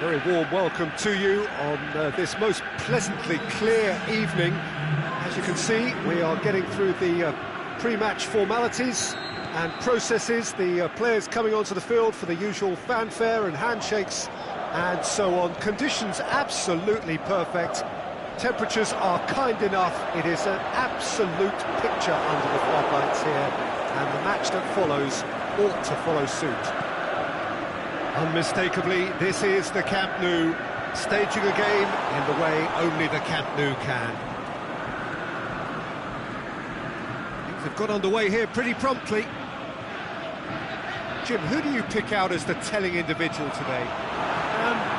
Very warm welcome to you on this most pleasantly clear evening. As you can see, we are getting through the pre-match formalities and processes, the players coming onto the field for the usual fanfare and handshakes and so on. Conditions absolutely perfect. Temperatures are kind enough. It is an absolute picture under the floodlights here, and the match that follows ought to follow suit. Unmistakably, this is the Camp Nou, staging a game in the way only the Camp Nou can. Things have got underway here pretty promptly. Jim, who do you pick out as the telling individual today?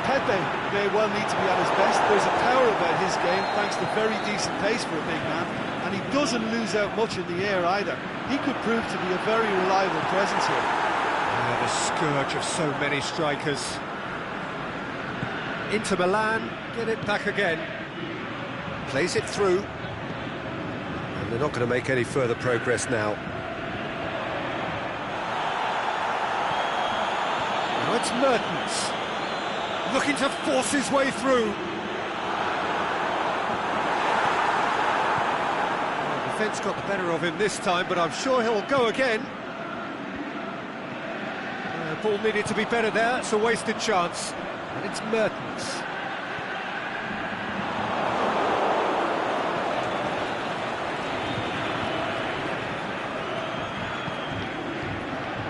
Pepe may well need to be at his best. There's a power about his game, thanks to very decent pace for a big man, and he doesn't lose out much in the air either. He could prove to be a very reliable presence here. The scourge of so many strikers. Inter Milan get it back again. Plays it through. And they're not going to make any further progress now. Now it's Mertens. Looking to force his way through. Well, the defence got the better of him this time, but I'm sure he'll go again. Ball needed to be better there, it's a wasted chance. And it's Mertens.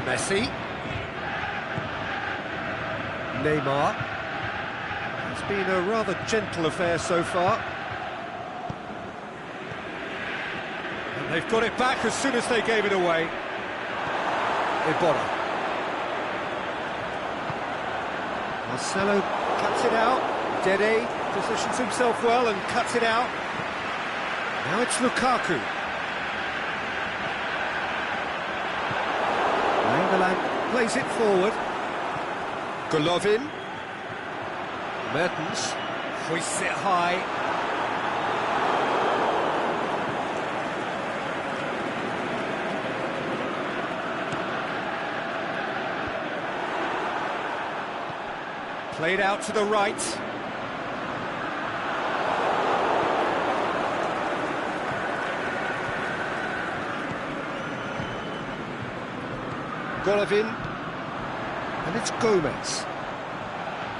Messi. Neymar. It's been a rather gentle affair so far. And they've got it back as soon as they gave it away. Iborra. Marcelo cuts it out. Dede positions himself well and cuts it out. Now it's Lukaku. Nainggolan plays it forward. Golovin. Mertens hoists it high. Played out to the right. Golovin. And it's Gomez.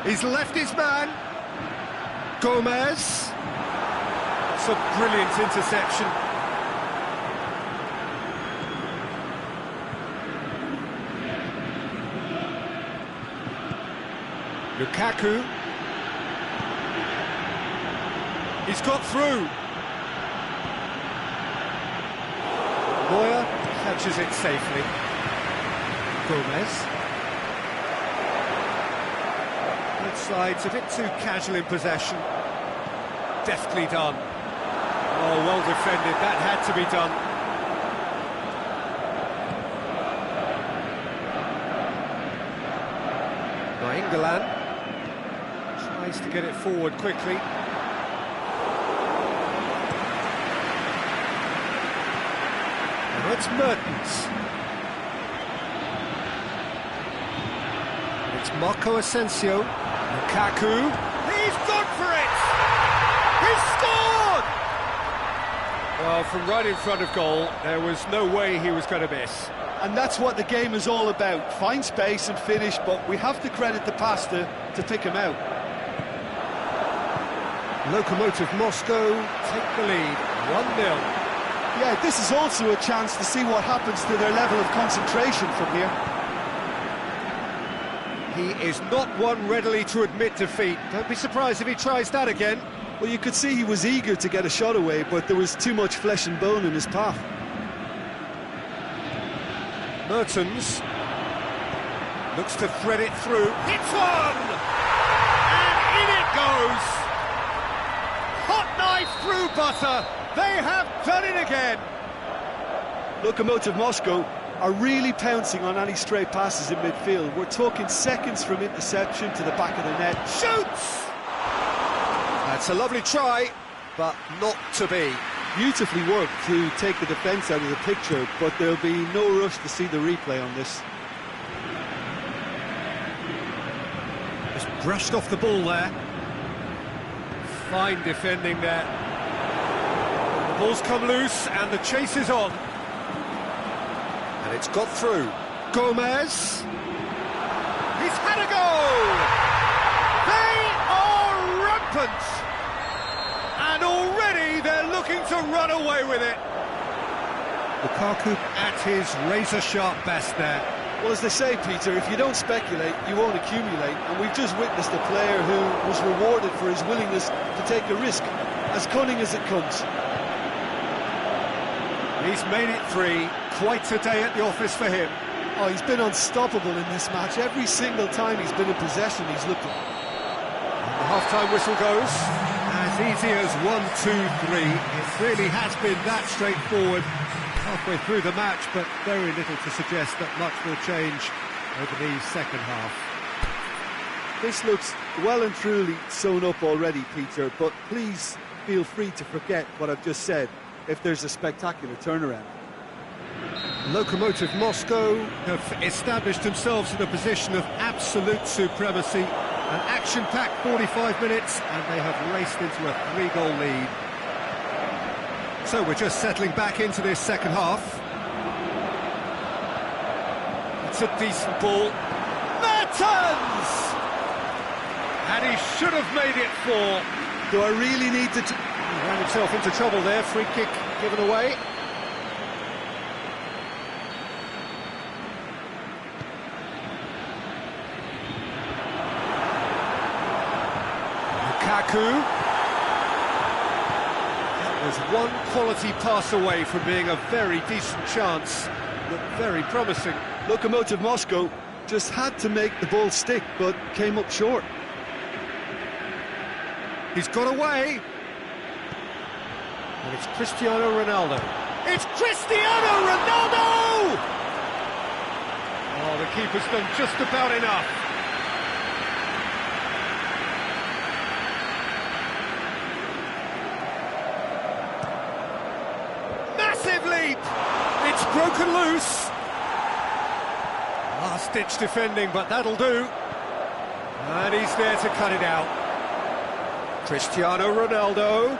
He's left his man. Gomez. That's a brilliant interception. Lukaku. He's got through. Neuer catches it safely. Gomez. Both sides a bit too casual in possession. Deftly done. Oh, well defended. That had to be done. Nainggolan tries to get it forward quickly. Now it's Mertens. It's Marco Asensio. Lukaku. He's gone for it! He's scored! Well, from right in front of goal, there was no way he was going to miss. And that's what the game is all about. Find space and finish, but we have to credit the passer to pick him out. Lokomotiv Moscow take the lead, 1-0. Yeah, this is also a chance to see what happens to their level of concentration from here. He is not one readily to admit defeat. Don't be surprised if he tries that again. Well, you could see he was eager to get a shot away, but there was too much flesh and bone in his path. Mertens looks to thread it through. Hits one! And in it goes! Hot knife through butter! They have done it again! Lokomotiv Moscow are really pouncing on any stray passes in midfield. We're talking seconds from interception to the back of the net. Shoots! That's a lovely try, but not to be. Beautifully worked to take the defence out of the picture, but there'll be no rush to see the replay on this. Just brushed off the ball there. Fine defending there. The ball's come loose and the chase is on. And it's got through. Gomez. He's had a goal! They are rampant! And already they're looking to run away with it. Lukaku at his razor-sharp best there. Well, as they say, Peter, if you don't speculate, you won't accumulate. And we've just witnessed a player who was rewarded for his willingness to take a risk, as cunning as it comes. He's made it 3. Quite a day at the office for him. Oh, he's been unstoppable in this match. Every single time he's been in possession, he's looked at. The half-time whistle goes. As easy as 1, 2, 3. It really has been that straightforward halfway through the match, but very little to suggest that much will change over the second half. This looks well and truly sewn up already, Peter, but please feel free to forget what I've just said if there's a spectacular turnaround. Lokomotiv Moscow have established themselves in a position of absolute supremacy. An action-packed 45 minutes, and they have raced into a 3-goal lead. So we're just settling back into this second half. It's a decent ball. Mertens! And he should have made it 4. Do I really need to... He ran himself into trouble there. Free kick given away. Lukaku. Was one quality pass away from being a very decent chance. Looked very promising. Lokomotiv Moscow just had to make the ball stick, but came up short. He's got away. And it's Cristiano Ronaldo. It's Cristiano Ronaldo! Oh, the keeper's done just about enough. It's broken loose. Last-ditch defending, but that'll do. And he's there to cut it out. Cristiano Ronaldo.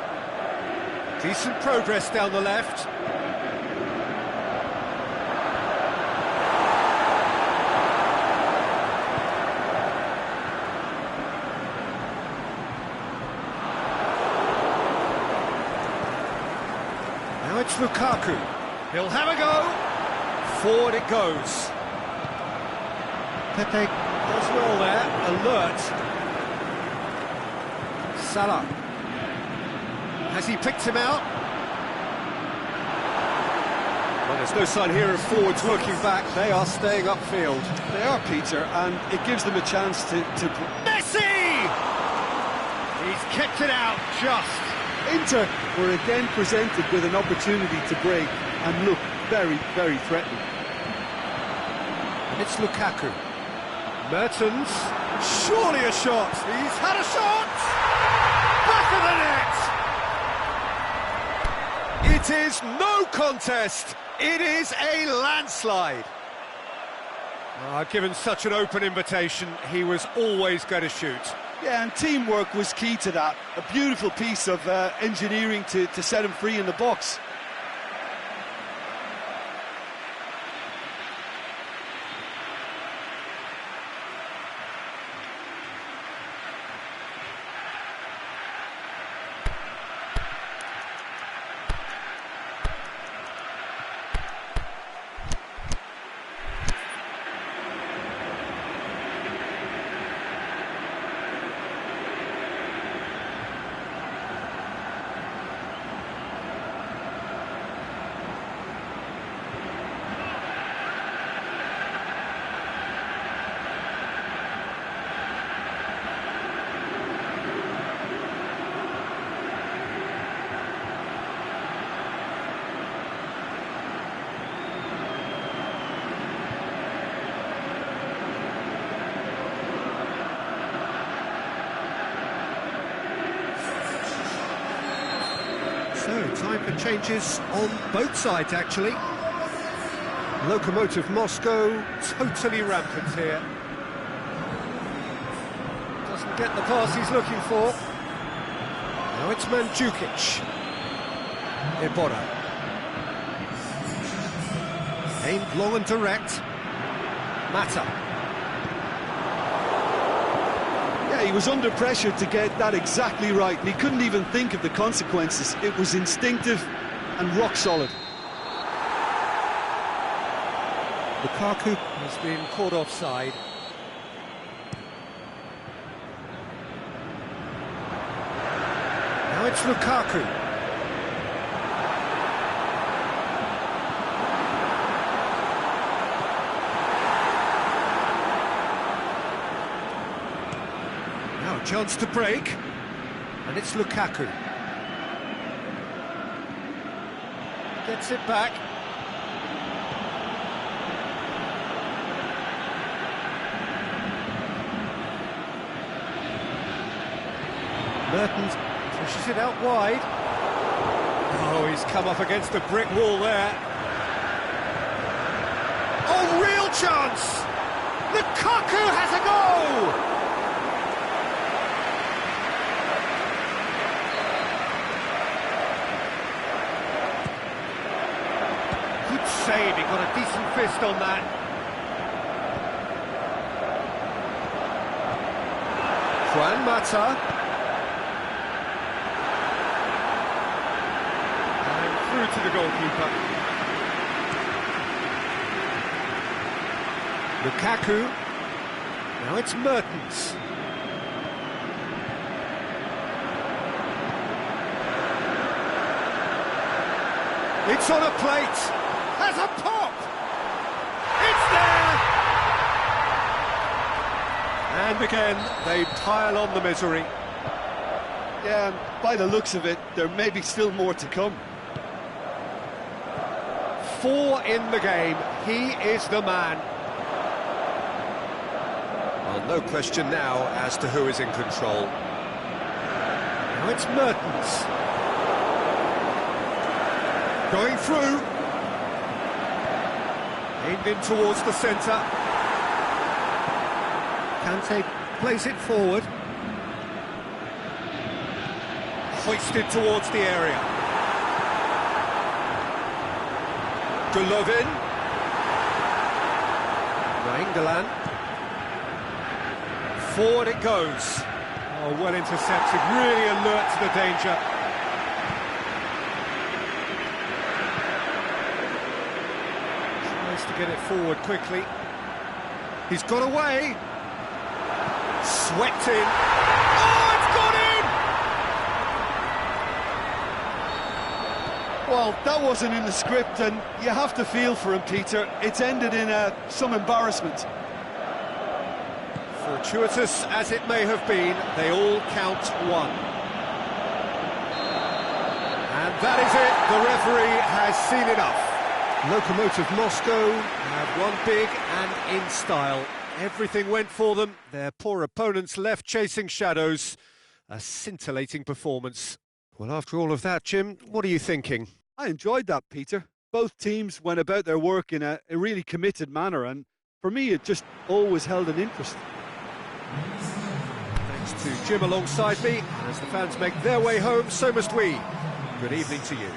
Decent progress down the left. Now it's Lukaku. He'll have a go. Forward it goes. Pepe does well there. Alert. Salah. Has he picked him out? Well, there's no sign here of forwards working back. They are staying upfield. They are, Peter, and it gives them a chance to... Messi! He's kept it out just. Inter were again presented with an opportunity to break and look very, very threatening. And it's Lukaku. Mertens. Surely a shot. He's had a shot! Back of the net! It is no contest. It is a landslide. Given such an open invitation, he was always going to shoot. Yeah, and teamwork was key to that. A beautiful piece of engineering to set him free in the box. So, time for changes on both sides, actually. Lokomotiv Moscow, totally rampant here. Didn't get the pass he's looking for. Now it's Mandzukic. Iborra. Aimed long and direct. Mata. Yeah, he was under pressure to get that exactly right, and he couldn't even think of the consequences. It was instinctive and rock solid. Lukaku has been caught offside. Now it's Lukaku. Now a chance to break, and it's Lukaku. Gets it back. Mertens pushes it out wide. Oh, he's come up against a brick wall there. Oh, real chance! Lukaku has a goal! Good save, he got a decent fist on that. Juan Mata. Through to the goalkeeper. Lukaku. Now it's Mertens. It's on a plate. Has a pop. It's there. And again, they pile on the misery. Yeah, and by the looks of it, there may be still more to come. 4 in the game, he is the man. Well, no question now as to who is in control. Now it's Mertens. Going through. Aimed in towards the centre. Kante plays it forward. Hoisted towards the area. Golovin. Nainggolan. Forward it goes. Oh, well intercepted, really alert to the danger. Tries to get it forward quickly. He's got away. Swept in. Oh, it's gone in! Well, that wasn't in the script, and you have to feel for him, Peter. It's ended in some embarrassment. Fortuitous as it may have been, they all count 1. And that is it, the referee has seen enough. Lokomotiv Moscow have won big and in style. Everything went for them, their poor opponents left chasing shadows. A scintillating performance. Well, after all of that, Jim, what are you thinking? I enjoyed that, Peter. Both teams went about their work in a really committed manner, and for me it just always held an interest. Thanks to Jim alongside me, and as the fans make their way home, so must we. Good evening to you.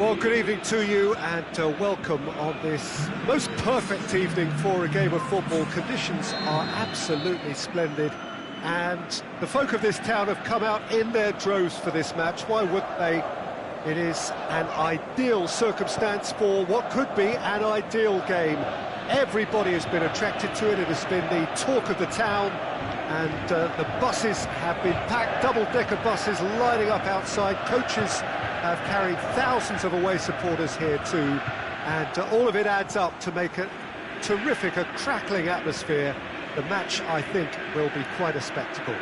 Well, good evening to you and welcome on this most perfect evening for a game of football. Conditions are absolutely splendid and the folk of this town have come out in their droves for this match. Why wouldn't they? It is an ideal circumstance for what could be an ideal game. Everybody has been attracted to it. It has been the talk of the town, and the buses have been packed, double-decker buses lining up outside. Coaches have carried thousands of away supporters here too, and all of it adds up to make a terrific, a crackling atmosphere. The match, I think, will be quite a spectacle.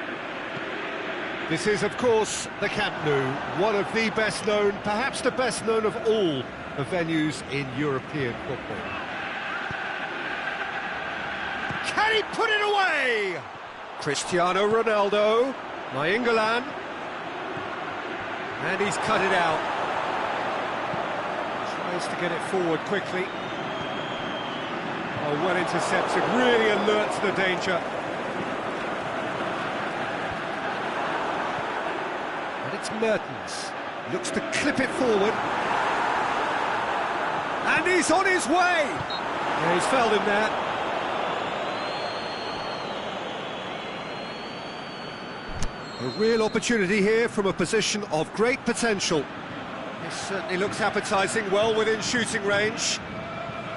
This is, of course, the Camp Nou, one of the best known, perhaps the best known of all the venues in European football. Can he put it away? Cristiano Ronaldo, Nainggolan, and he's cut it out. Tries to get it forward quickly. Oh, well intercepted, really alert to the danger. And it's Mertens, looks to clip it forward. And he's on his way! Yeah, he's fouled him there. A real opportunity here from a position of great potential. This certainly looks appetising, well within shooting range.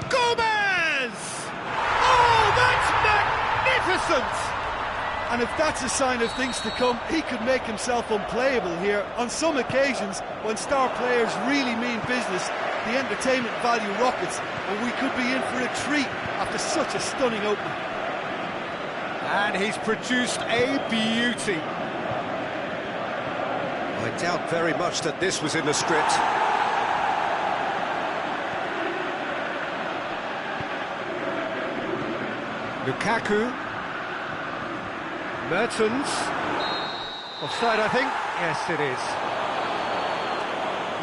Gomez! Oh, that's magnificent! And if that's a sign of things to come, he could make himself unplayable here. On some occasions, when star players really mean business, the entertainment value rockets, and we could be in for a treat after such a stunning opening. And he's produced a beauty. I doubt very much that this was in the script. Lukaku. Mertens. Offside, I think. Yes, it is.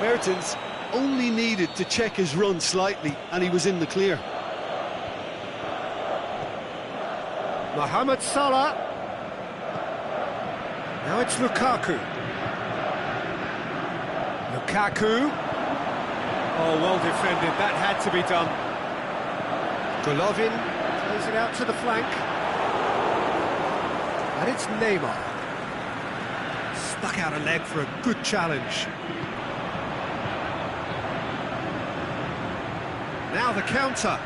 Mertens only needed to check his run slightly, and he was in the clear. Mohamed Salah. Now it's Lukaku. Lukaku. Oh, well defended. That had to be done. Golovin plays it out to the flank. And it's Neymar. Stuck out a leg for a good challenge. Now the counter.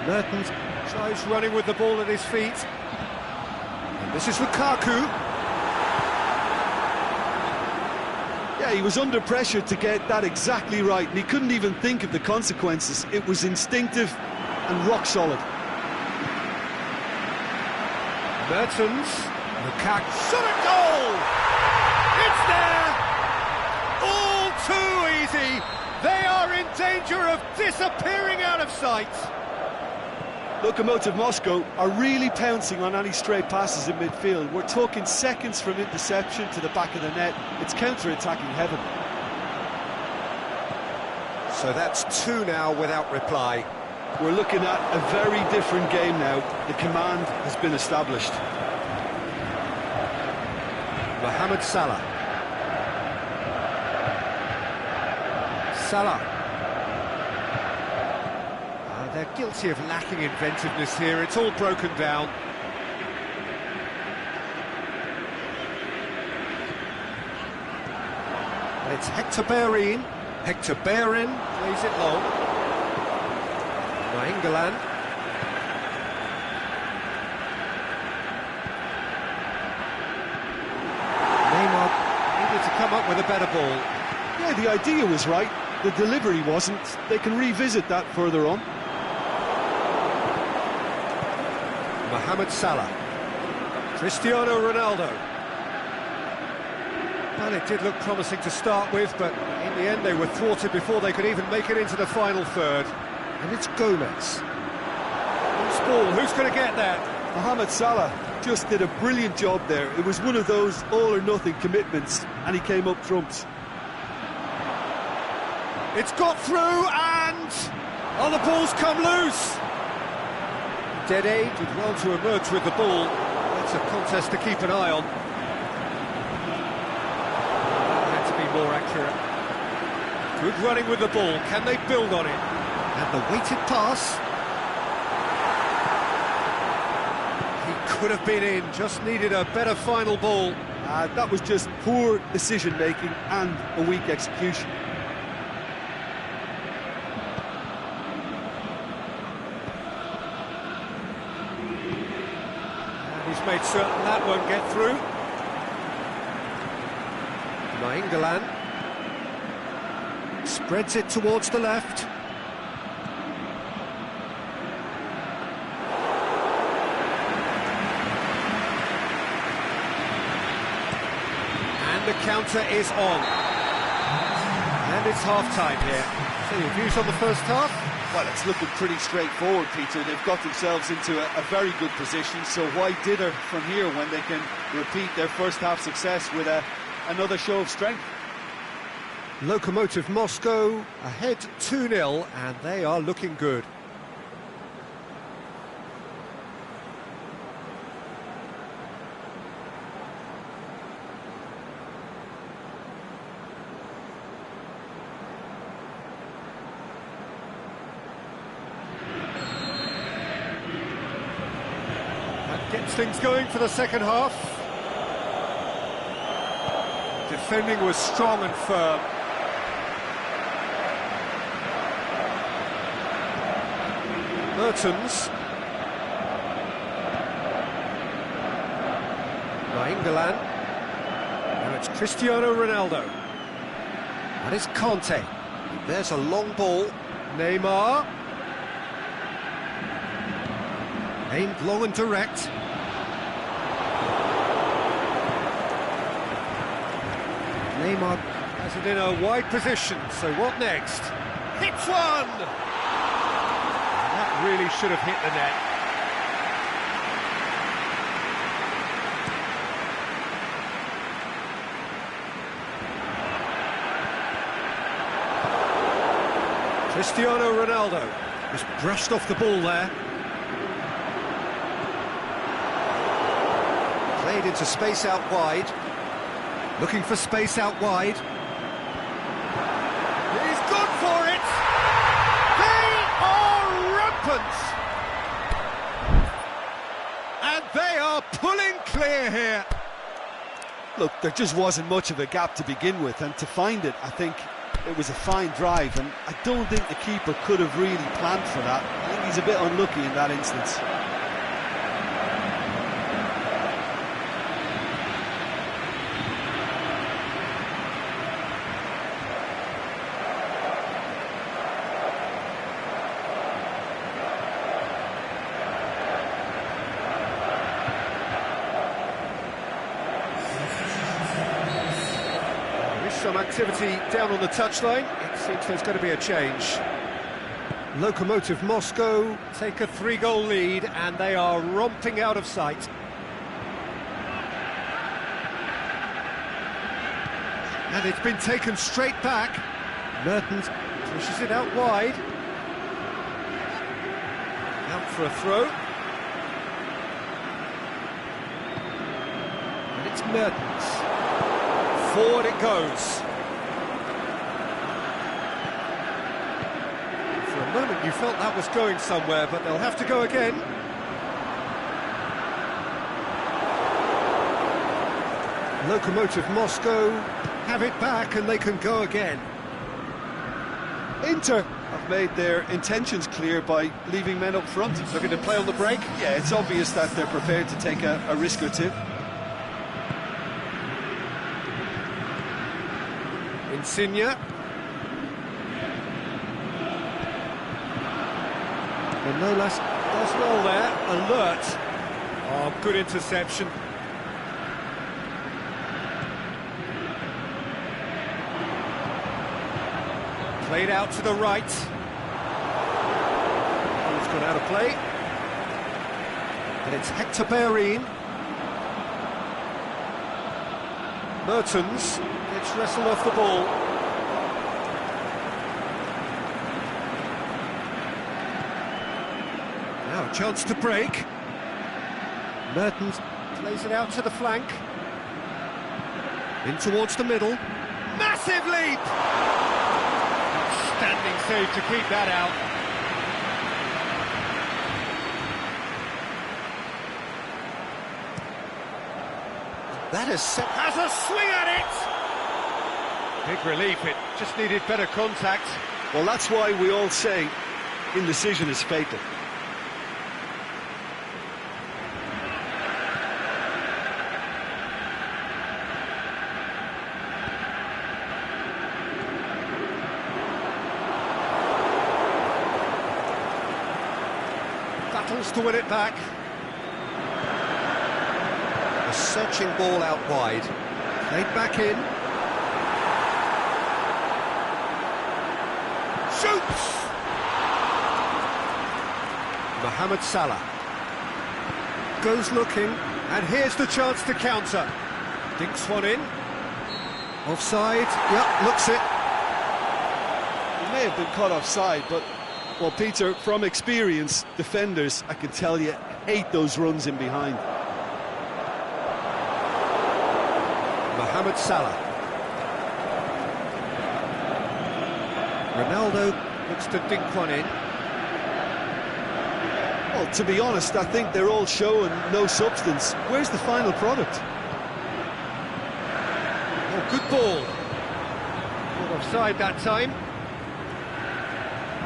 Mertens tries running with the ball at his feet. And this is Lukaku. Yeah, he was under pressure to get that exactly right, and he couldn't even think of the consequences. It was instinctive and rock solid. Mertens, Lukaku, shot a goal! It's there! All too easy! They are in danger of disappearing out of sight! Lokomotiv Moscow are really pouncing on any stray passes in midfield. We're talking seconds from interception to the back of the net. It's counter-attacking heaven. So that's two now without reply. We're looking at a very different game now. The command has been established. Mohamed Salah. Salah. They're guilty of lacking inventiveness here. It's all broken down. And it's Hector Bellerin. Hector Bellerin plays it long. Nainggolan. Neymar needed to come up with a better ball. Yeah, the idea was right. The delivery wasn't. They can revisit that further on. Mohamed Salah. Cristiano Ronaldo. Well, it did look promising to start with, but in the end they were thwarted before they could even make it into the final third. And it's Gomez. Loose ball, who's going to get that? Mohamed Salah just did a brilliant job there. It was one of those all-or-nothing commitments, and he came up trumps. It's got through, and... oh, the ball's come loose! Dede did well to emerge with the ball. It's a contest to keep an eye on. Had to be more accurate. Good running with the ball. Can they build on it? And the weighted pass. He could have been in, just needed a better final ball. That was just poor decision-making and a weak execution. And he's made certain that won't get through. Nainggolan spreads it towards the left. And the counter is on. And it's half-time here. So your views on the first half? Well, it's looking pretty straightforward, Peter. They've got themselves into a very good position, so why dither from here when they can repeat their first half success with another show of strength? Lokomotiv Moscow ahead 2-0, and they are looking good. That gets things going for the second half. Defending was strong and firm. Mertens. Nainggolan. Now it's Cristiano Ronaldo. That is Conte. There's a long ball. Neymar. Aimed long and direct. Neymar has it in a wide position, so what next? Hits one! That really should have hit the net. Cristiano Ronaldo just brushed off the ball there. Played into space out wide. Looking for space out wide. He's good for it! They are rampant! And they are pulling clear here. Look, there just wasn't much of a gap to begin with, and to find it, I think it was a fine drive, and I don't think the keeper could have really planned for that. I think he's a bit unlucky in that instance. Some activity down on the touchline. It seems there's going to be a change. Lokomotiv Moscow take a 3-goal lead, and they are romping out of sight. And it's been taken straight back. Mertens pushes it out wide. Out for a throw. And it's Mertens. Forward it goes. For a moment you felt that was going somewhere, but they'll have to go again. Lokomotiv Moscow have it back and they can go again. Inter have made their intentions clear by leaving men up front. Looking to play on the break? Yeah, it's obvious that they're prepared to take a risk or two. Insigne. Manolas does well there, alert. Oh, good interception. Played out to the right. Ball's gone out of play. And it's Hector Bellerin. Mertens gets wrestled off the ball. Now a chance to break. Mertens plays it out to the flank. In towards the middle. Massive leap! save to keep that out. That has a swing at it! Big relief, it just needed better contact. Well, that's why we all say indecision is fatal. Battles to win it back. A searching ball out wide. Played back in. Shoots! Mohamed Salah. Goes looking, and here's the chance to counter. Dinks one in. Offside, yep, looks it. He may have been caught offside, but, well, Peter, from experience, defenders, I can tell you, hate those runs in behind. Mohamed Salah. Ronaldo looks to dink one in. Well, to be honest, I think they're all show and no substance. Where's the final product? Oh, good ball. Not offside that time.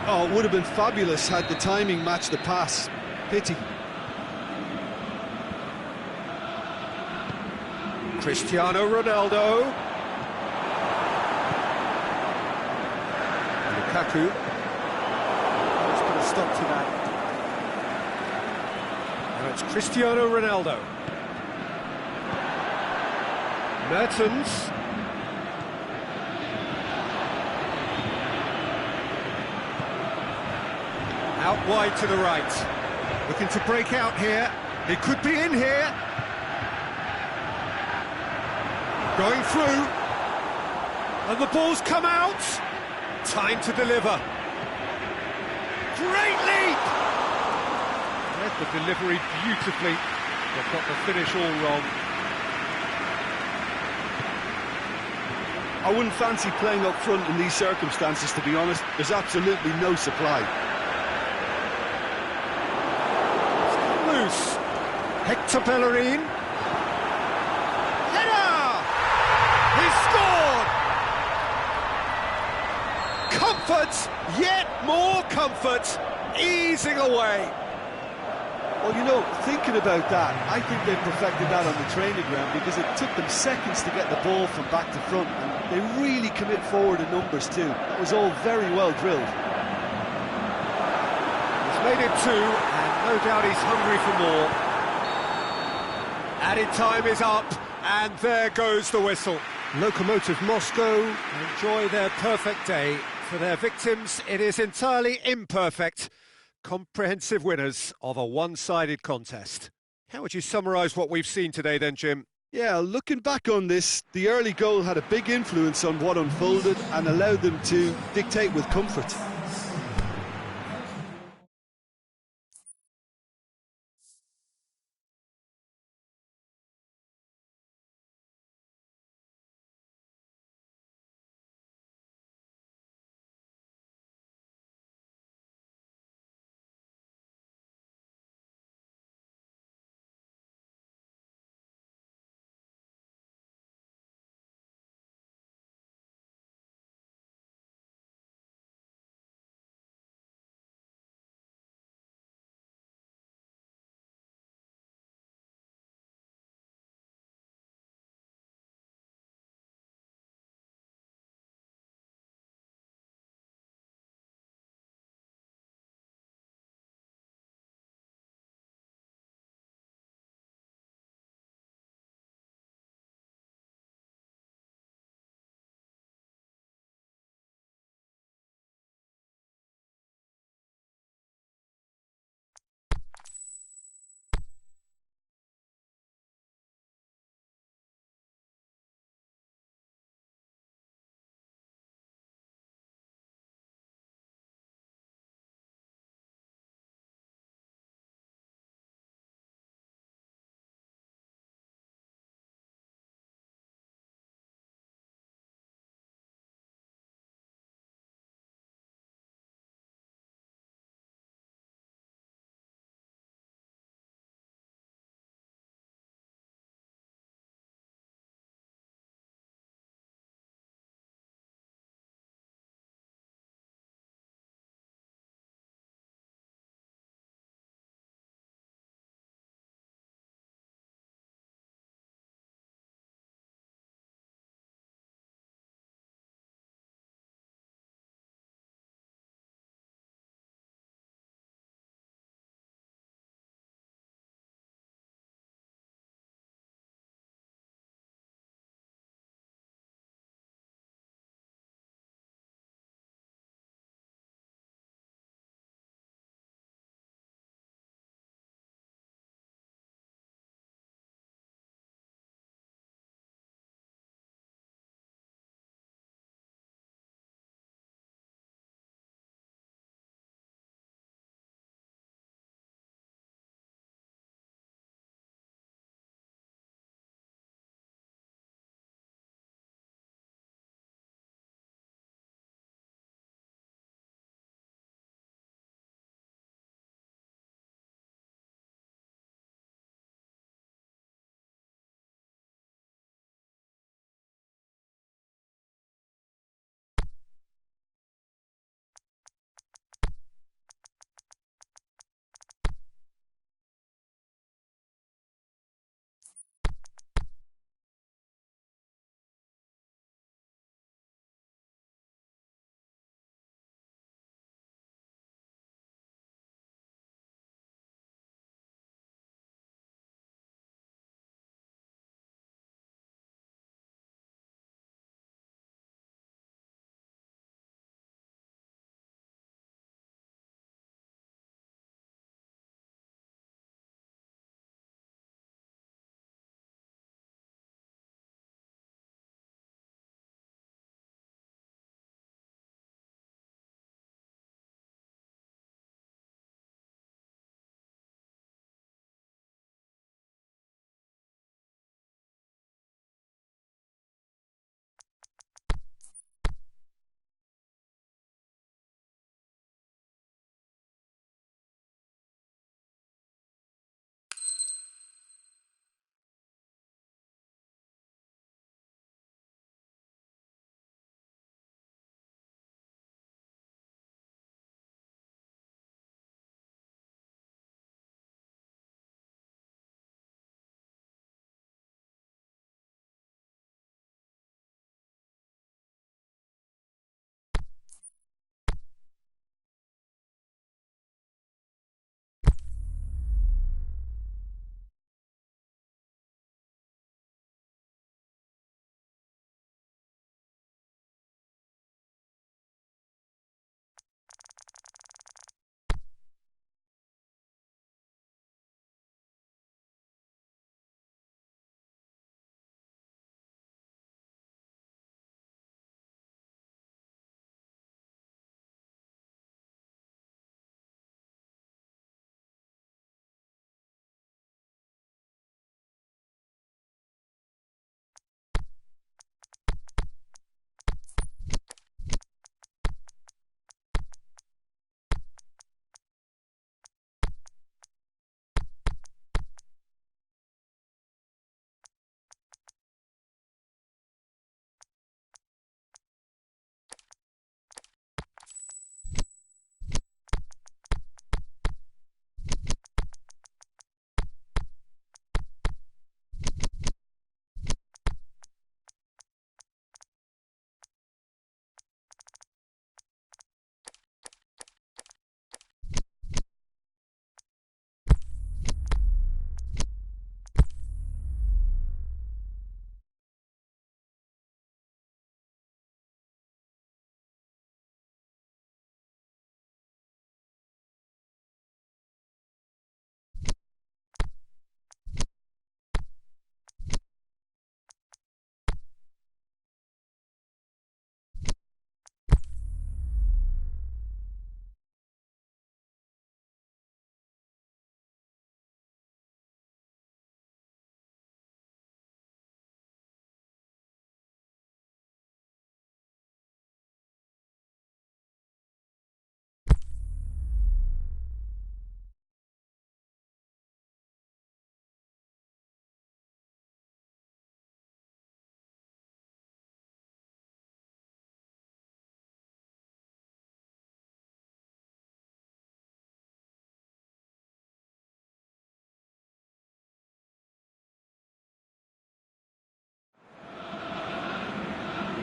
Oh, it would have been fabulous had the timing matched the pass. Pity. Cristiano Ronaldo. Lukaku. Let's put a stop to that. Now it's Cristiano Ronaldo. Mertens. Out wide to the right. Looking to break out here. He could be in here. Going through. And the ball's come out. Time to deliver. Great leap! Read the delivery beautifully, but got the finish all wrong. I wouldn't fancy playing up front in these circumstances, to be honest. There's absolutely no supply. Loose. Hector Bellerin. Header! He scored! Comfort, yet more comfort, easing away. Well, you know, thinking about that, I think they perfected that on the training ground because it took them seconds to get the ball from back to front, and they really commit forward in numbers too. That was all very well drilled. He's made it two, and no doubt he's hungry for more. Added time is up, and there goes the whistle. Lokomotiv Moscow enjoy their perfect day. For their victims, it is entirely imperfect. Comprehensive winners of a one-sided contest. How would you summarise what we've seen today then, Jim? Yeah, looking back on this, the early goal had a big influence on what unfolded and allowed them to dictate with comfort.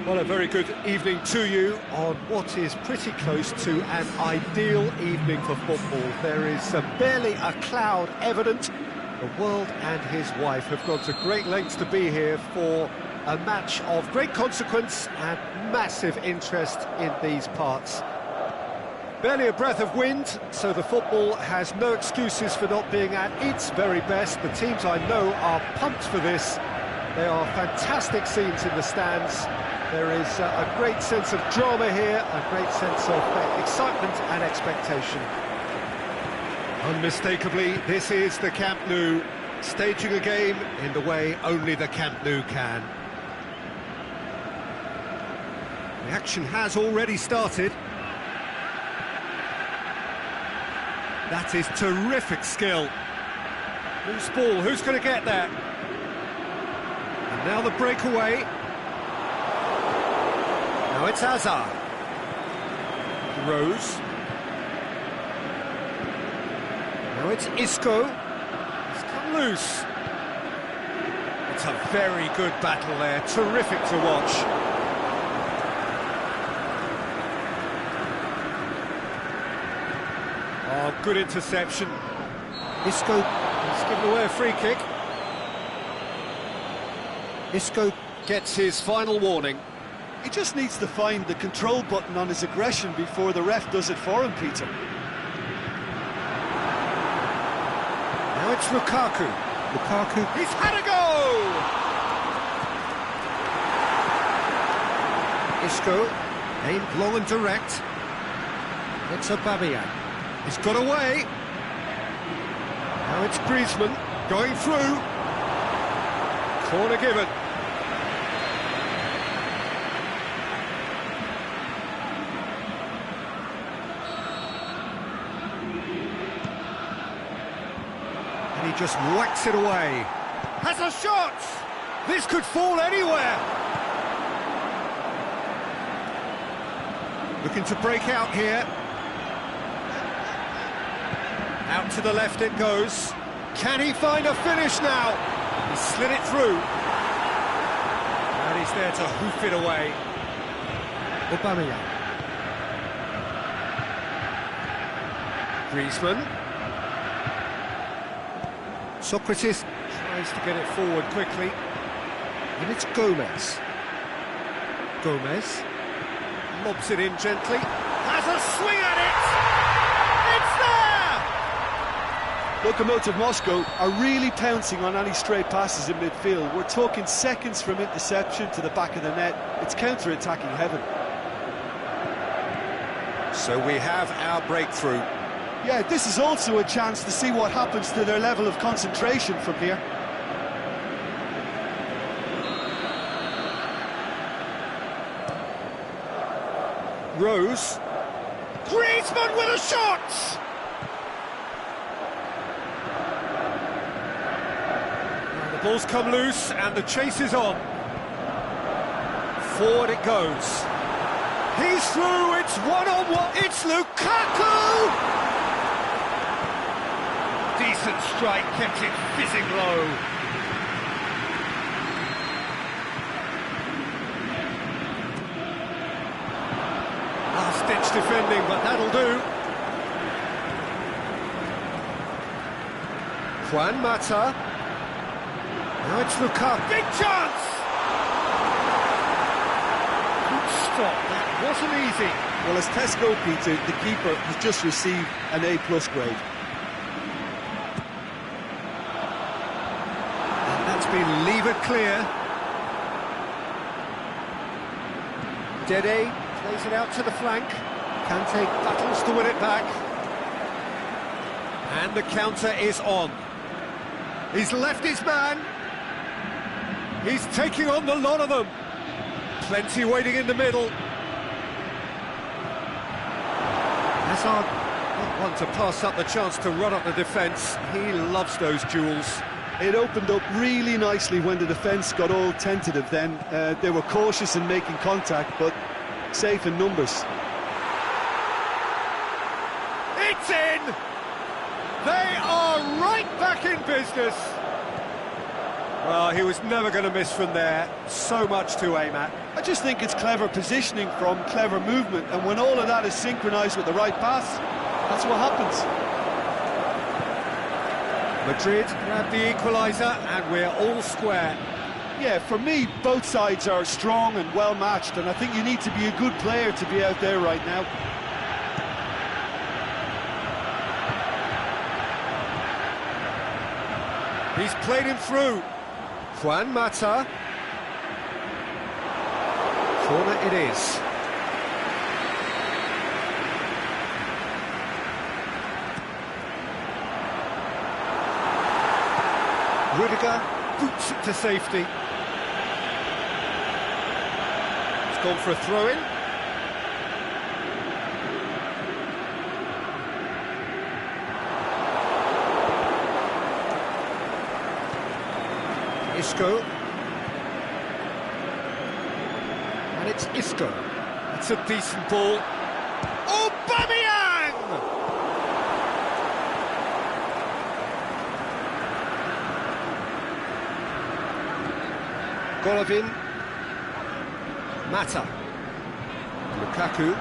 Well, a very good evening to you on what is pretty close to an ideal evening for football. There is barely a cloud evident. The world and his wife have gone to great lengths to be here for a match of great consequence and massive interest in these parts. Barely a breath of wind, so the football has no excuses for not being at its very best. The teams I know are pumped for this. There are fantastic scenes in the stands. There is a great sense of drama here, a great sense of excitement and expectation. Unmistakably, this is the Camp Nou, staging a game in the way only the Camp Nou can. The action has already started. That is terrific skill. Loose ball, who's going to get there? And now the breakaway. Now it's Hazard. Rose. Now it's Isco. He's come loose. It's a very good battle there, terrific to watch. Oh, good interception. Isco, he's given away a free kick. Isco gets his final warning. He just needs to find the control button on his aggression before the ref does it for him, Peter. Now it's Lukaku. Lukaku, he's had a go! Isco, aimed low and direct. It's Aubameyang. He's got away. Now it's Griezmann, going through. Corner given. And he just whacks it away. Has a shot! This could fall anywhere. Looking to break out here. Out to the left it goes. Can he find a finish now? He slid it through. And he's there to hoof it away. Aubameyang. Griezmann. Socrates tries to get it forward quickly. And it's Gomez. Gomez lobs it in gently. Has a swing at it! It's there! Lokomotiv Moscow are really pouncing on any stray passes in midfield. We're talking seconds from interception to the back of the net. It's counter-attacking heaven. So we have our breakthrough. Yeah, this is also a chance to see what happens to their level of concentration from here. Rose. Griezmann with a shot! Now the ball's come loose and the chase is on. Forward it goes. He's through, it's one-on-one, it's Lukaku! Decent strike, kept it fizzing low. Last-ditch defending, but that'll do. Juan Mata. Now it's Lukaku. Big chance! Good stop, that wasn't easy. Well, as Tesco, Peter, the keeper has just received an A+ grade. Been levered clear. Dede plays it out to the flank. Kante battles to win it back. And the counter is on. He's left his man. He's taking on the lot of them. Plenty waiting in the middle. Hazard not one to pass up the chance to run up the defence. He loves those duels. It opened up really nicely when the defence got all tentative then. They were cautious in making contact, but safe in numbers. It's in! They are right back in business! Well, he was never going to miss from there. So much to aim at. I just think it's clever positioning from clever movement, and when all of that is synchronised with the right pass, that's what happens. Madrid grab the equaliser, and we're all square. Yeah, for me, both sides are strong and well matched, and I think you need to be a good player to be out there right now. He's played him through. Juan Mata. Corner it is. Rudiger boots it to safety. It's gone for a throw-in. Isco. And it's Isco. It's a decent ball. Aubameyang! Golovin. Mata. Lukaku.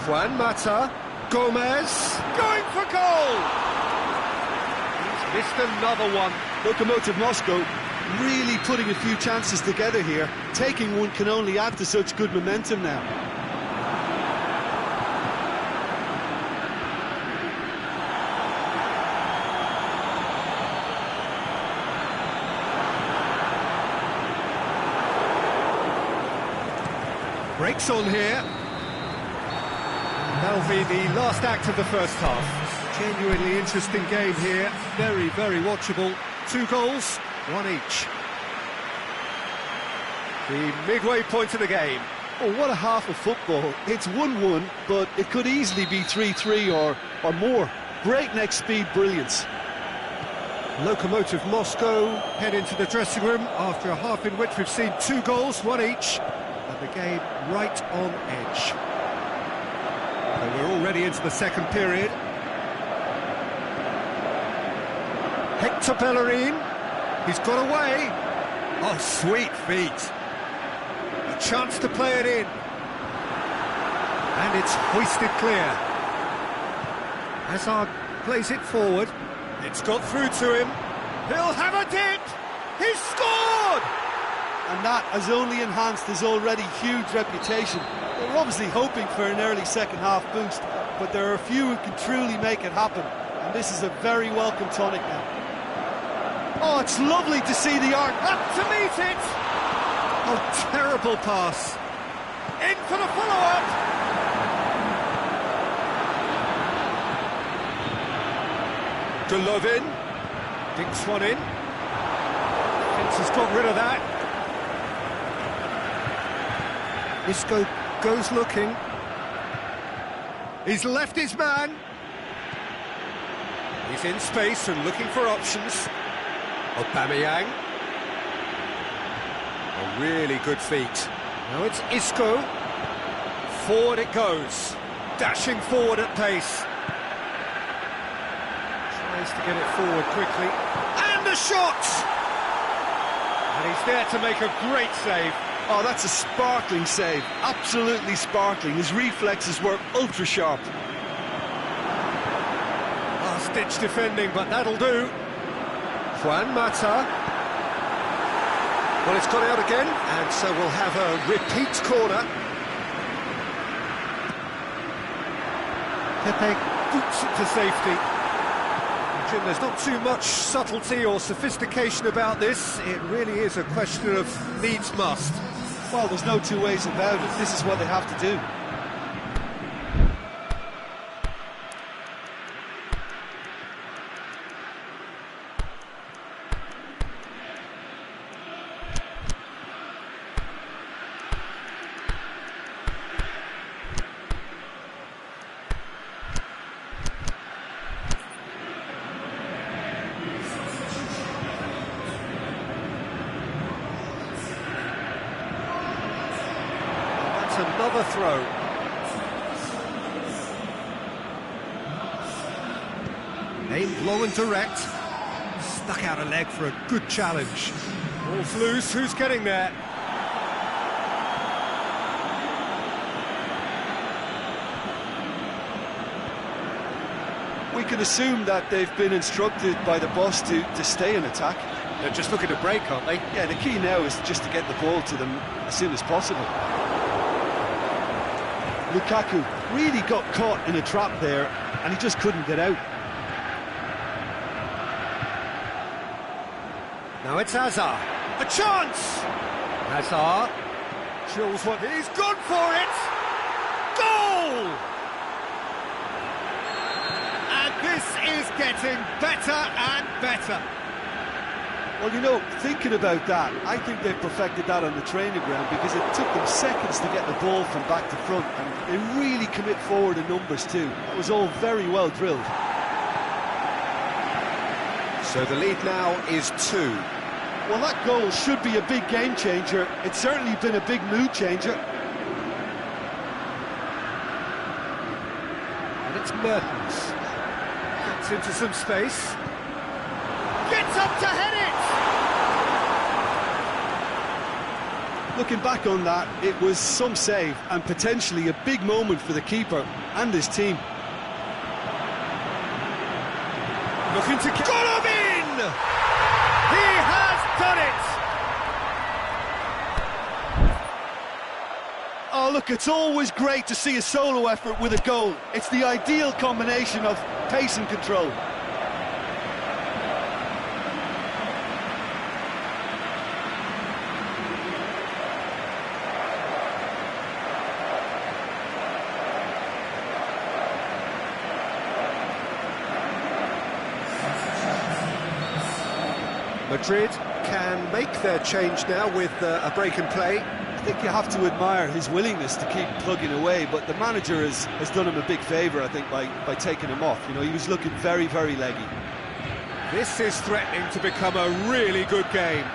Juan Mata. Gomez. Going for goal! He's missed another one. Lokomotiv Moscow really putting a few chances together here. Taking one can only add to such good momentum now. Breaks on here. That'll be the last act of the first half. Genuinely interesting game here. Very, very watchable. 2 goals, 1 each. The midway point of the game. Oh, what a half of football. It's 1-1, but it could easily be 3-3 or more. Breakneck speed brilliance. Lokomotiv Moscow head into the dressing room after a half in which we've seen 2 goals, 1 each, and the game right on edge. So we're already into the second period. Hector Bellerin, he's got away. Oh, sweet feet. A chance to play it in. And it's hoisted clear. Hazard plays it forward. It's got through to him. He'll have a dip. He's scored! And that has only enhanced his already huge reputation. They were obviously hoping for an early second-half boost, but there are a few who can truly make it happen. And this is a very welcome tonic now. Oh, it's lovely to see the art up to meet it. Oh, terrible pass. In for the follow-up. Golovin dinks one in. Vince has got rid of that. Isco goes looking. He's left his man. He's in space and looking for options. Aubameyang. A really good feat. Now it's Isco. Forward it goes. Dashing forward at pace. Tries to get it forward quickly. And a shot! And he's there to make a great save. Oh, that's a sparkling save. Absolutely sparkling. His reflexes were ultra-sharp. Last-ditch defending, but that'll do. Juan Mata. Well, it's gone out again, and so we'll have a repeat corner. Pepe boots it to safety. Jim, there's not too much subtlety or sophistication about this. It really is a question of needs must. Well, there's no two ways about it. This is what they have to do. Another throw. Aimed long and direct. stuck out a leg for a good challenge. Ball's loose, who's getting there? We can assume that they've been instructed by the boss to stay in attack. They're just looking to break, aren't they? Yeah, the key now is just to get the ball to them as soon as possible. Lukaku really got caught in a trap there, and he just couldn't get out. Now it's Hazard. A chance! Hazard. Chills what... He's gone for it! Goal! And this is getting better and better. Well, you know, thinking about that, I think they've perfected that on the training ground because it took them seconds to get the ball from back to front, and they really commit forward in numbers too. That was all very well drilled. So the lead now is 2. Well, that goal should be a big game changer. It's certainly been a big mood changer. And it's Mertens. Gets into some space. Gets up to head it! Looking back on that, it was some save and potentially a big moment for the keeper and his team. Looking to... Golovin! He has done it! Oh, look, it's always great to see a solo effort with a goal. It's the ideal combination of pace and control. Madrid can make their change now with a break and play. I think you have to admire his willingness to keep plugging away, but the manager has done him a big favour, I think, by taking him off. You know, he was looking very, very leggy. This is threatening to become a really good game.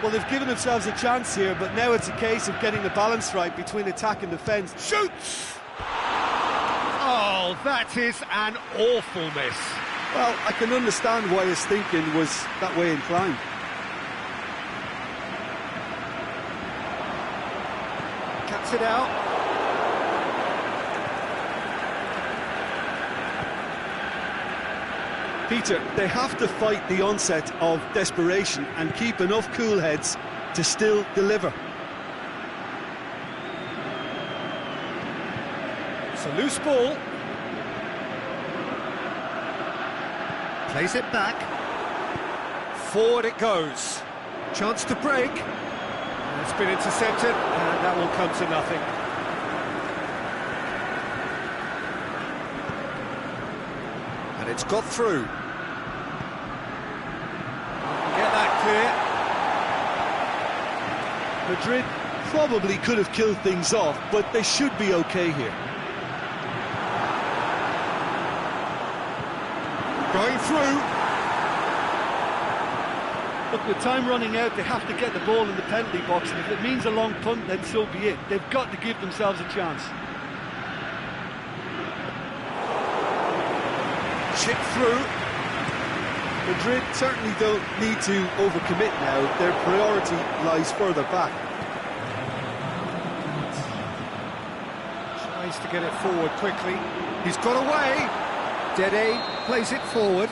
Well, they've given themselves a chance here, but now it's a case of getting the balance right between attack and defence. Shoots! Oh, that is an awful miss. Well, I can understand why his thinking was that way inclined. Cuts it out. Peter, they have to fight the onset of desperation and keep enough cool heads to still deliver. It's a loose ball. Plays it back. Forward it goes. Chance to break. It's been intercepted, and that will come to nothing. And it's got through. Get that clear. Madrid probably could have killed things off, but they should be okay here. Going through. Look, with time running out, they have to get the ball in the penalty box, and if it means a long punt, then so be it. They've got to give themselves a chance. Chip through. Madrid certainly don't need to overcommit now. Their priority lies further back. Tries to get it forward quickly. He's got away. Dede plays it forward.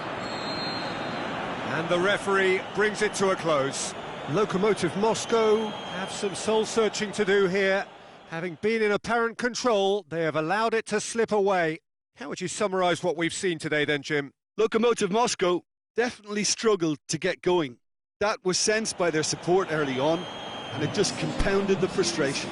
And the referee brings it to a close. Lokomotiv Moscow have some soul-searching to do here. Having been in apparent control, they have allowed it to slip away. How would you summarise what we've seen today then, Jim? Lokomotiv Moscow definitely struggled to get going. That was sensed by their support early on, and it just compounded the frustration.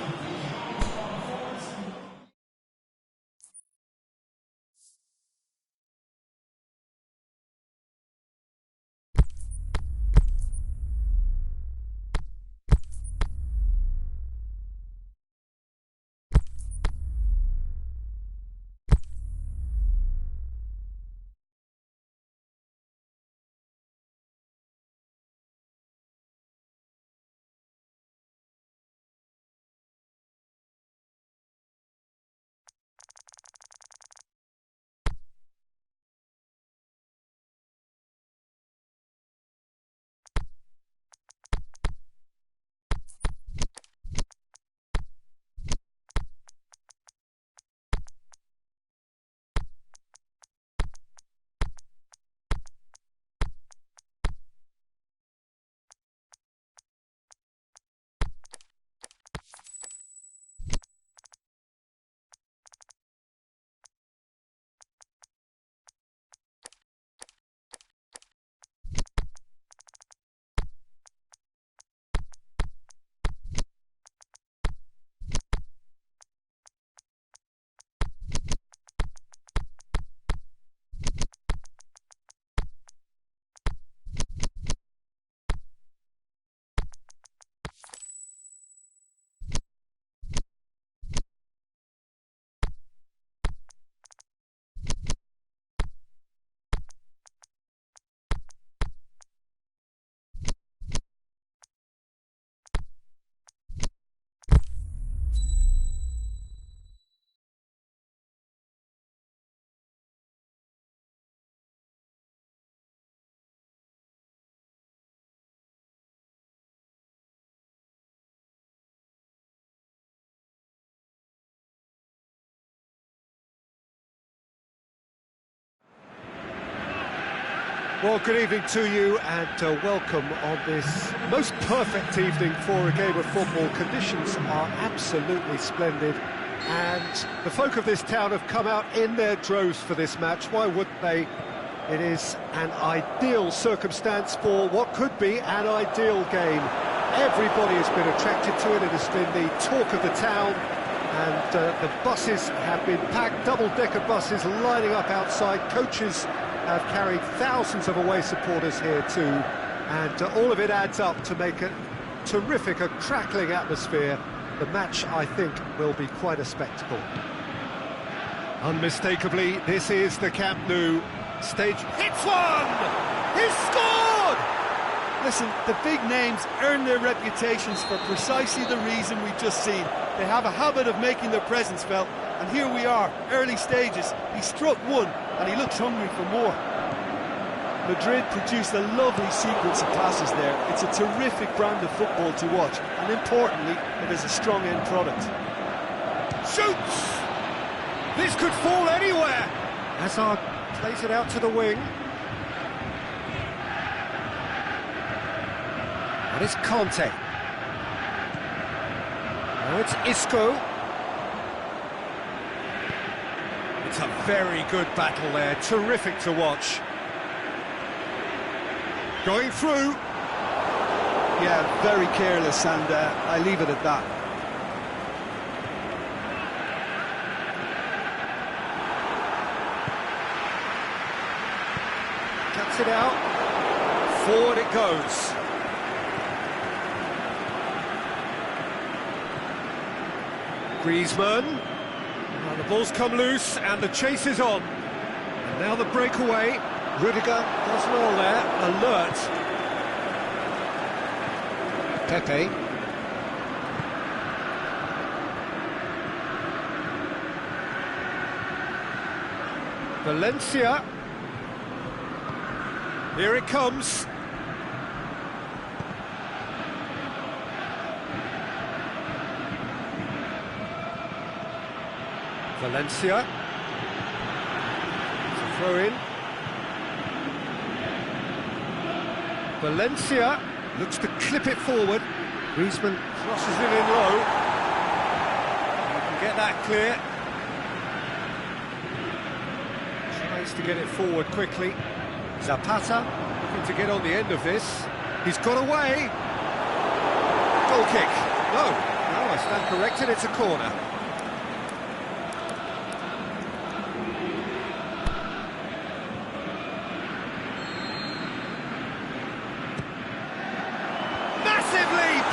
Well, good evening to you and welcome on this most perfect evening for a game of football. Conditions are absolutely splendid and the folk of this town have come out in their droves for this match. Why wouldn't they? It is an ideal circumstance for what could be an ideal game. Everybody has been attracted to it. It has been the talk of the town, and the buses have been packed, double-decker buses lining up outside. Coaches have carried thousands of away supporters here too, and all of it adds up to make a terrific, a crackling atmosphere. The match, I think, will be quite a spectacle. Unmistakably, this is the Camp Nou. Stage hits one! He's scored! Listen, the big names earn their reputations for precisely the reason we've just seen. They have a habit of making their presence felt, and here we are, early stages. He struck one, and he looks hungry for more. Madrid produced a lovely sequence of passes there. It's a terrific brand of football to watch, and importantly, it is a strong end product. Shoots! This could fall anywhere! Hazard plays it out to the wing. And it's Conte. Now it's Isco. It's a very good battle there, terrific to watch. Going through. Yeah, very careless, and I leave it at that. Cuts it out. Forward it goes. Griezmann. Now the ball's come loose and the chase is on. And now the breakaway. Rudiger does well there, alert. Pepe. Valencia. Here it comes. Valencia. It's a throw in. Valencia looks to clip it forward. Griezmann crosses it in low. You can get that clear. Tries to get it forward quickly. Zapata looking to get on the end of this. He's got away. Goal kick. No, I stand corrected, it's a corner. Massive leap!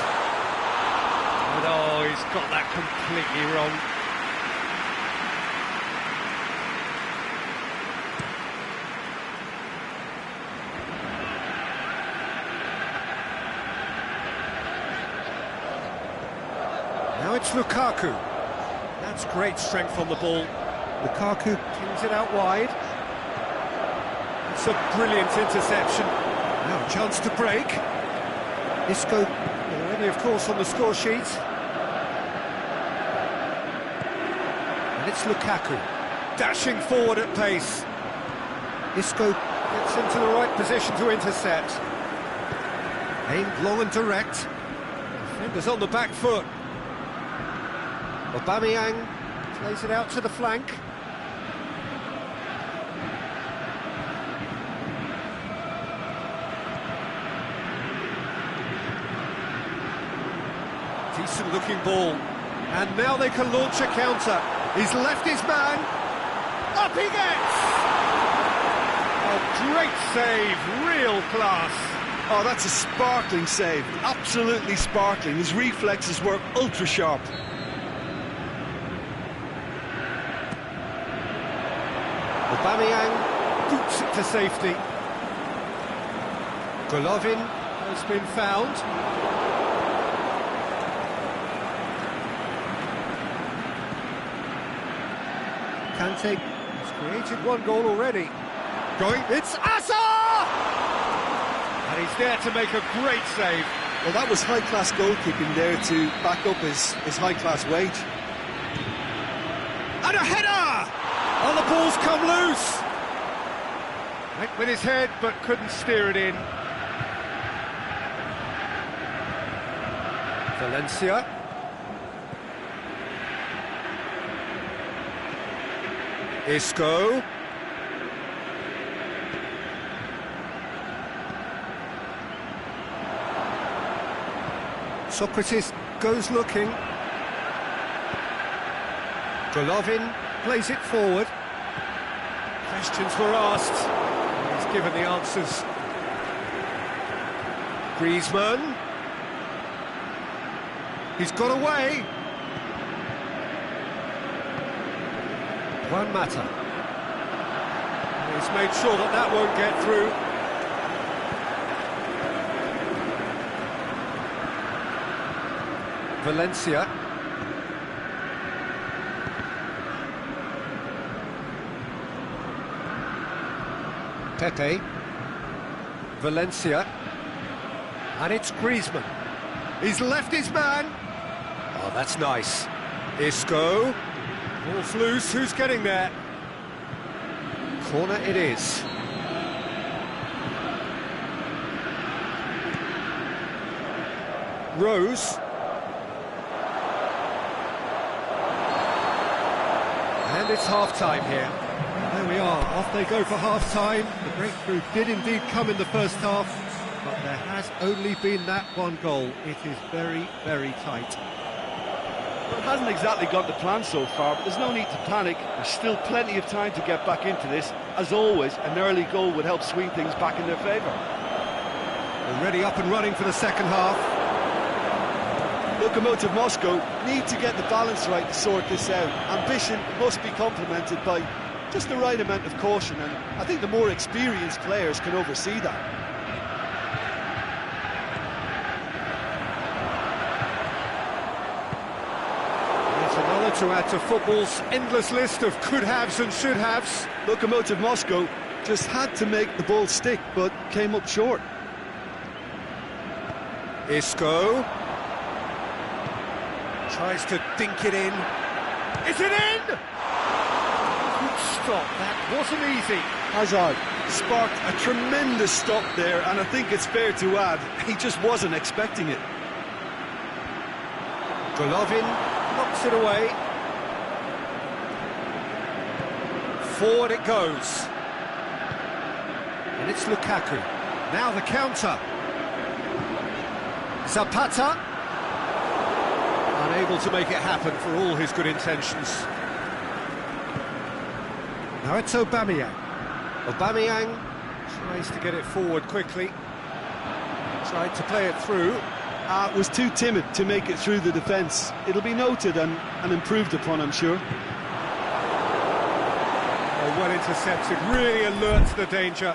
But oh, he's got that completely wrong. Now it's Lukaku. That's great strength on the ball. Lukaku pings it out wide. It's a brilliant interception. Now a chance to break. Isco already, of course, on the score sheet. And it's Lukaku, dashing forward at pace. Isco gets into the right position to intercept. Aimed long and direct. Defender's on the back foot. Aubameyang plays it out to the flank. Decent looking ball. And now they can launch a counter. He's left his man. Up he gets! A great save, real class. Oh, that's a sparkling save. Absolutely sparkling. His reflexes were ultra sharp. Aubameyang boots it to safety. Golovin has been found. Kante has created one goal already. Going, it's Assa! And he's there to make a great save. Well, that was high-class goalkeeping there to back up his high-class wage. And a header! Oh, the ball's come loose. Went with his head, but couldn't steer it in. Valencia. Isco. Socrates goes looking. Golovin plays it forward. Questions were asked. He's given the answers. Griezmann. He's got away. Juan Mata. He's made sure that that won't get through. Valencia. Pepe. Valencia. And it's Griezmann. He's left his man. Oh, that's nice. Isco. Ball's loose. Who's getting there? Corner it is. Rose. And it's half-time here. There we are, off they go for half-time. The breakthrough did indeed come in the first half, but there has only been that one goal. It is very, very tight. Well, it hasn't exactly gone to plan so far, but there's no need to panic. There's still plenty of time to get back into this. As always, an early goal would help swing things back in their favour. Already up and running for the second half. Lokomotiv Moscow need to get the balance right to sort this out. Ambition must be complemented by just the right amount of caution, and I think the more experienced players can oversee that. It's another to add to football's endless list of could-haves and should-haves. Lokomotiv Moscow just had to make the ball stick, but came up short. Isco tries to dink it in. Is it in? Good stop, that wasn't easy. Hazard sparked a tremendous stop there, and I think it's fair to add, he just wasn't expecting it. Golovin knocks it away. Forward it goes. And it's Lukaku. Now the counter. Zapata. Unable to make it happen for all his good intentions. Now it's Aubameyang. Aubameyang tries to get it forward quickly. Tried to play it through. Was too timid to make it through the defence. It'll be noted and improved upon, I'm sure. Oh, well intercepted, really alert to the danger.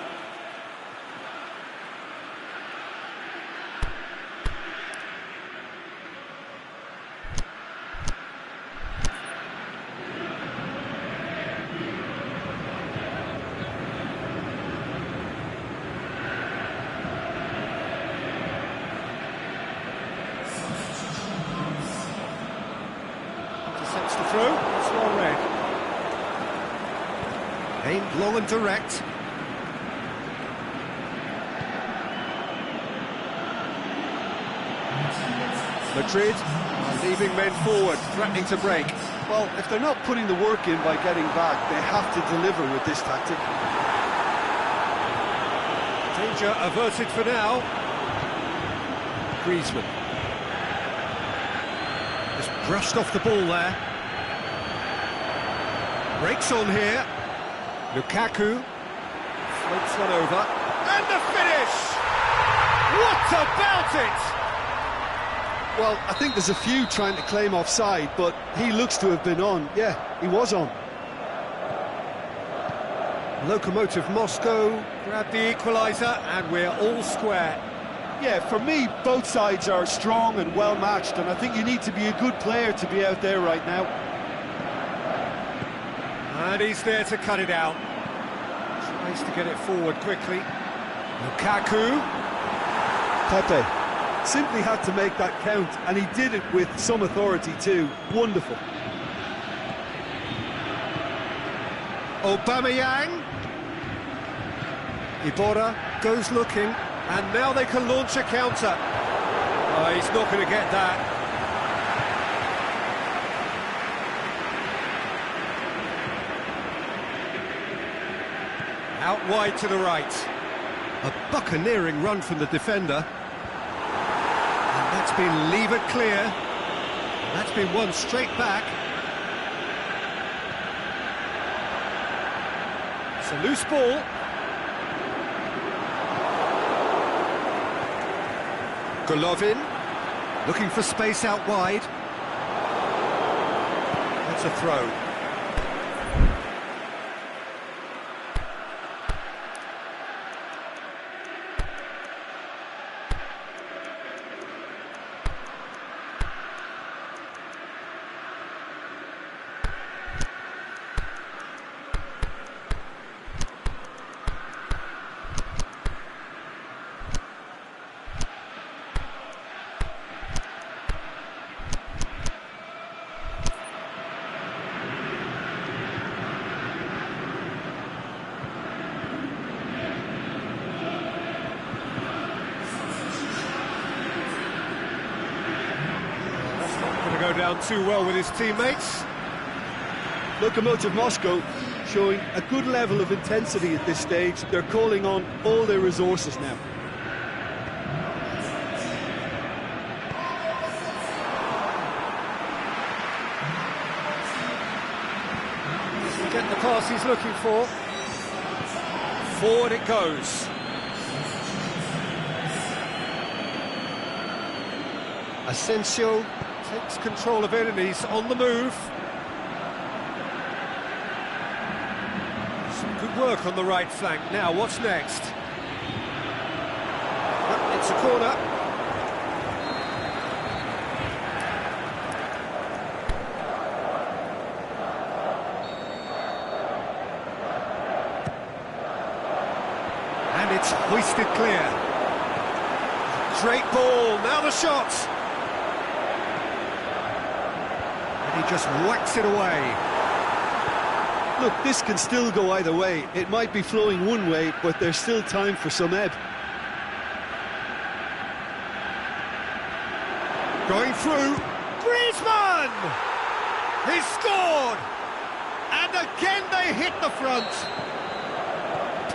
Sets the throw, it's well read. Aimed long and direct. Madrid are leaving men forward, threatening to break. Well, if they're not putting the work in by getting back, they have to deliver with this tactic. Danger averted for now. Griezmann. Just brushed off the ball there. Breaks on here. Lukaku floats one over. And the finish! What about it? Well, I think there's a few trying to claim offside, but he looks to have been on. Yeah, he was on. Lokomotiv Moscow grabbed the equaliser, and we're all square. Yeah, for me, both sides are strong and well-matched, and I think you need to be a good player to be out there right now. And he's there to cut it out. Tries to get it forward quickly. Lukaku. Pepe simply had to make that count, and he did it with some authority too. Wonderful. Aubameyang. Iborra goes looking, and now they can launch a counter. Oh, he's not going to get that. Out wide to the right. A buccaneering run from the defender. And that's been levered clear. And that's been won straight back. It's a loose ball. Golovin, looking for space out wide. That's a throw. Go down too well with his teammates. Lokomotiv Moscow showing a good level of intensity at this stage. They're calling on all their resources now. Get the pass he's looking for. Forward it goes. Asensio takes control of it and he's on the move. Some good work on the right flank. Now, what's next? It's a corner. And it's hoisted clear. Great ball, now the shot. He just whacks it away. Look, this can still go either way. It might be flowing one way, but there's still time for some ebb. Going through. Griezmann! He's scored! And again they hit the front.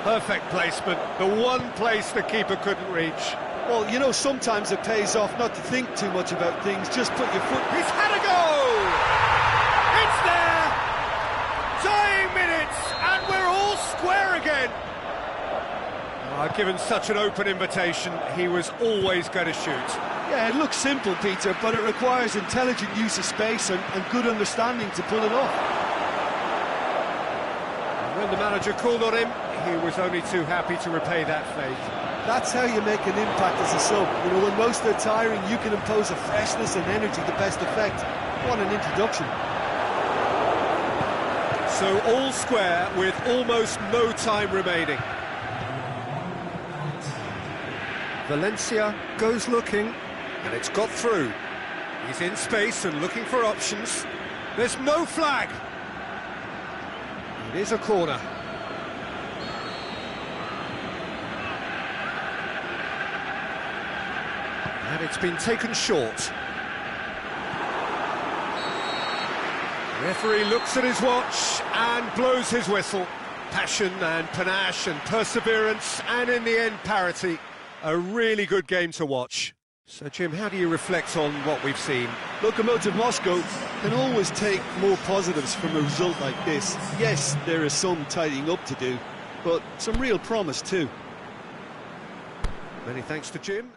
Perfect placement. The one place the keeper couldn't reach. Well, you know, sometimes it pays off not to think too much about things. Just put your foot... He's had a go! It's there! Dying minutes, and we're all square again. Oh, given such an open invitation, he was always going to shoot. Yeah, it looks simple, Peter, but it requires intelligent use of space and good understanding to pull it off. And when the manager called on him, he was only too happy to repay that faith. That's how you make an impact as a sub. You know, when most are tiring, you can impose a freshness and energy to best effect. What an introduction. So all square with almost no time remaining. Valencia goes looking, and it's got through. He's in space and looking for options. There's no flag. It is a corner. And it's been taken short. Referee looks at his watch and blows his whistle. Passion and panache and perseverance, and in the end parity. A really good game to watch. So Jim, how do you reflect on what we've seen? Lokomotiv Moscow can always take more positives from a result like this. Yes, there is some tidying up to do, but some real promise too. Many thanks to Jim.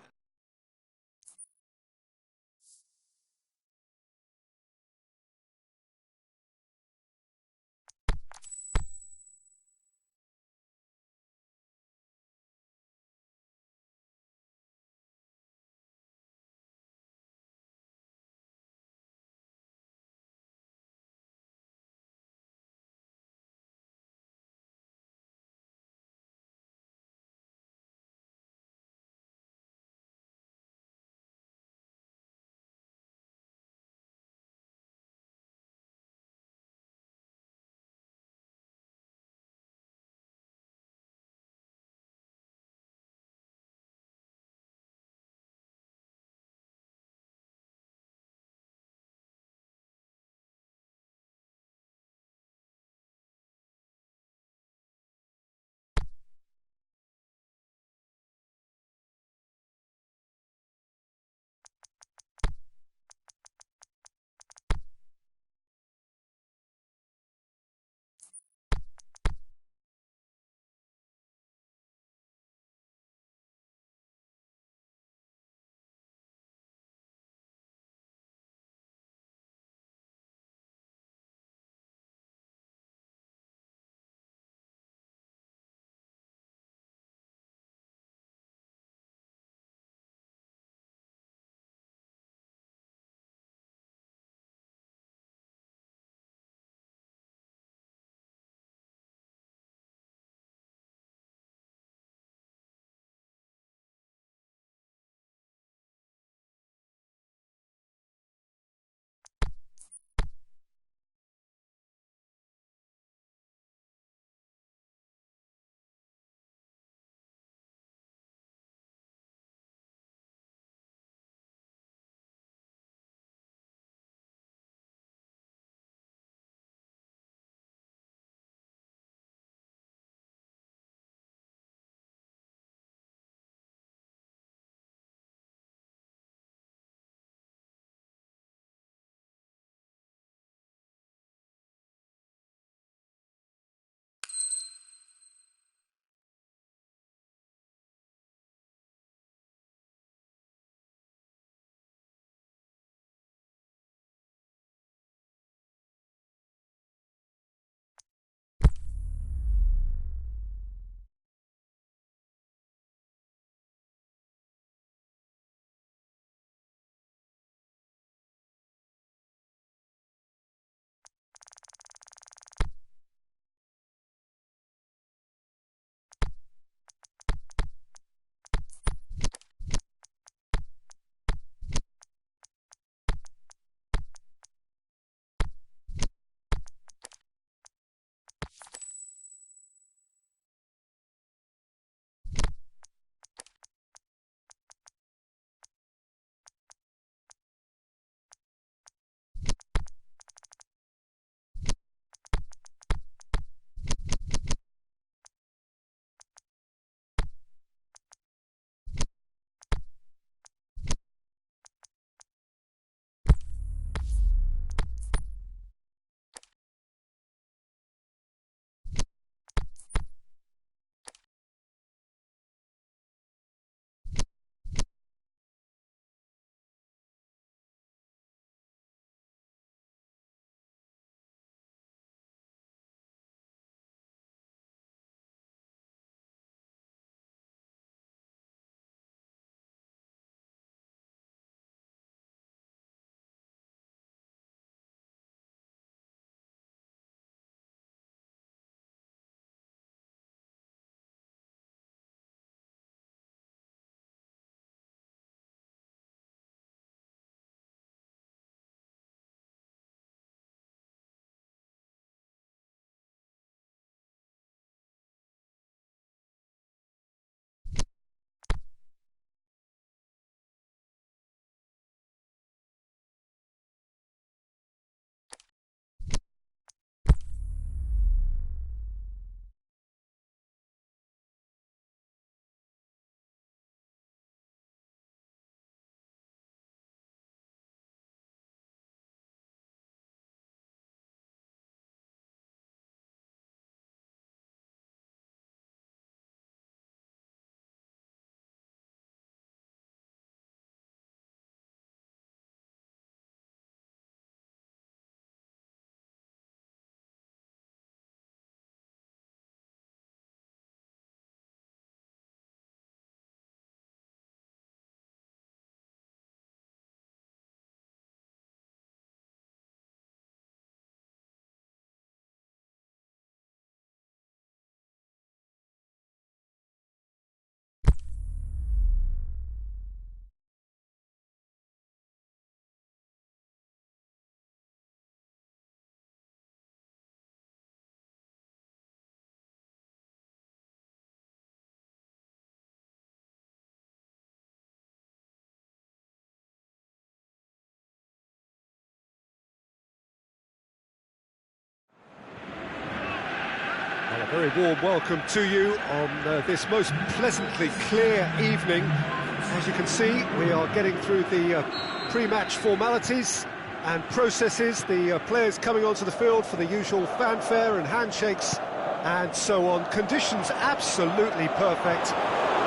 Very warm welcome to you on this most pleasantly clear evening. As you can see, we are getting through the pre-match formalities and processes, the players coming onto the field for the usual fanfare and handshakes and so on. Conditions absolutely perfect.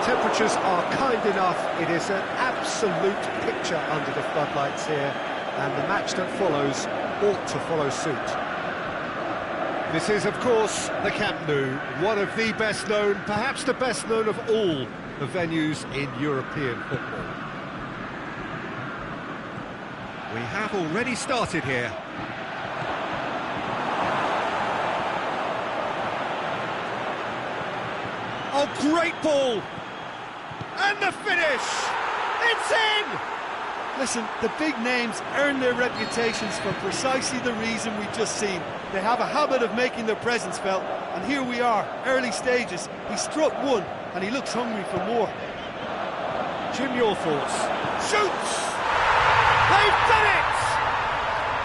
Temperatures are kind enough. It is an absolute picture under the floodlights here, and the match that follows ought to follow suit. This is, of course, the Camp Nou, one of the best known, perhaps the best known of all the venues in European football. We have already started here. Oh, great ball! And the finish! It's in! Listen, the big names earn their reputations for precisely the reason we've just seen. They have a habit of making their presence felt, and here we are, early stages. He struck one, and he looks hungry for more. Jim, your thoughts? Shoots! They've done it!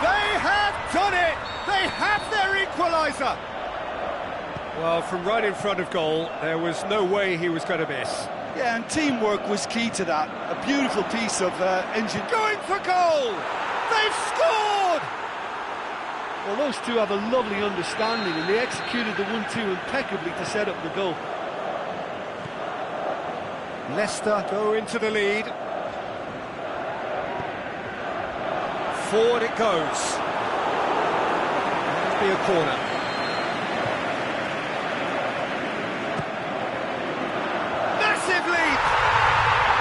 They have done it! They have their equaliser! Well, from right in front of goal, there was no way he was going to miss. Yeah, and teamwork was key to that. A beautiful piece of engine. Going for goal! They've scored! Well, those two have a lovely understanding, and they executed the 1-2 impeccably to set up the goal. Leicester go into the lead. Forward it goes. That'll be a corner. Massive lead!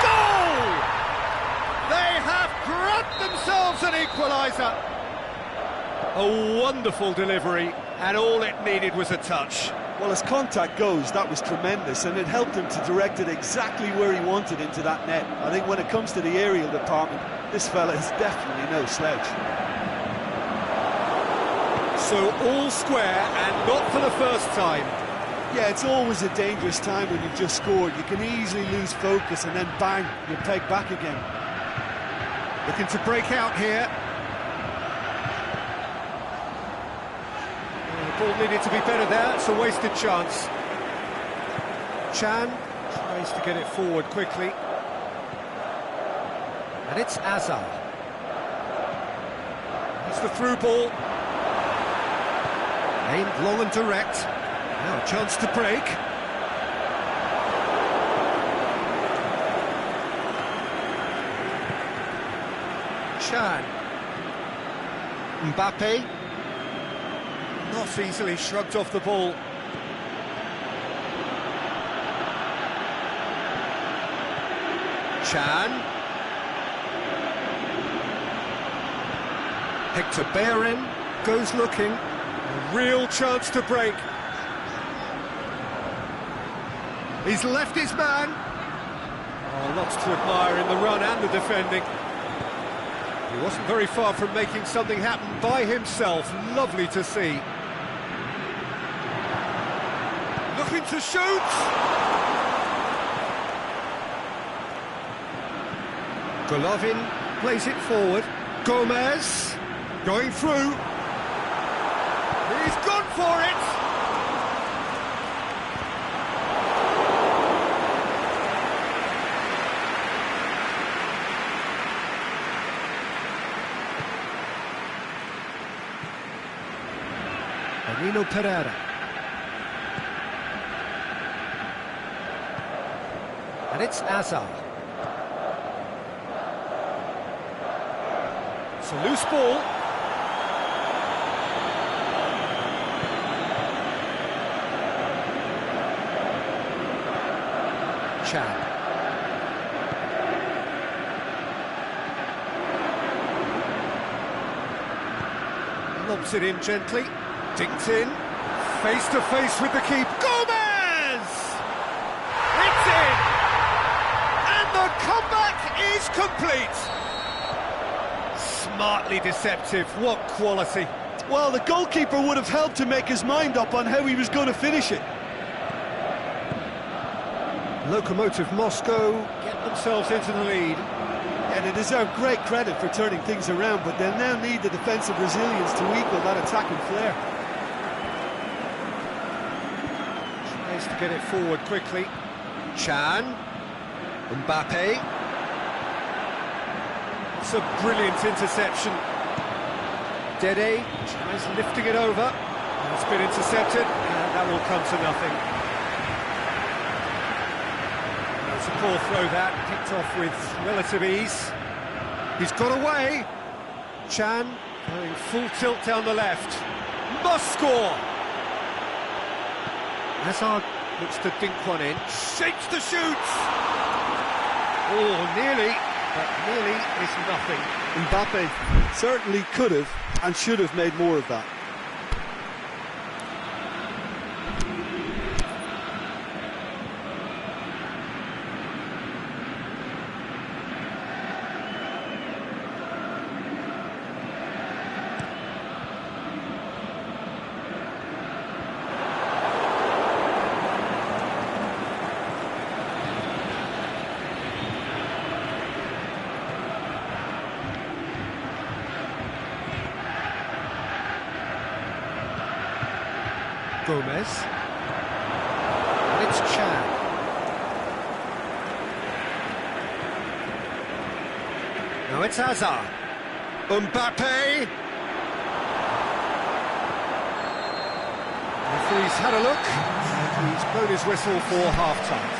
Goal! They have grabbed themselves an equaliser. A wonderful delivery, and all it needed was a touch. Well, as contact goes, that was tremendous, and it helped him to direct it exactly where he wanted into that net. I think when it comes to the aerial department, this fella is definitely no slouch. So all square, and not for the first time. Yeah, it's always a dangerous time when you've just scored. You can easily lose focus, and then bang, you're pegged back again. Looking to break out here. Ball needed to be better there, it's a wasted chance. Chan tries to get it forward quickly. And it's Azar. It's the through ball. Aimed long and direct. Now a chance to break. Chan. Mbappe. Not easily shrugged off the ball. Chan. Hector Bellerin goes looking. A real chance to break. He's left his man. Oh, lots to admire in the run and the defending. He wasn't very far from making something happen by himself. Lovely to see. Looking to shoot! Golovin plays it forward. Gomez going through. He's gone for it! Danilo Pereira. And it's Azar. It's a loose ball. Chan. Lobs it in gently. Dinked in. Face to face with the keeper. Gomez! It's in! And the comeback is complete. Smartly deceptive. What quality. Well, the goalkeeper would have helped to make his mind up on how he was going to finish it. Lokomotiv Moscow get themselves into the lead. And they deserve great credit for turning things around, but they'll now need the defensive resilience to equal that attacking flair. get it forward quickly. Chan, Mbappe. It's a brilliant interception. Dede tries lifting it over. It's been intercepted, and that will come to nothing. It's a poor throw that, picked off with relative ease. He's got away. Chan going full tilt down the left. Must score! Hazard looks to dink one in. Shakes the shoots! Oh, nearly, but nearly is nothing. Mbappe certainly could have and should have made more of that. Gomez. And it's Chan. Now it's Hazard. Mbappe. Referee's had a look, and he's blown his whistle for half-time.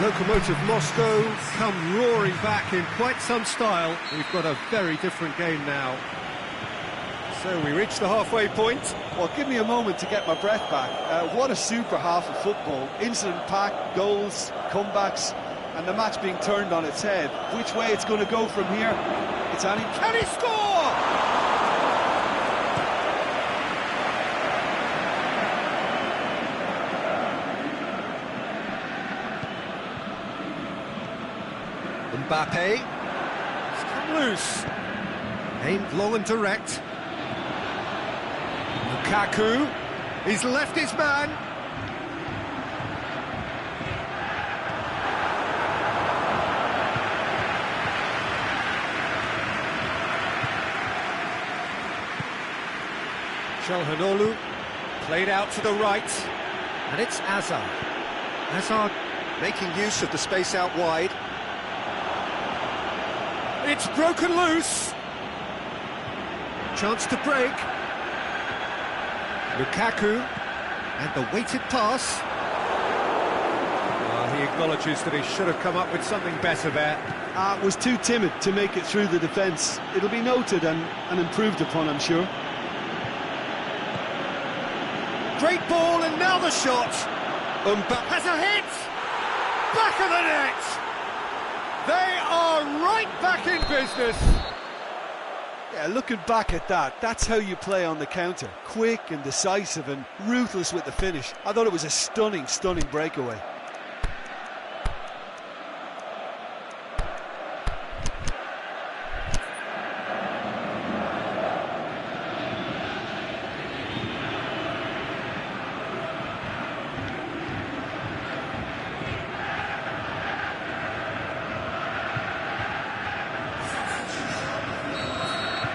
Lokomotiv Moscow come roaring back in quite some style. We've got a very different game now. So we reach the halfway point. Well, give me a moment to get my breath back. What a super half of football. Incident-packed, goals, comebacks, and the match being turned on its head. Which way it's going to go from here? It's any... Can he score? Mbappe. It's come loose. Aimed long and direct. Lukaku, he's left his man. Çalhanoğlu played out to the right, and it's Hazard. Hazard making use of the space out wide. It's broken loose. Chance to break. Lukaku, and the weighted pass. He acknowledges that he should have come up with something better there. Was too timid to make it through the defence. It'll be noted and improved upon, I'm sure. Great ball, and now the shot. Mbappe has a hit! Back of the net! They are right back in business. Yeah, looking back at that, that's how you play on the counter. Quick and decisive and ruthless with the finish. I thought it was a stunning, stunning breakaway.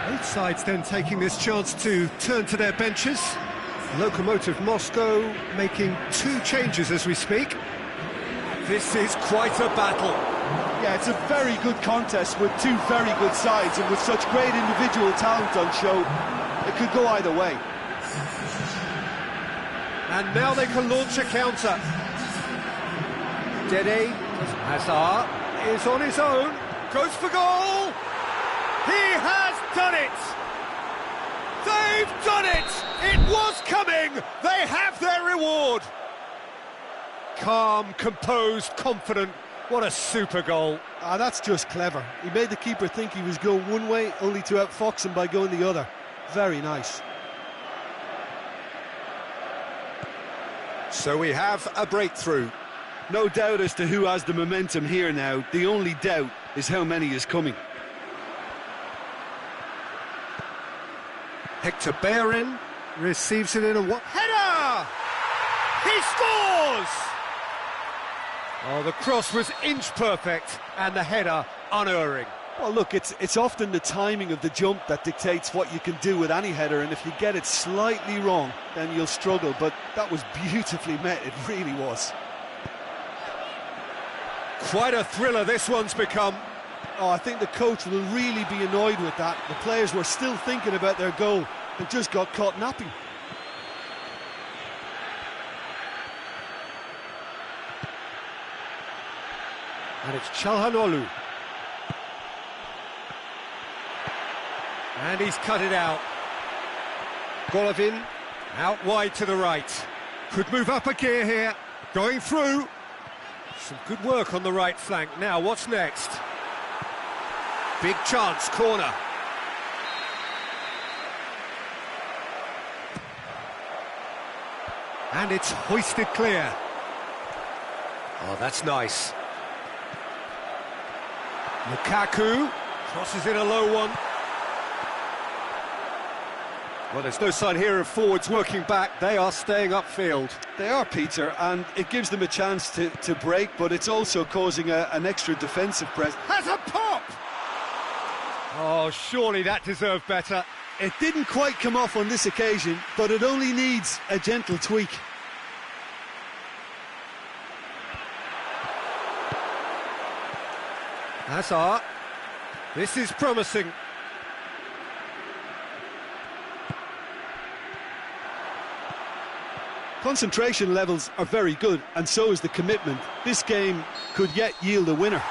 Both sides then taking this chance to turn to their benches. Lokomotiv Moscow making 2 changes as we speak. This is quite a battle. Yeah, it's a very good contest with 2 very good sides, and with such great individual talent on show, it could go either way. And now they can launch a counter. Dede, Hazard is on his own, goes for goal! He has done it! They've done it! It was coming! They have their reward! Calm, composed, confident. What a super goal. That's just clever. He made the keeper think he was going one way, only to outfox him by going the other. Very nice. So we have a breakthrough. No doubt as to who has the momentum here now. The only doubt is how many is coming. Hector Bellerin receives it in a header! He scores! Oh, the cross was inch perfect and the header unerring. Well, look, it's often the timing of the jump that dictates what you can do with any header, and if you get it slightly wrong, then you'll struggle. But that was beautifully met, it really was. Quite a thriller this one's become. Oh, I think the coach will really be annoyed with that. The players were still thinking about their goal and just got caught napping. And it's Çalhanoğlu. And he's cut it out. Golovin out wide to the right. Could move up a gear here. Going through. Some good work on the right flank. Now, what's next? Big chance, corner. And it's hoisted clear. Oh, that's nice. Lukaku crosses in a low one. Well, there's no sign here of forwards working back. They are staying upfield. They are, Peter, and it gives them a chance to break, but it's also causing an extra defensive press. Has a pop! Oh, surely that deserved better. It didn't quite come off on this occasion, but it only needs a gentle tweak. Hazard. This is promising. Concentration levels are very good, and so is the commitment. This game could yet yield a winner.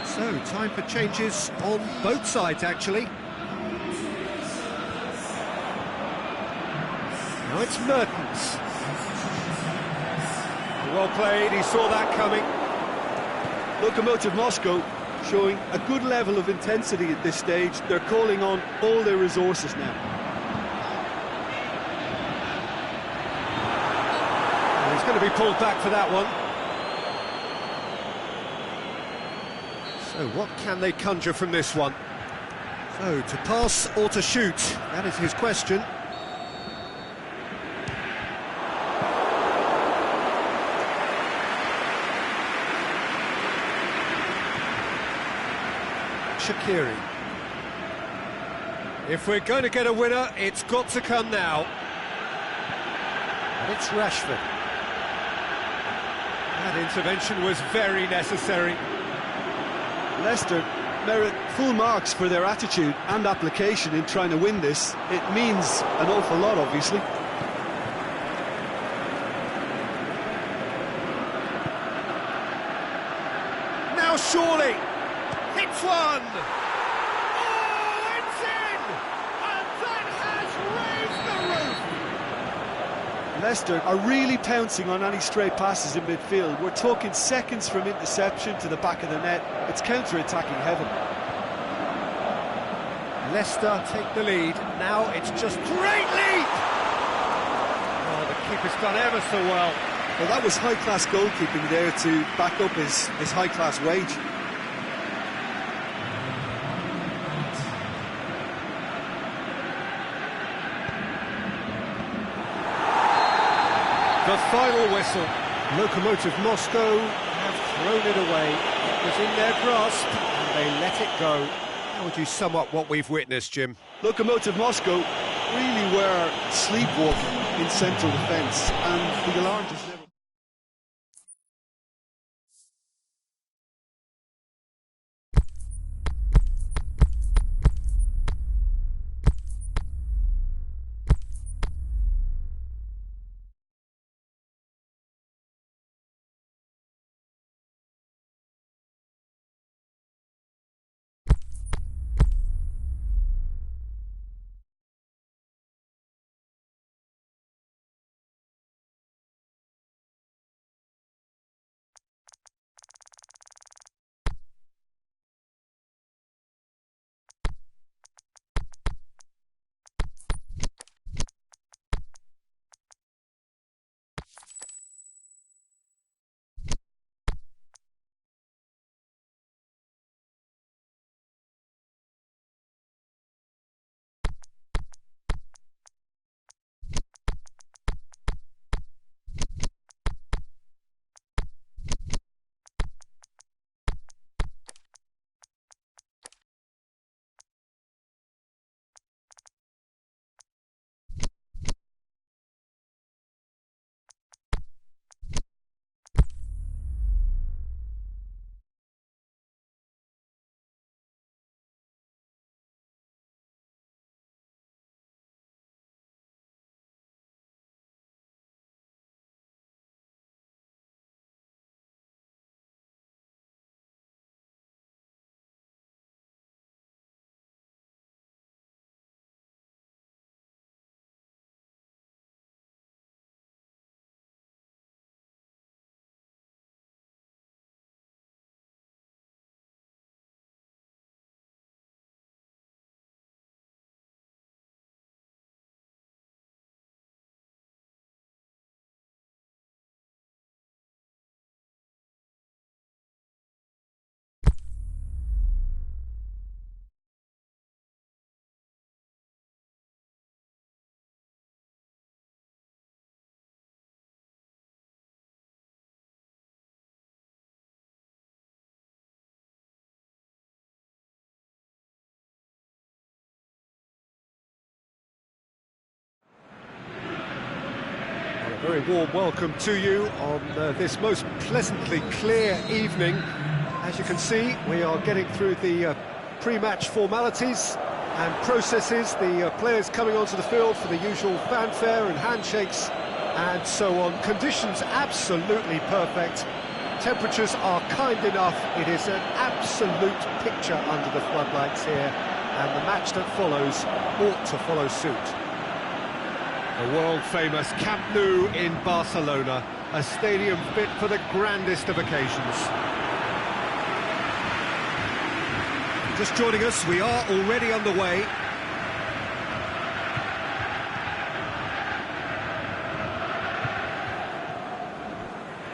So, time for changes on both sides, actually. Now it's Mertens. Well played, he saw that coming. Lokomotiv Moscow showing a good level of intensity at this stage. They're calling on all their resources now. And he's going to be pulled back for that one. So what can they conjure from this one? So, to pass or to shoot? That is his question. Shaqiri. If we're going to get a winner, it's got to come now. And it's Rashford. That intervention was very necessary. Leicester merit full marks for their attitude and application in trying to win this. It means an awful lot, obviously. Now surely, hits one! Oh, it's in! And that has raised the roof! Leicester are really pouncing on any stray passes in midfield. We're talking seconds from interception to the back of the net. It's counter-attacking heaven. Leicester take the lead. Now it's just great lead! Oh, the keeper's done ever so well. Well, that was high-class goalkeeping there to back up his high-class wage. The final whistle. Lokomotiv Moscow have thrown it away. It was in their grasp and they let it go. How would you sum up what we've witnessed, Jim? Lokomotiv Moscow really were sleepwalking in central defence, and the alarm just never... Very warm welcome to you on this most pleasantly clear evening. As you can see, we are getting through the pre-match formalities and processes, the players coming onto the field for the usual fanfare and handshakes and so on. Conditions absolutely perfect. Temperatures are kind enough. It is an absolute picture under the floodlights here, and the match that follows ought to follow suit. The world-famous Camp Nou in Barcelona, a stadium fit for the grandest of occasions. Just joining us, we are already underway.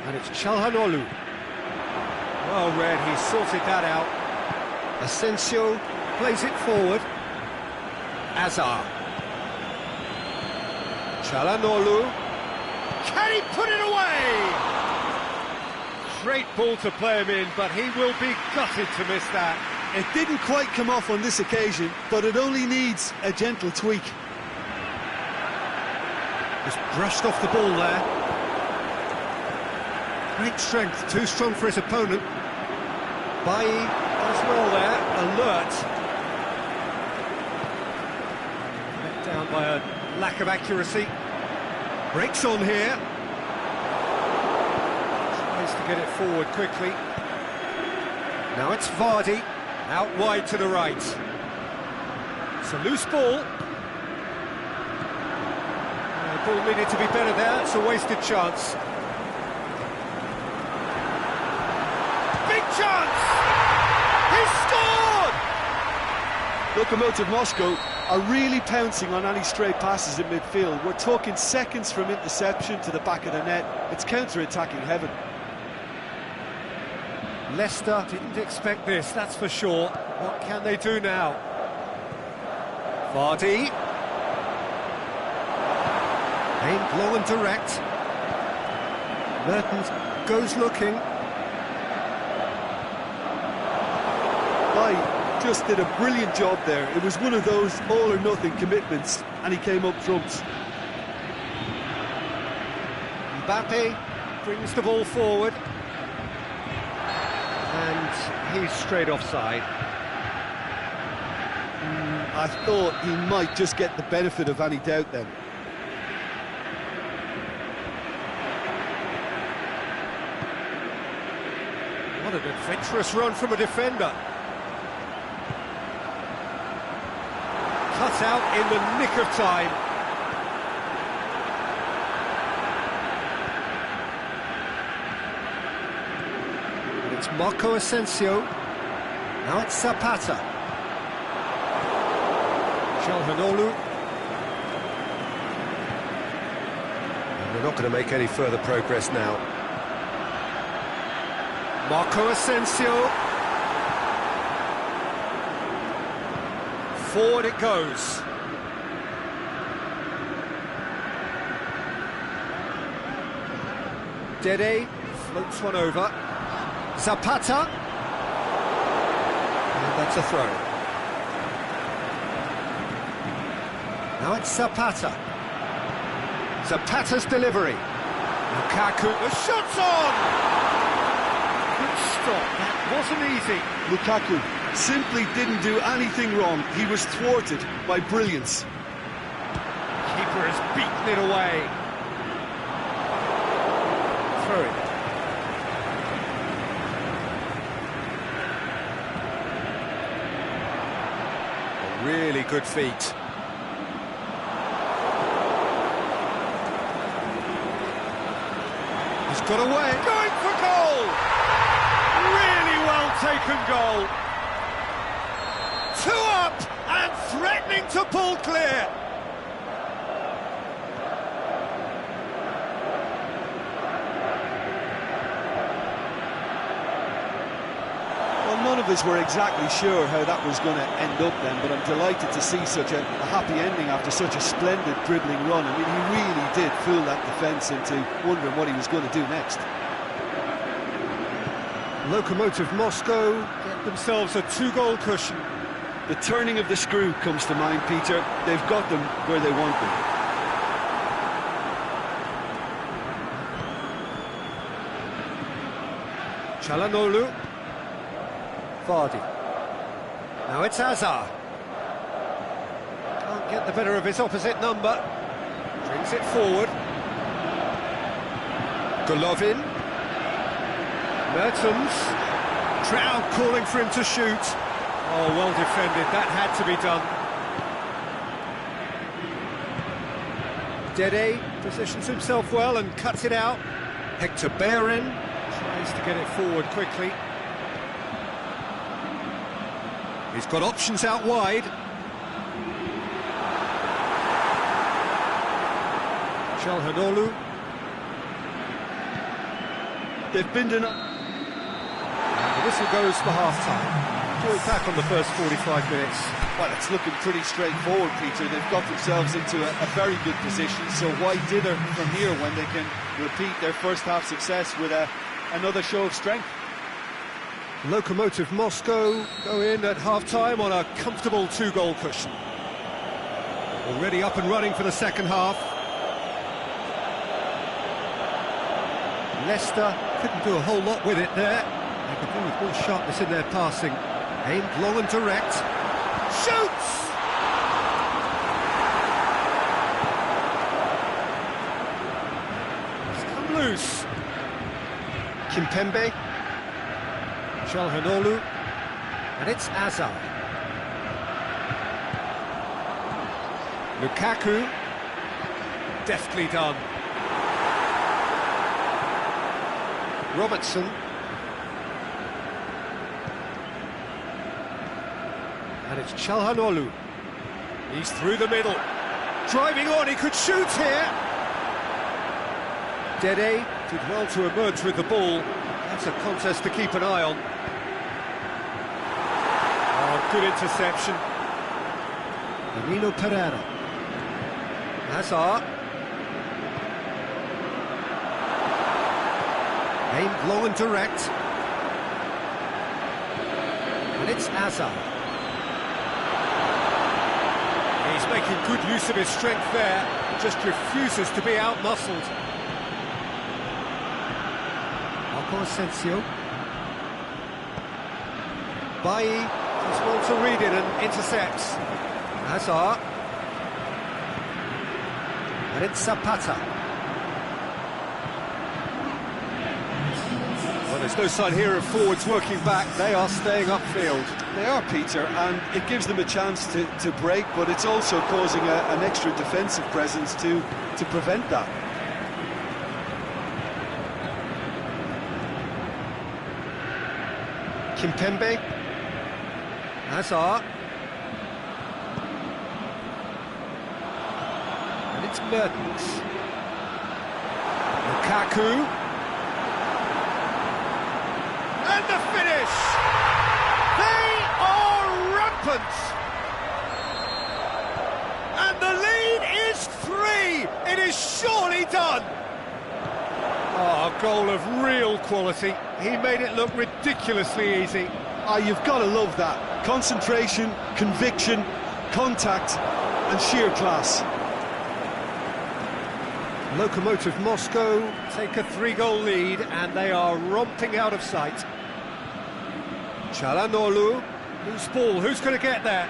And it's Çalhanoğlu. Well read, he sorted that out. Asensio plays it forward. Azar. Çalhanoğlu. Can he put it away? Great ball to play him in, but he will be gutted to miss that. It didn't quite come off on this occasion, but it only needs a gentle tweak. Just brushed off the ball there. Great strength, too strong for his opponent. Bailly as well there, alert. Let down by a lack of accuracy. Breaks on here. Tries to get it forward quickly. Now it's Vardy, out wide to the right. It's a loose ball. The ball needed to be better there, it's a wasted chance. Big chance! He scored! Lokomotiv Moscow are really pouncing on any stray passes in midfield. We're talking seconds from interception to the back of the net. It's counter-attacking heaven. Leicester didn't expect this, that's for sure. What can they do now? Vardy. Aimed low and direct. Mertens goes looking. Just did a brilliant job there. It was one of those all-or-nothing commitments, and he came up trumps. Mbappe brings the ball forward. And he's straight offside. I thought he might just get the benefit of any doubt then. What an adventurous run from a defender. Cut out in the nick of time. And it's Marco Asensio. Now it's Zapata. Çalhanoğlu. And they're not going to make any further progress now. Marco Asensio. Forward it goes. Dede floats one over. Zapata. And that's a throw. Now it's Zapata. Zapata's delivery. Lukaku, the shot's on! Good stop, that wasn't easy. Lukaku simply didn't do anything wrong. He was thwarted by brilliance. Keeper has beaten it away. Throw it. A really good feat. He's got away. Going for goal! Really well taken goal. 2 up and threatening to pull clear. Well, none of us were exactly sure how that was going to end up then, but I'm delighted to see such a happy ending after such a splendid dribbling run. I mean, he really did fool that defence into wondering what he was going to do next. Lokomotiv Moscow get themselves a 2-goal cushion. The turning of the screw comes to mind, Peter. They've got them where they want them. Çalhanoğlu. Vardy. Now it's Hazard. Can't get the better of his opposite number. Brings it forward. Golovin. Mertens. Crowd calling for him to shoot. Oh, well defended. That had to be done. Dede positions himself well and cuts it out. Hector Bellerin tries to get it forward quickly. He's got options out wide. Çalhanoğlu. They've been denied. The whistle goes for half-time. Joy back on the first 45 minutes. Well, it's looking pretty straightforward, Peter. They've got themselves into a very good position, so why dither from here when they can repeat their first half success with another show of strength? Lokomotiv Moscow go in at half-time on a comfortable 2-goal cushion. Already up and running for the second half. Leicester couldn't do a whole lot with it there. They could do with more sharpness in their passing. Aimed long and direct. Shoots! It's come loose. Kimpembe. Çalhanoğlu. And it's Hazard. Lukaku. Deftly done. Robertson. And it's Çalhanoğlu. He's through the middle. Driving on, he could shoot here. Dede did well to emerge with the ball. That's a contest to keep an eye on. Oh, good interception. Danilo Pereira. Hazard. Aimed long and direct. And it's Hazard. He's making good use of his strength there, just refuses to be out-muscled. Marco Asensio. Bailly just wants to read it and intercepts. Hazard. And it's Zapata. Well, there's no sign here of forwards working back. They are staying upfield. They are, Peter, and it gives them a chance to break, but it's also causing an extra defensive presence to prevent that. Kimpembe. Hazard. And it's Mertens. Lukaku. And the finish! They are rampant! And the lead is 3! It is surely done! Oh, a goal of real quality. He made it look ridiculously easy. You've got to love that. Concentration, conviction, contact and sheer class. Lokomotiv Moscow take a 3-goal lead and they are romping out of sight. Çalhanoğlu, loose ball, who's going to get there?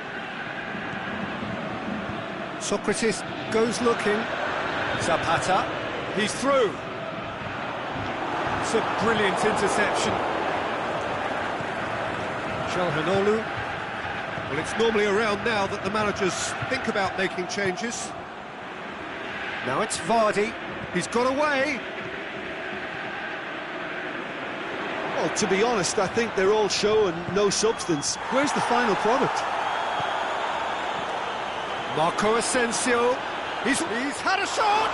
Socrates goes looking. Zapata, he's through. It's a brilliant interception. Çalhanoğlu. Well, it's normally around now that the managers think about making changes. Now it's Vardy. He's got away. Well, to be honest, I think they're all show and no substance. Where's the final product? Marco Asensio. He's had a shot!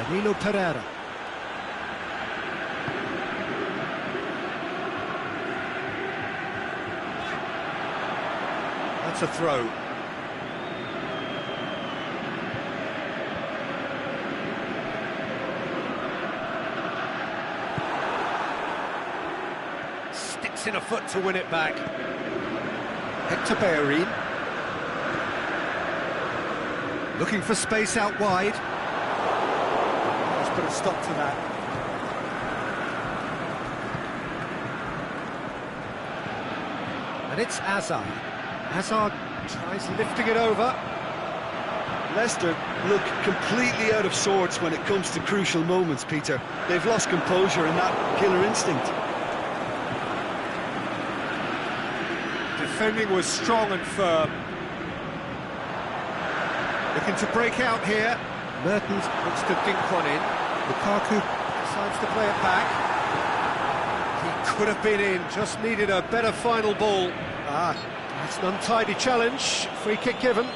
Danilo Pereira. That's a throw. Sticks in a foot to win it back. Hector Bellerin. Looking for space out wide. Let's put a stop to that. And it's Hazard. Hazard tries lifting it over. Leicester look completely out of sorts when it comes to crucial moments, Peter. They've lost composure and that killer instinct. Defending was strong and firm. Looking to break out here. Mertens wants to dink one in. Lukaku decides to play it back. He could have been in, just needed a better final ball. It's an untidy challenge. Free kick given.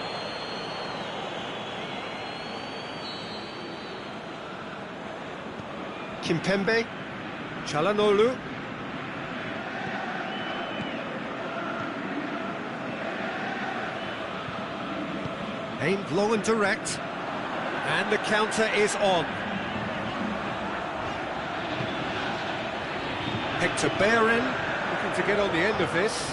Kimpembe. Çalhanoğlu. Aimed long and direct. And the counter is on. Hector Bellerin looking to get on the end of this.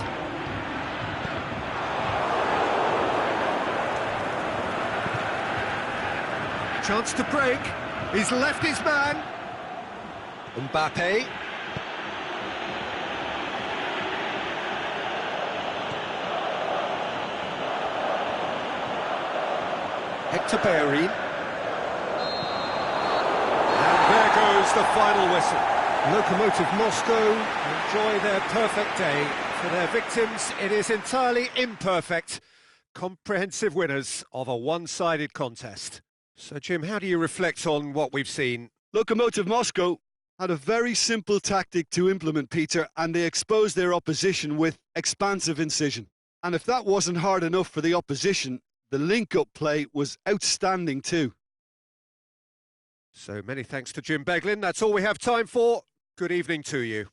Chance to break. He's left his man. Mbappe. Hector Bellerin. And there goes the final whistle. Lokomotiv Moscow enjoy their perfect day. For their victims, it is entirely imperfect. Comprehensive winners of a one-sided contest. So, Jim, how do you reflect on what we've seen? Lokomotiv Moscow had a very simple tactic to implement, Peter, and they exposed their opposition with expansive incision. And if that wasn't hard enough for the opposition, the link-up play was outstanding too. So many thanks to Jim Beglin. That's all we have time for. Good evening to you.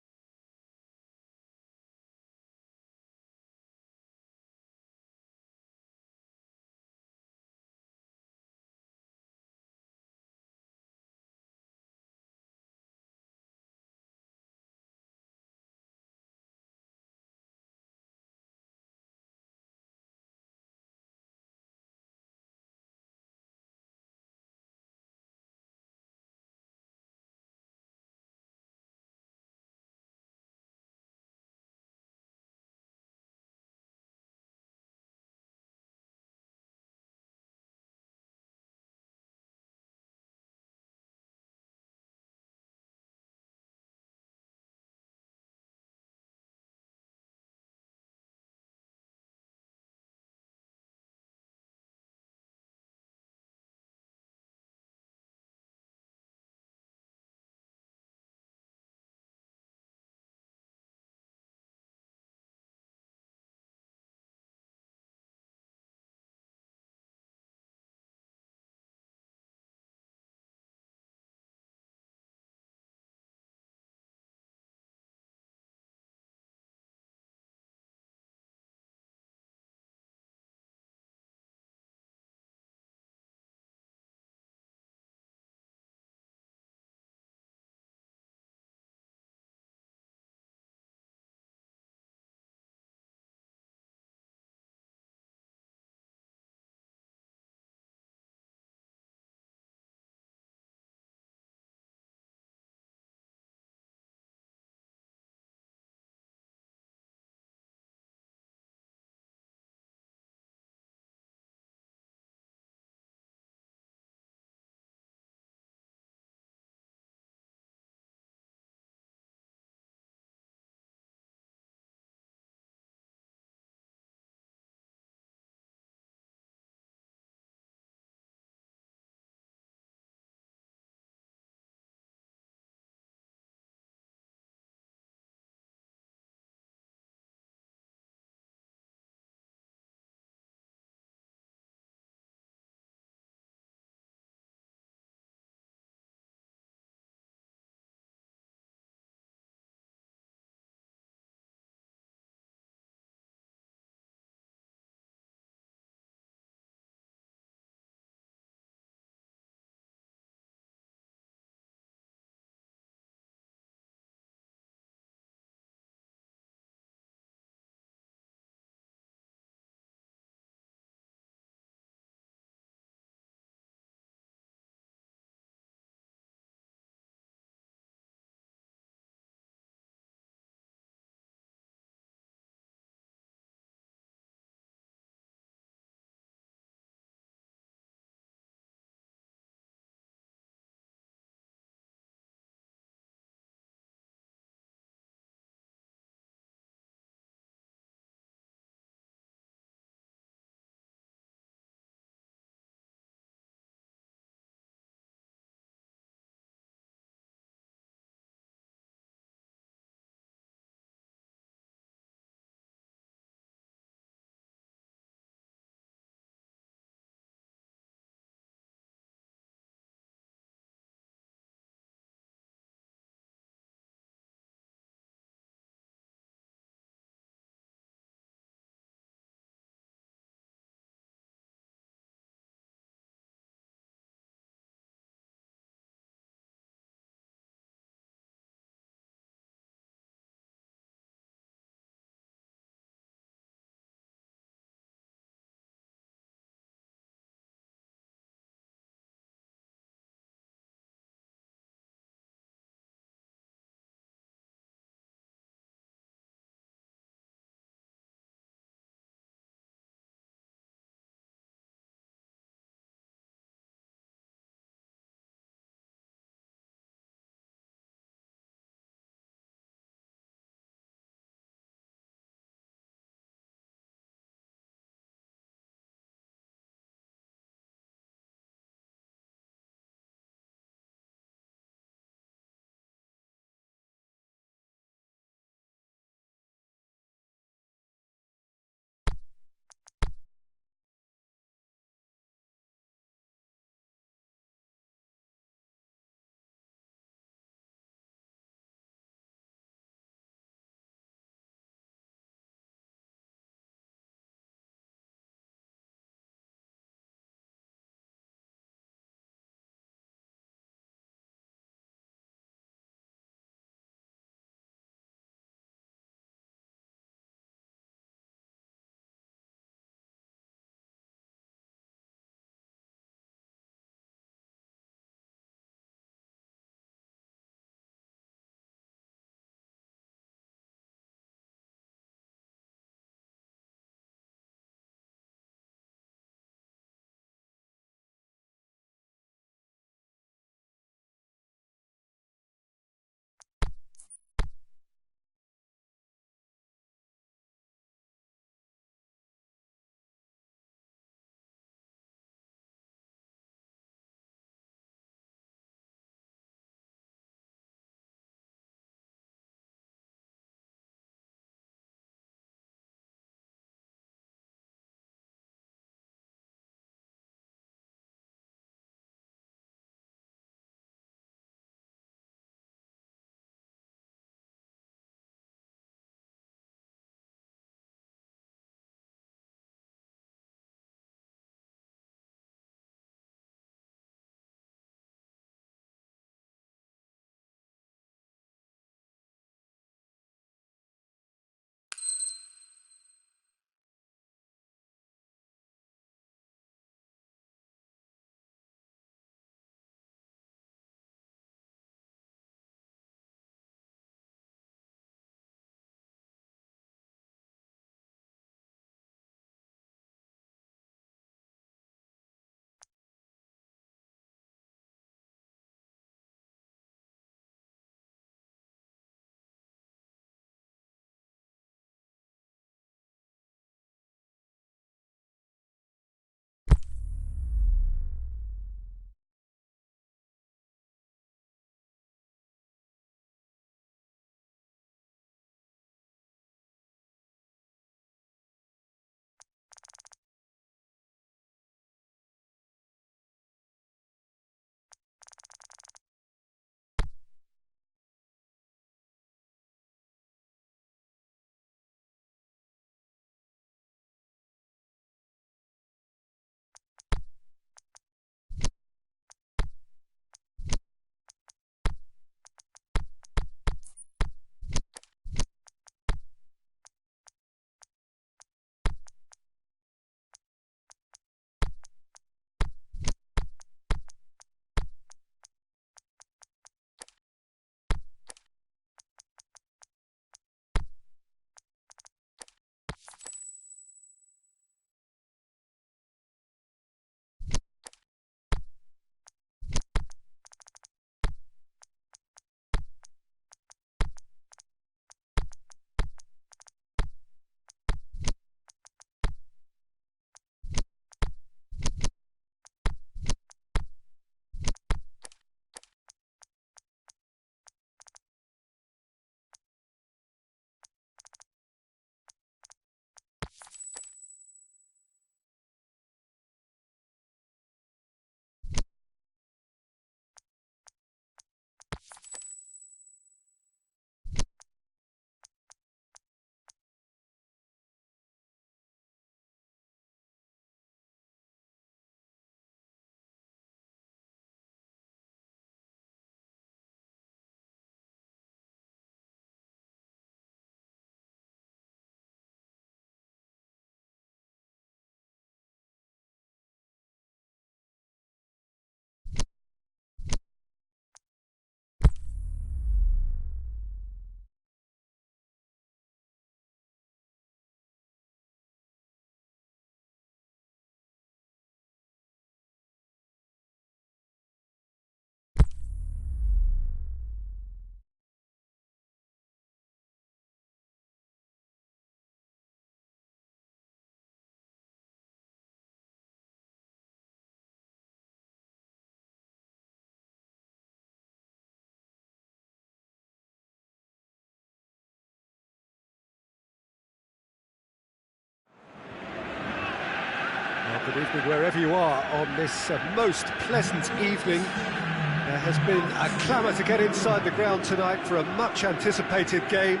Good evening wherever you are on this most pleasant evening. There has been a clamour to get inside the ground tonight for a much-anticipated game.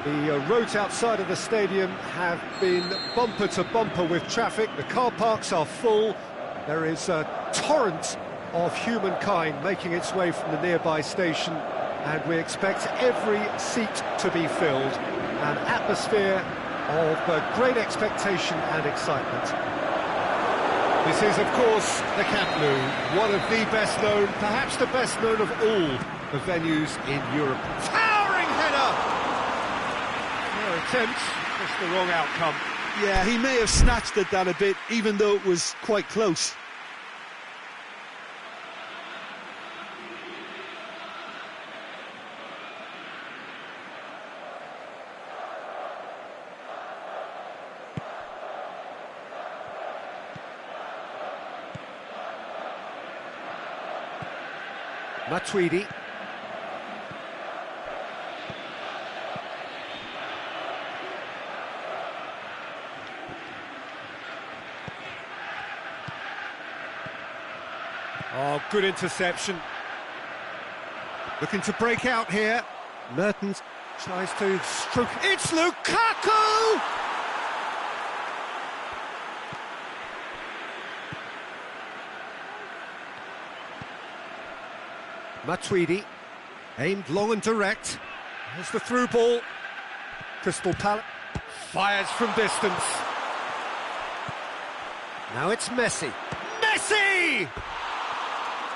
The roads outside of the stadium have been bumper to bumper with traffic. The car parks are full. There is a torrent of humankind making its way from the nearby station, and we expect every seat to be filled. An atmosphere of great expectation and excitement. This is, of course, the Camp Nou, one of the best known, perhaps the best known of all the venues in Europe. Towering header! No attempt, just the wrong outcome. Yeah, he may have snatched at that a bit, even though it was quite close. Matuidi. Oh, good interception. Looking to break out here. Mertens tries to stroke. It's Lukaku! Matuidi, aimed long and direct. There's the through ball. Crystal Palace fires from distance. Now it's Messi. Messi!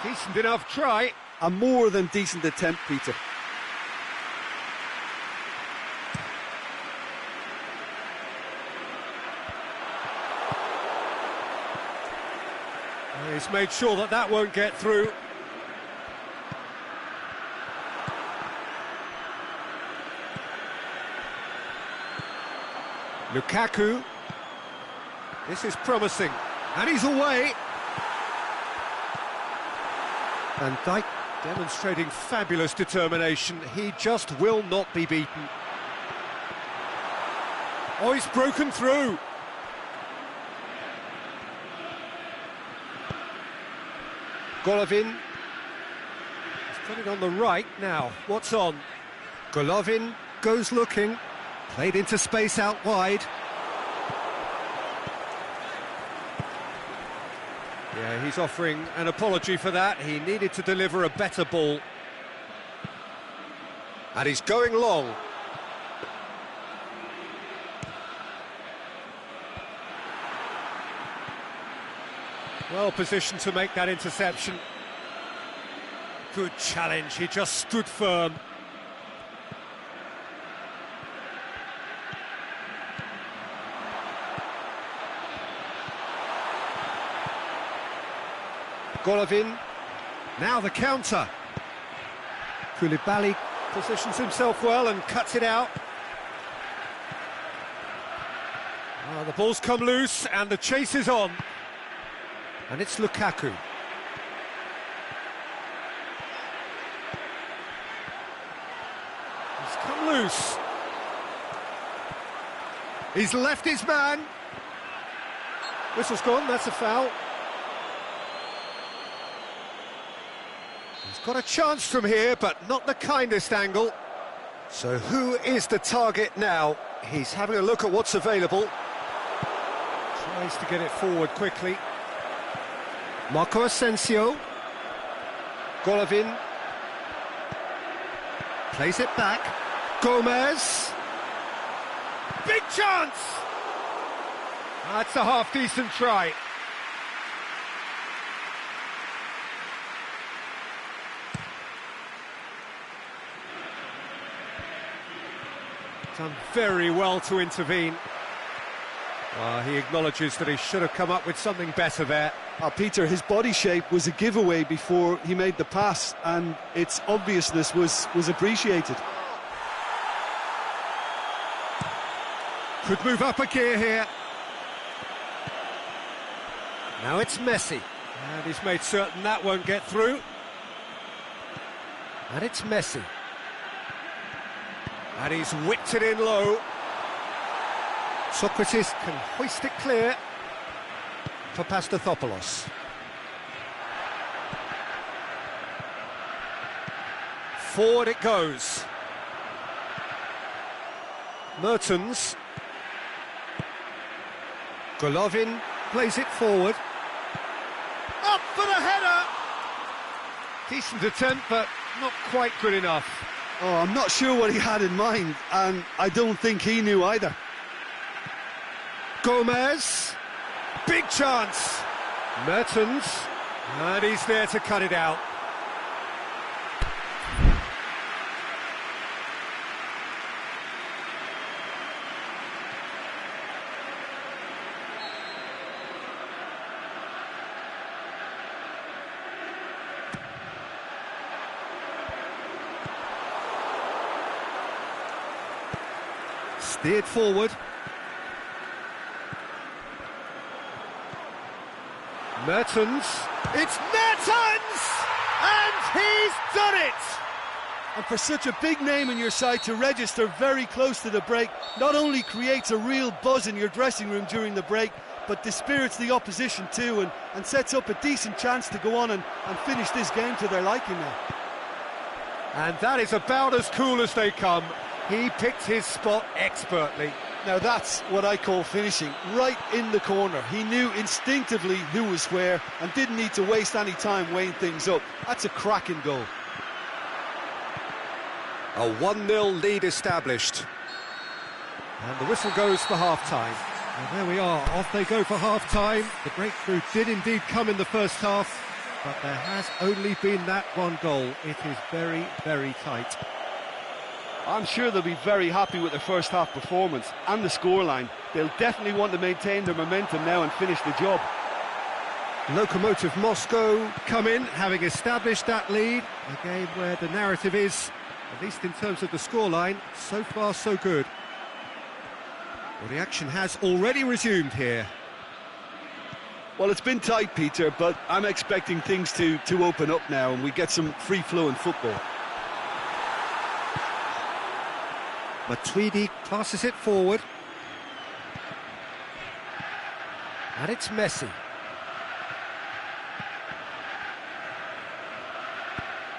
Decent enough try. A more than decent attempt, Peter. He's made sure that that won't get through. Lukaku. This is promising. And he's away. Van Dijk demonstrating fabulous determination. He just will not be beaten. Oh, he's broken through. Golovin. He's got it on the right now. What's on? Golovin goes looking. Played into space out wide. Yeah, he's offering an apology for that. He needed to deliver a better ball. And he's going long. Well positioned to make that interception. Good challenge, he just stood firm. Golovin, now the counter. Koulibaly positions himself well and cuts it out. The ball's come loose and the chase is on. And it's Lukaku. He's come loose. He's left his man. Whistle's gone, that's a foul. He's got a chance from here, but not the kindest angle. So who is the target now? He's having a look at what's available. Tries to get it forward quickly. Marco Asensio. Golovin. Plays it back. Gomez. Big chance! That's a half-decent try. Done very well to intervene. He acknowledges that he should have come up with something better there. Peter, his body shape was a giveaway before he made the pass, and its obviousness was appreciated. Could move up a gear here. Now it's Messi. And he's made certain that won't get through. And it's Messi. And he's whipped it in low. Socrates can hoist it clear. Papastathopoulos. Forward it goes. Mertens. Golovin plays it forward. Up for the header! Decent attempt, but not quite good enough. Oh, I'm not sure what he had in mind, and I don't think he knew either. Gomez. Big chance. Mertens. And he's there to cut it out. Steered forward. Mertens. It's Mertens! And he's done it! And for such a big name in your side to register very close to the break, not only creates a real buzz in your dressing room during the break, but dispirits the opposition too, and sets up a decent chance to go on and finish this game to their liking now. And that is about as cool as they come. He picked his spot expertly. Now that's what I call finishing, right in the corner. He knew instinctively who was where and didn't need to waste any time weighing things up. That's a cracking goal. A 1-0 lead established. And the whistle goes for half-time. And there we are, off they go for half-time. The breakthrough did indeed come in the first half, but there has only been that one goal. It is very, very tight. I'm sure they'll be very happy with their first half performance and the scoreline. They'll definitely want to maintain their momentum now and finish the job. Lokomotiv Moscow come in, having established that lead. A game where the narrative is, at least in terms of the scoreline, so far so good. Well, the action has already resumed here. Well, it's been tight, Peter, but I'm expecting things to open up now and we get some free-flowing football. Matuidi passes it forward. And it's Messi.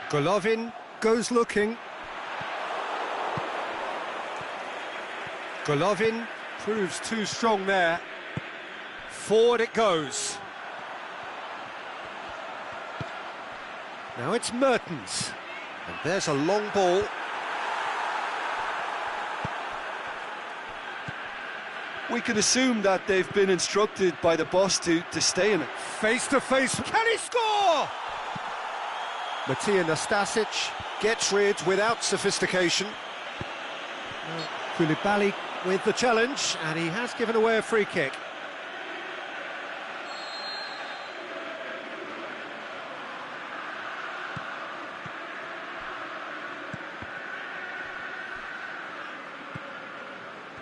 Golovin goes looking. Golovin proves too strong there. Forward it goes. Now it's Mertens. And there's a long ball. We can assume that they've been instructed by the boss to stay in it. Face to face, can he score? Matija Nastasic gets rid without sophistication. Koulibaly with the challenge, and he has given away a free kick.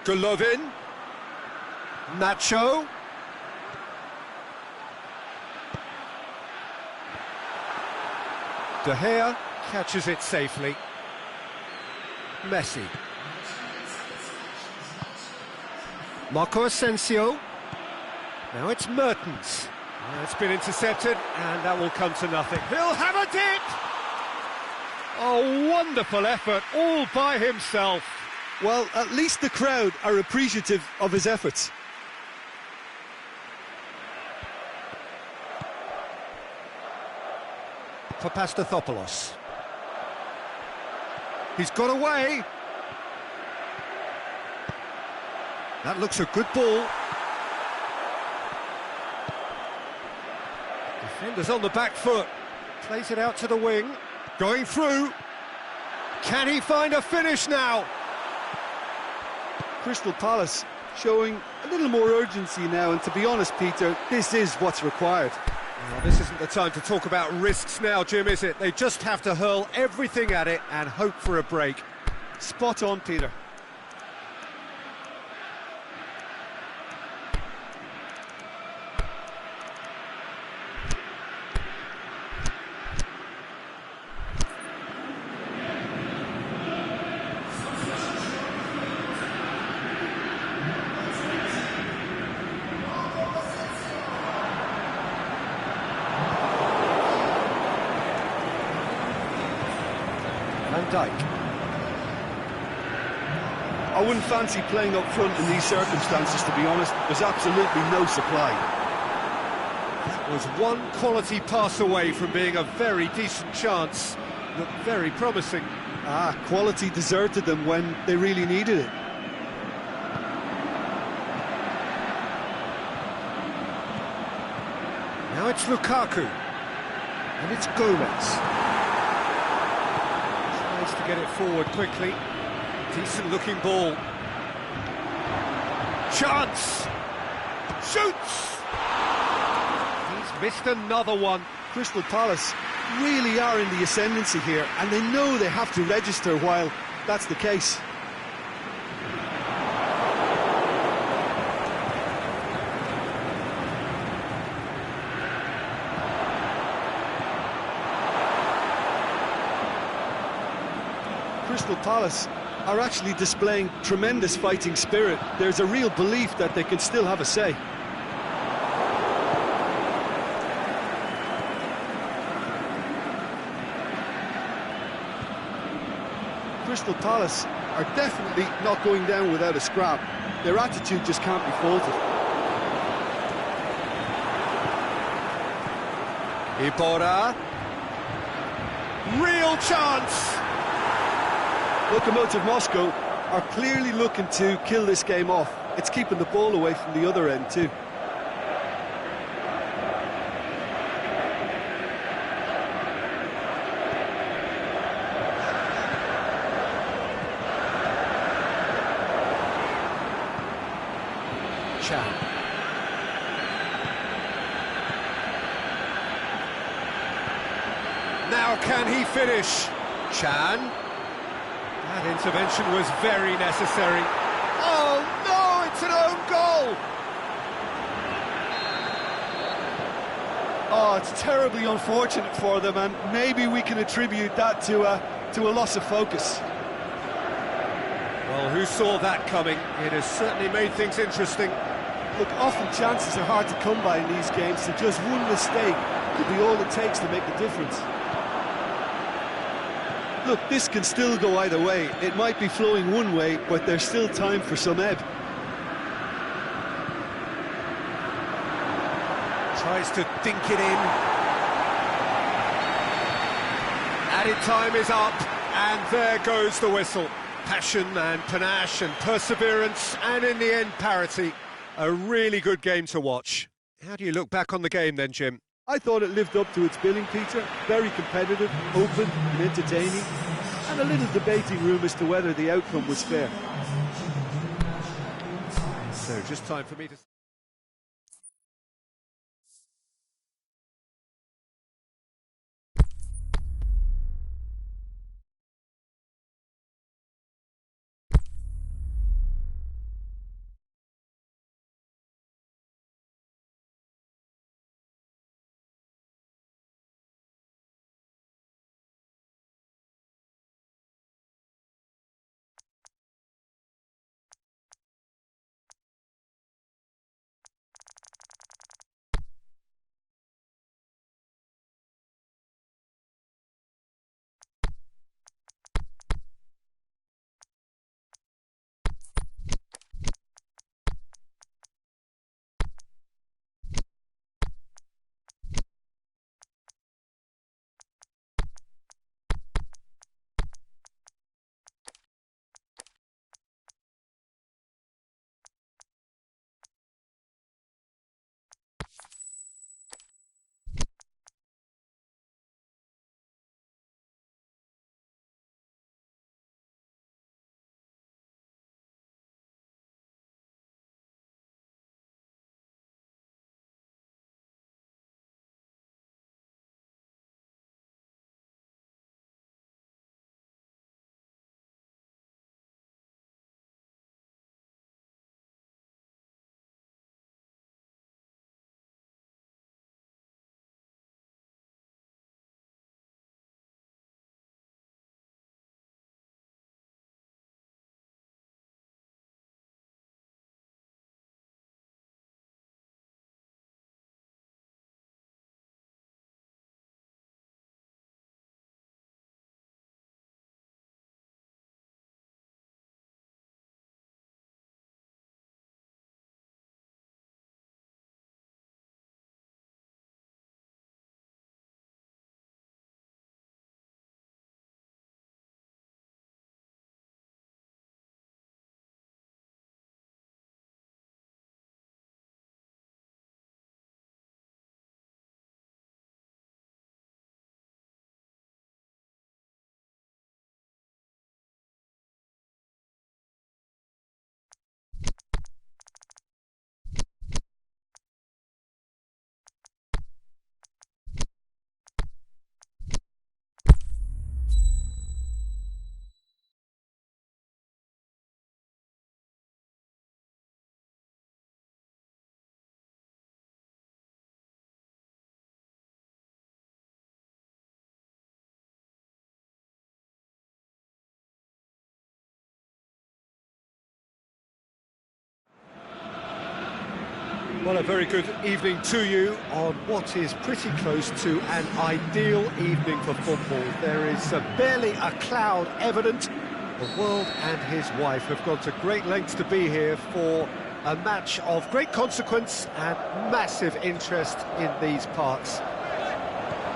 Golovin. Nacho. De Gea catches it safely. Messi. Marco Asensio. Now it's Mertens. It's been intercepted, and that will come to nothing. He'll have a dip! Oh, wonderful effort, all by himself. Well, at least the crowd are appreciative of his efforts. Papastathopoulos. He's got away. That looks a good ball. Defender's on the back foot. Plays it out to the wing. Going through. Can he find a finish now? Crystal Palace showing a little more urgency now, and to be honest, Peter, this is what's required. Well, this isn't the time to talk about risks now, Jim, is it? They just have to hurl everything at it and hope for a break. Spot on, Peter. Dijk. I wouldn't fancy playing up front in these circumstances, to be honest. There's absolutely no supply. That was one quality pass away from being a very decent chance. Looked very promising. Quality deserted them when they really needed it. Now it's Lukaku. And it's Gomez. Tries to get it forward quickly. Decent looking ball. Chance! Shoots! He's missed another one. Crystal Palace really are in the ascendancy here, and they know they have to register while that's the case. Crystal Palace are actually displaying tremendous fighting spirit. There's a real belief that they can still have a say. Crystal Palace are definitely not going down without a scrap. Their attitude just can't be faulted. Iborra. Real chance! Lokomotiv Moscow are clearly looking to kill this game off. It's keeping the ball away from the other end too. Chan. Now can he finish? Chan. That intervention was very necessary. Oh no, it's an own goal! Oh, it's terribly unfortunate for them, and maybe we can attribute that to a loss of focus. Well, who saw that coming? It has certainly made things interesting. Look, often chances are hard to come by in these games, so just one mistake could be all it takes to make the difference. Look, this can still go either way. It might be flowing one way, but there's still time for some ebb. Tries to dink it in. Added time is up, and there goes the whistle. Passion and panache and perseverance, and in the end, parity. A really good game to watch. How do you look back on the game then, Jim? I thought it lived up to its billing, Peter. Very competitive, open and entertaining, and a little debating room as to whether the outcome was fair. So just time for me to... Well, a very good evening to you on what is pretty close to an ideal evening for football. There is barely a cloud evident. The world and his wife have gone to great lengths to be here for a match of great consequence and massive interest in these parts.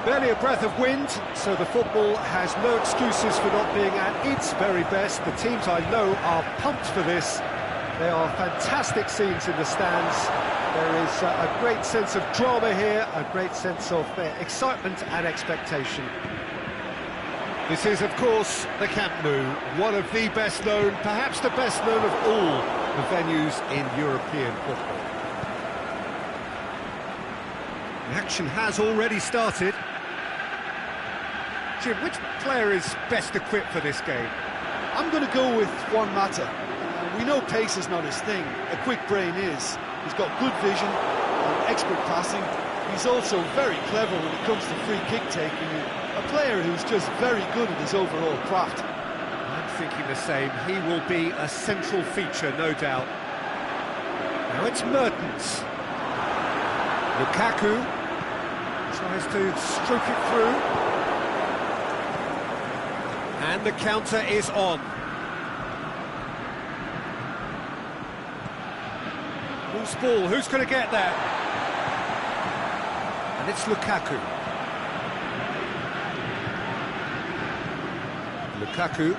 Barely a breath of wind, so the football has no excuses for not being at its very best. The teams I know are pumped for this. There are fantastic scenes in the stands. There is a great sense of drama here, a great sense of excitement and expectation. This is, of course, the Camp Nou, one of the best known, perhaps the best known of all the venues in European football. The action has already started. Jim, which player is best equipped for this game? I'm going to go with Juan Mata. We know pace is not his thing, a quick brain is. He's got good vision and expert passing. He's also very clever when it comes to free kick taking. A player who's just very good at his overall craft. I'm thinking the same. He will be a central feature, no doubt. Now it's Mertens. Lukaku tries to stroke it through. And the counter is on. Loose ball, who's going to get there? And it's Lukaku. Lukaku.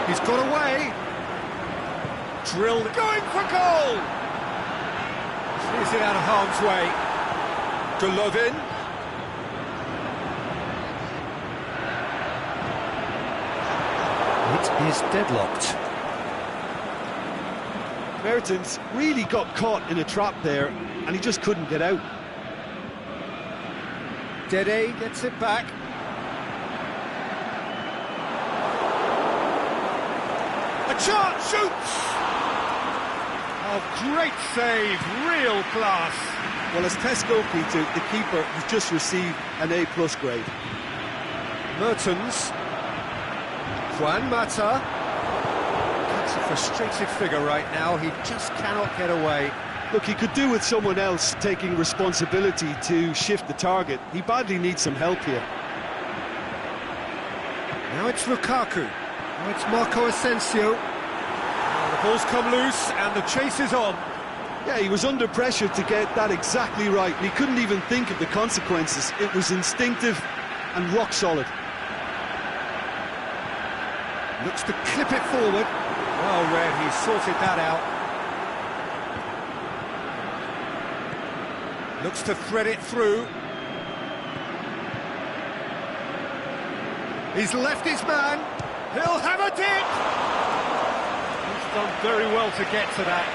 He's got away. Drilled, going for goal! Clears it out of harm's way. Golovin. It is deadlocked. Mertens really got caught in a trap there, and he just couldn't get out. Dede gets it back. A chance, shoots! Oh, great save, real class. Well, as Tesco, Peter, the keeper has just received an A+ grade. Mertens. Juan Mata. That's a frustrated figure right now, he just cannot get away. Look, he could do with someone else taking responsibility to shift the target. He badly needs some help here. Now it's Lukaku. Now it's Marco Asensio. Now the ball's come loose and the chase is on. Yeah, he was under pressure to get that exactly right, and he couldn't even think of the consequences. It was instinctive and rock solid. Looks to clip it forward. Well read, he sorted that out. Looks to thread it through. He's left his man. He'll have a dip. He's done very well to get to that.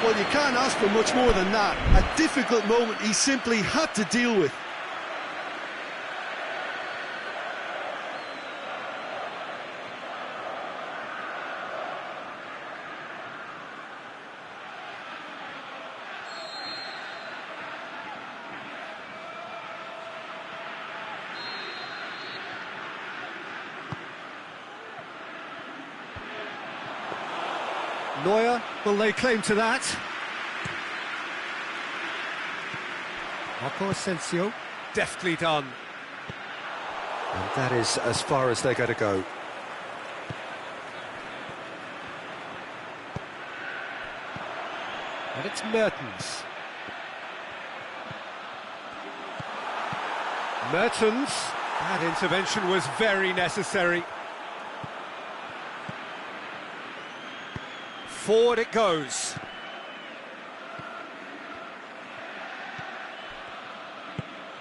Well, you can't ask for much more than that. A difficult moment he simply had to deal with. Neuer will lay claim to that. Marco Asensio, deftly done. And that is as far as they're going to go. And it's Mertens. Mertens, that intervention was very necessary. Forward it goes.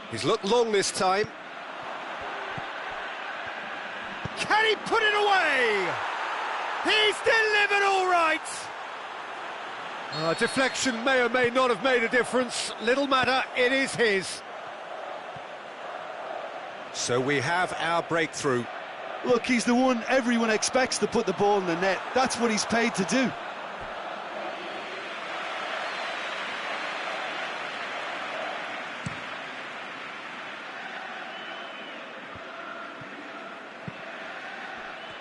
He's looked long this time. Can he put it away? He's delivered all right. Deflection may or may not have made a difference. Little matter, it is his. So we have our breakthrough. Look, he's the one everyone expects to put the ball in the net. That's what he's paid to do.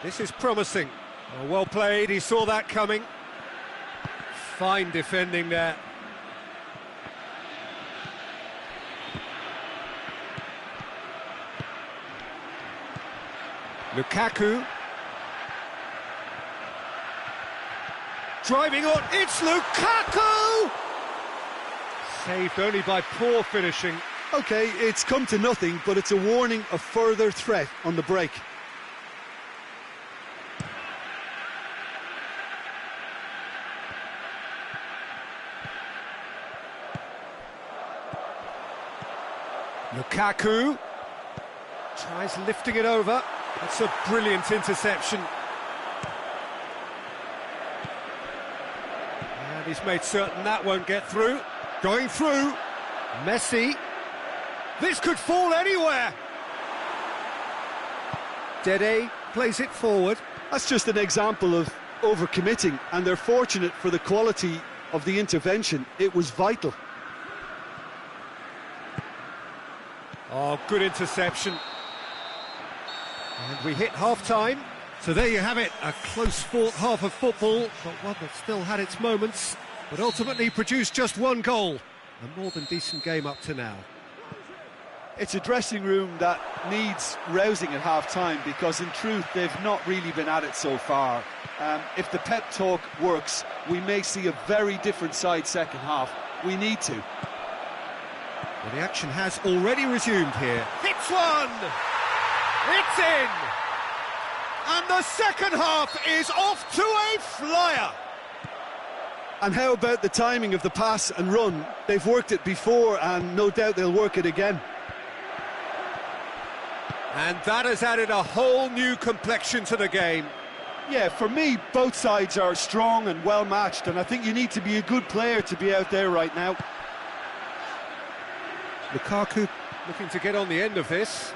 This is promising. Oh, well played, he saw that coming. Fine defending there. Lukaku. Driving on, it's Lukaku! Saved only by poor finishing. OK, it's come to nothing, but it's a warning of further threat on the break. Lukaku tries lifting it over. That's a brilliant interception. And he's made certain that won't get through. Going through. Messi. This could fall anywhere. Dede plays it forward. That's just an example of overcommitting, and they're fortunate for the quality of the intervention. It was vital. Oh, good interception. And we hit half-time. So there you have it, a close-fought half of football, but one that still had its moments, but ultimately produced just one goal. A more than decent game up to now. It's a dressing room that needs rousing at half-time, because in truth they've not really been at it so far. If the pep talk works, we may see a very different side second half. We need to. Well, the action has already resumed here. Hits one! It's in! And the second half is off to a flyer! And how about the timing of the pass and run? They've worked it before, and no doubt they'll work it again. And that has added a whole new complexion to the game. Yeah, for me, both sides are strong and well matched, and I think you need to be a good player to be out there right now. Lukaku looking to get on the end of this.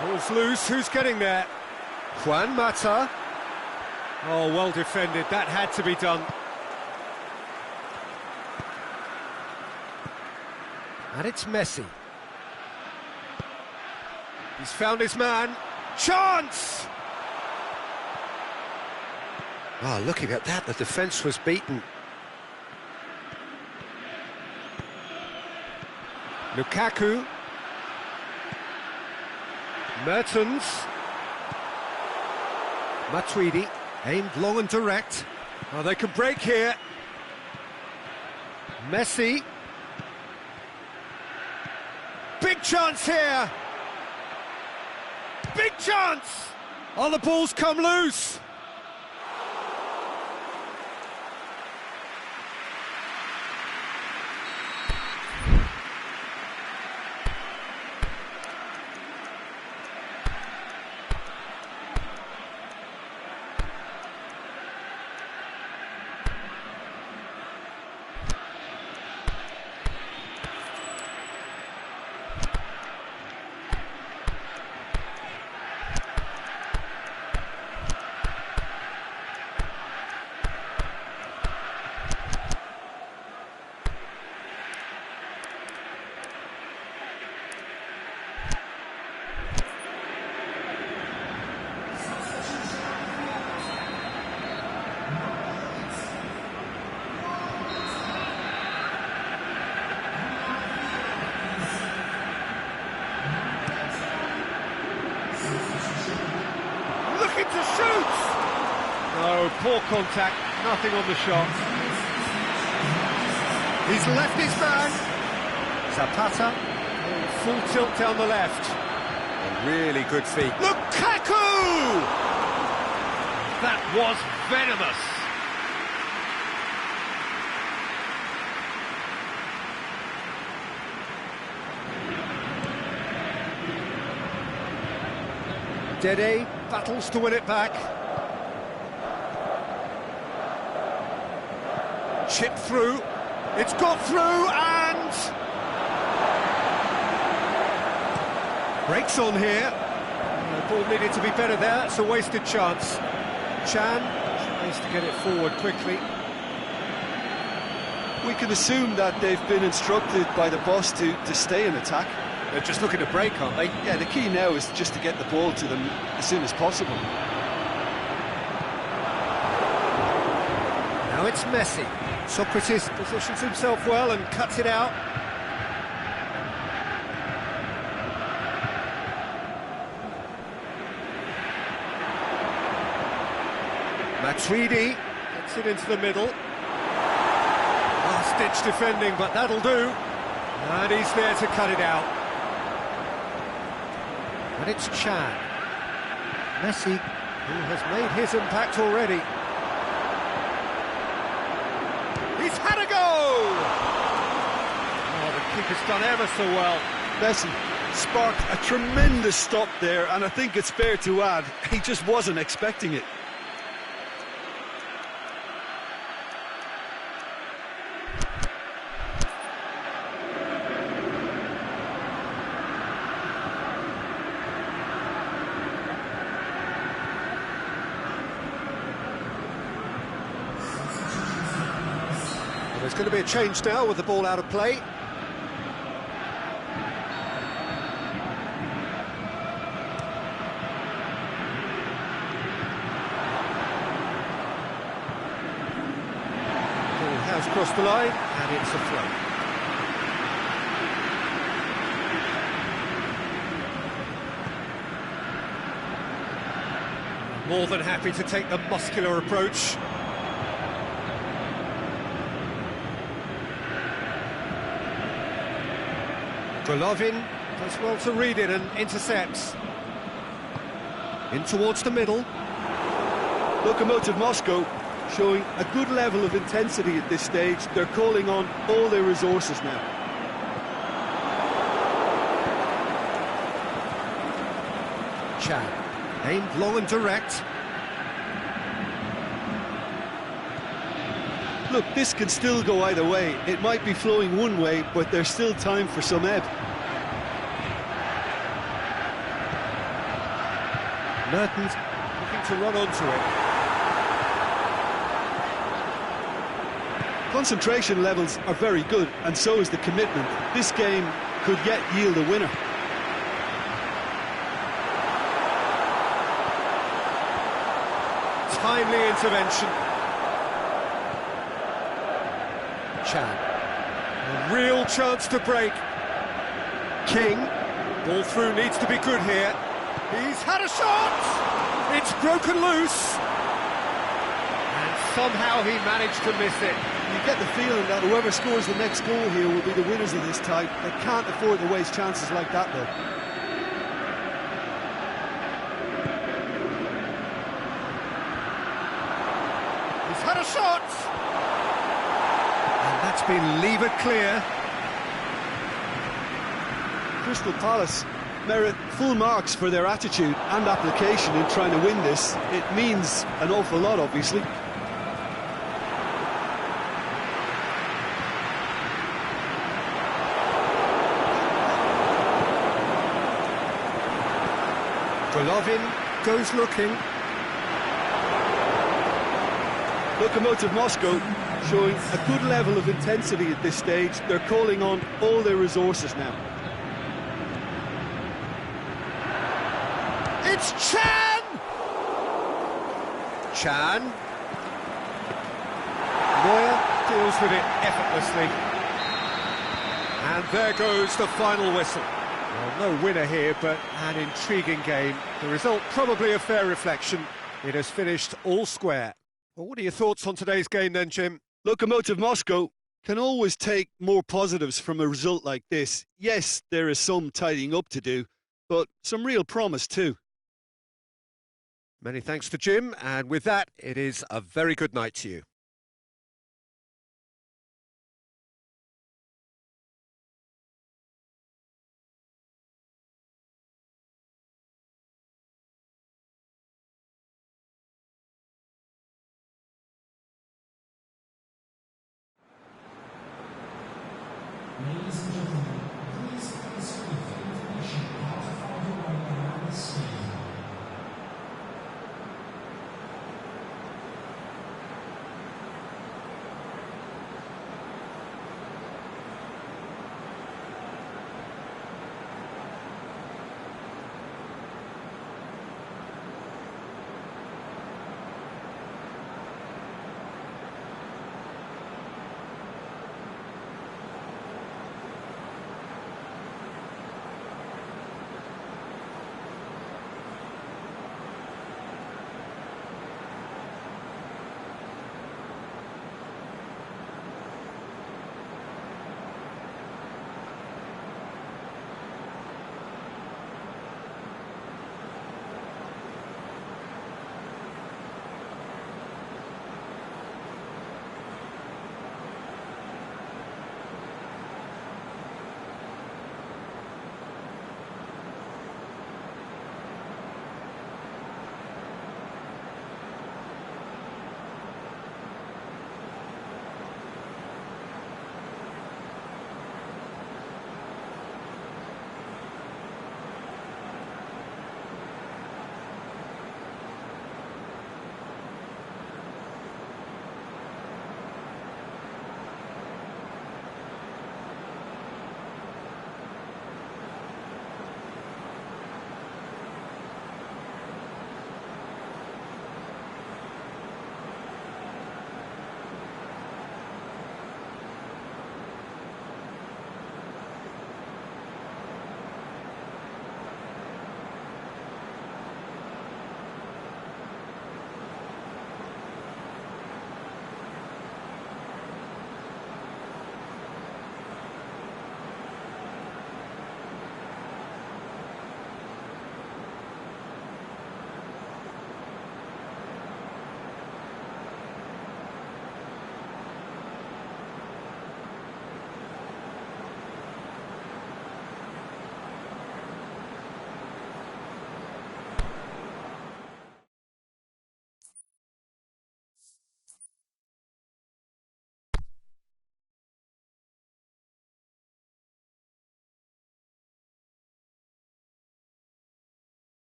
Ball's loose, who's getting there? Juan Mata. Oh, well defended, that had to be done. And it's Messi. He's found his man. Chance! Oh, looking at that, the defence was beaten. Lukaku. Mertens. Matuidi, aimed long and direct. Oh, they can break here. Messi. Big chance here. Big chance! Oh, the ball's come loose. To shoot! No, poor contact, nothing on the shot. He's left his man. Zapata, full tilt down the left. A really good feat. Lukaku! That was venomous. Dede battles to win it back. Chip through. It's got through and... breaks on here. The ball needed to be better there. It's a wasted chance. Chan tries to get it forward quickly. We can assume that they've been instructed by the boss to stay in attack. They're just looking to break, aren't they? Yeah, the key now is just to get the ball to them as soon as possible. it's Messi. Socrates positions himself well and cuts it out. Matuidi gets it into the middle. Last-ditch defending, but that'll do. And he's there to cut it out. And it's Chan. Messi, who has made his impact already. He's had a go! Oh, the keeper's done ever so well. Messi sparked a tremendous stop there, and I think it's fair to add, he just wasn't expecting it. There's going to be a change now with the ball out of play. Ball has crossed the line, and it's a throw. More than happy to take the muscular approach. Golovin does well to read it and intercepts. In towards the middle. Lokomotiv Moscow showing a good level of intensity at this stage. They're calling on all their resources now. Chan, aimed long and direct. Look, this can still go either way. It might be flowing one way, but there's still time for some ebb. Mertens looking to run onto it. Concentration levels are very good, and so is the commitment. This game could yet yield a winner. Timely intervention. Chan. A real chance to break. King. Ball through needs to be good here. He's had a shot! It's broken loose. And somehow he managed to miss it. You get the feeling that whoever scores the next goal here will be the winners of this tie. They can't afford to waste chances like that, though. He's had a shot! And that's been levered clear. Crystal Palace merit full marks for their attitude and application in trying to win this. It means an awful lot, obviously. Golovin goes looking. Lokomotiv Moscow showing a good level of intensity at this stage. They're calling on all their resources now. It's Chan! Chan. Neuer deals with it effortlessly. And there goes the final whistle. Well, no winner here, but an intriguing game. The result probably a fair reflection. It has finished all square. Well, what are your thoughts on today's game then, Jim? Lokomotiv Moscow can always take more positives from a result like this. Yes, there is some tidying up to do, but some real promise too. Many thanks to Jim, and with that, it is a very good night to you. Ladies and gentlemen, please answer the information how to find your way around the stadium.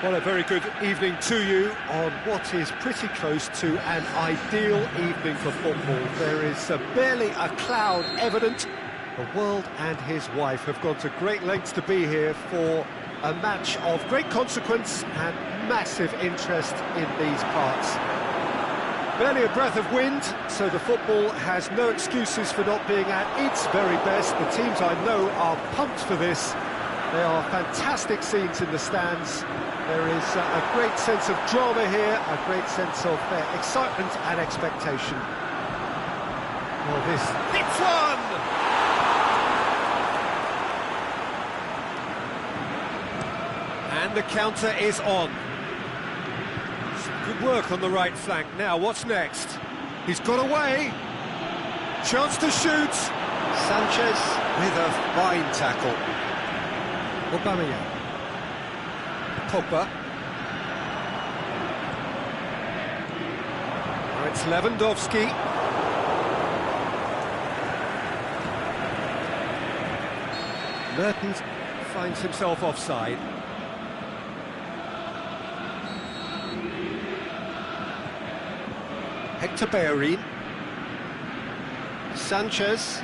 Well, a very good evening to you on what is pretty close to an ideal evening for football. There is barely a cloud evident. The world and his wife have gone to great lengths to be here for a match of great consequence and massive interest in these parts. Barely a breath of wind, so the football has no excuses for not being at its very best. The teams I know are pumped for this. There are fantastic scenes in the stands. There is a great sense of drama here, a great sense of excitement and expectation. Well, this hits one! And the counter is on. Some good work on the right flank. Now, what's next? He's got away. Chance to shoot. Sanchez with a fine tackle. Aubameyang. Pogba. Now it's Lewandowski. Mertens finds himself offside. Hector Bellerin. Sanchez.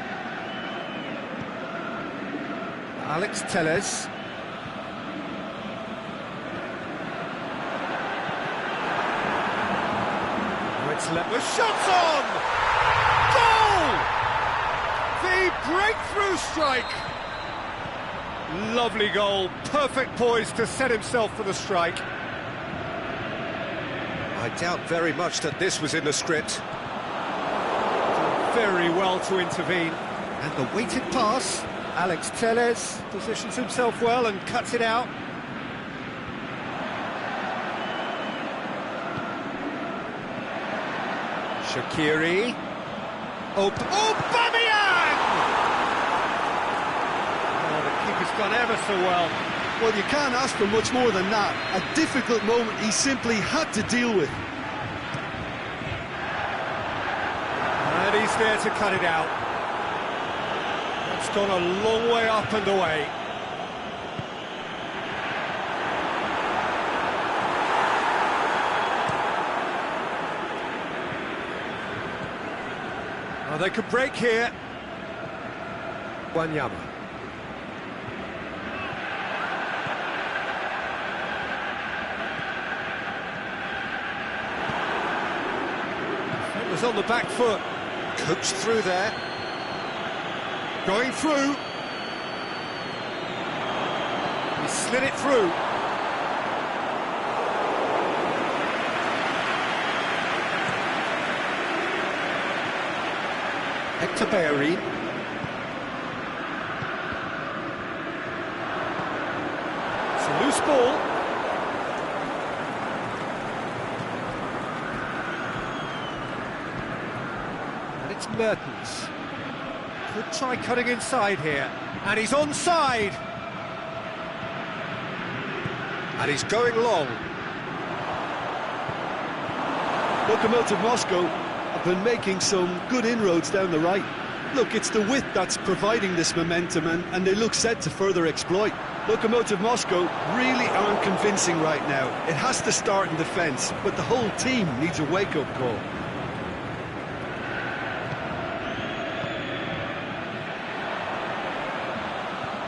Alex Telles. The shot's on! Goal! The breakthrough strike! Lovely goal, perfect poise to set himself for the strike. I doubt very much that this was in the script. Very well to intervene. And the weighted pass. Alex Telles positions himself well and cuts it out. Shaqiri. Aubameyang! Oh, the keeper's done ever so well. Well, you can't ask for much more than that. A difficult moment he simply had to deal with. And he's there to cut it out. That's gone a long way up and away. Oh, they could break here. Wanyama. It was on the back foot. Coached through there. Going through. He slid it through. Hector Bellerin. It's a loose ball. And it's Mertens. Could try cutting inside here. And he's onside. And he's going long. Lokomotiv Moscow have been making some good inroads down the right. Look, it's the width that's providing this momentum, and they look set to further exploit. Lokomotiv Moscow really aren't convincing right now. It has to start in defence, but the whole team needs a wake-up call.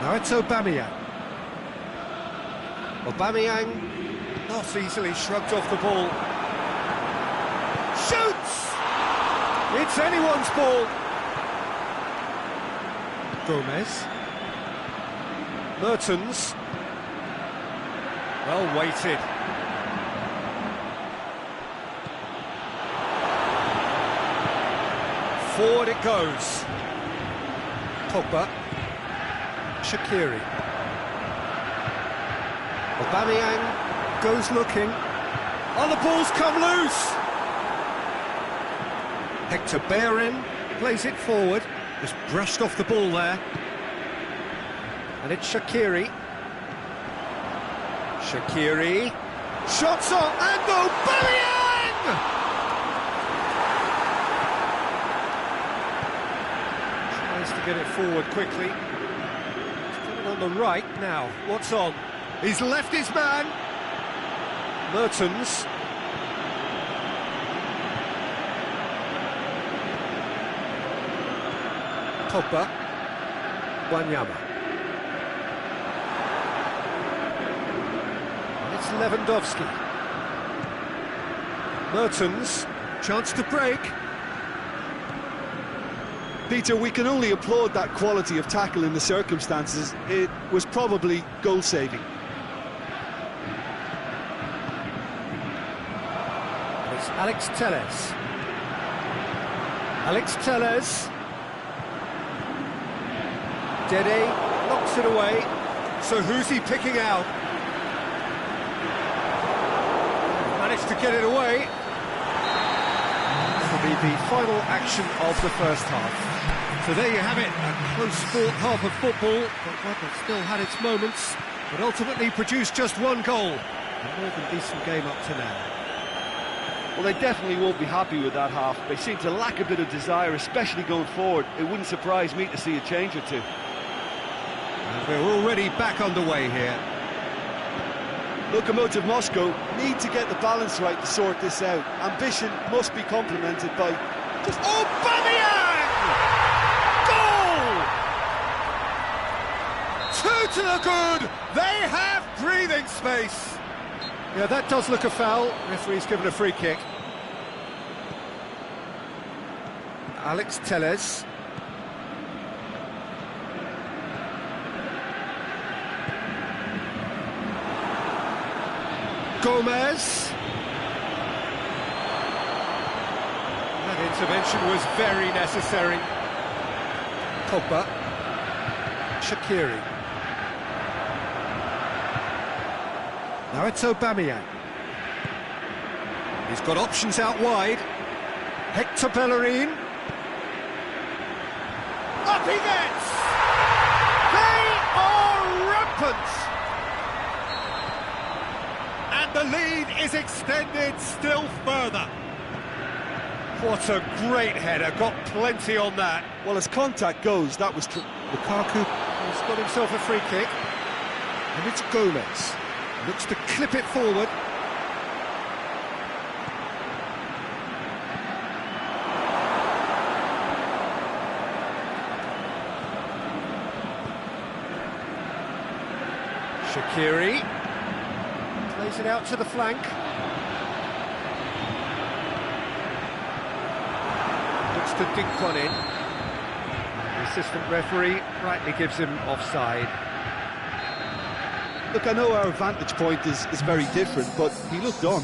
Now it's Aubameyang. Aubameyang not easily shrugged off the ball. Shoots! It's anyone's ball. Gomez. Mertens. Well weighted. Forward it goes. Pogba. Shaqiri. Aubameyang goes looking. Oh, the ball's come loose! Hector Bellerin plays it forward. Just brushed off the ball there. And it's Shaqiri. Shaqiri. Shots on, and Aubameyang! Tries to get it forward quickly. He's got it on the right now. What's on? He's left his man. Mertens. Pogba. Wanyama. And it's Lewandowski. Mertens. Chance to break. Peter, we can only applaud that quality of tackle in the circumstances. It was probably goal-saving. It's Alex Telles. Alex Telles. Dede knocks it away. So who's he picking out? Managed to get it away. This will be the final action of the first half. So there you have it, a close-fought half of football, but one that still had its moments, but ultimately produced just one goal. A more than decent game up to now. Well, they definitely won't be happy with that half. They seem to lack a bit of desire, especially going forward. It wouldn't surprise me to see a change or two. And we're already back underway here. Lokomotiv Moscow need to get the balance right to sort this out. Ambition must be complemented by just... Aubameyang! Goal! Two to the good! They have breathing space! Yeah, that does look a foul. Referee's given a free kick. Alex Telles. Gomez. That intervention was very necessary. Pogba. Shaqiri. Now it's Aubameyang. He's got options out wide. Hector Bellerin. Up he gets! They are rampant! And the lead is extended still further. What a great header, got plenty on that. Well, as contact goes, that was true. Lukaku has got himself a free kick. And it's Gomez. Looks to clip it forward. Shaqiri plays it out to the flank. Looks to dink one in. The assistant referee rightly gives him offside. Look, I know our vantage point is very different, but he looked on.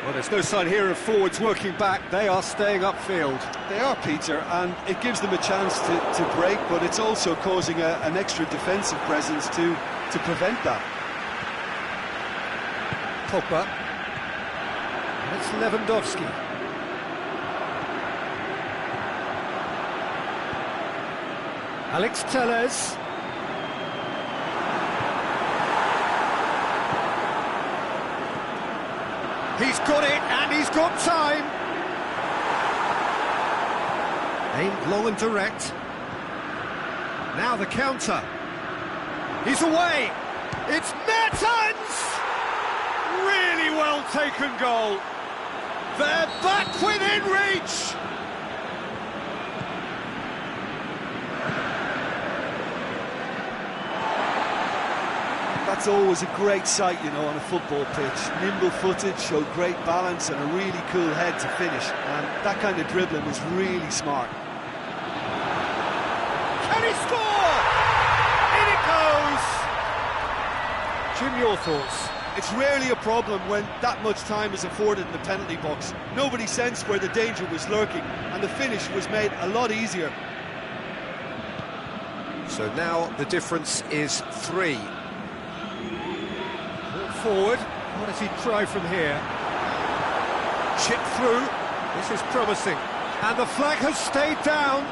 Well, there's no sign here of forwards working back. They are staying upfield. They are, Peter, and it gives them a chance to break, but it's also causing an extra defensive presence to prevent that. Pogba. And it's Lewandowski. Alex Telles. He's got it, and he's got time. Aimed long and direct. Now the counter. He's away. It's Mertens! Really well taken goal. They're back within reach. That's always a great sight, you know, on a football pitch. Nimble-footed, showed great balance and a really cool head to finish. And that kind of dribbling is really smart. Can he score? In it goes! Jim, your thoughts? It's rarely a problem when that much time is afforded in the penalty box. Nobody sensed where the danger was lurking, and the finish was made a lot easier. So now the difference is 3. Forward, what does he try from here? Chip through, this is promising, and the flag has stayed down.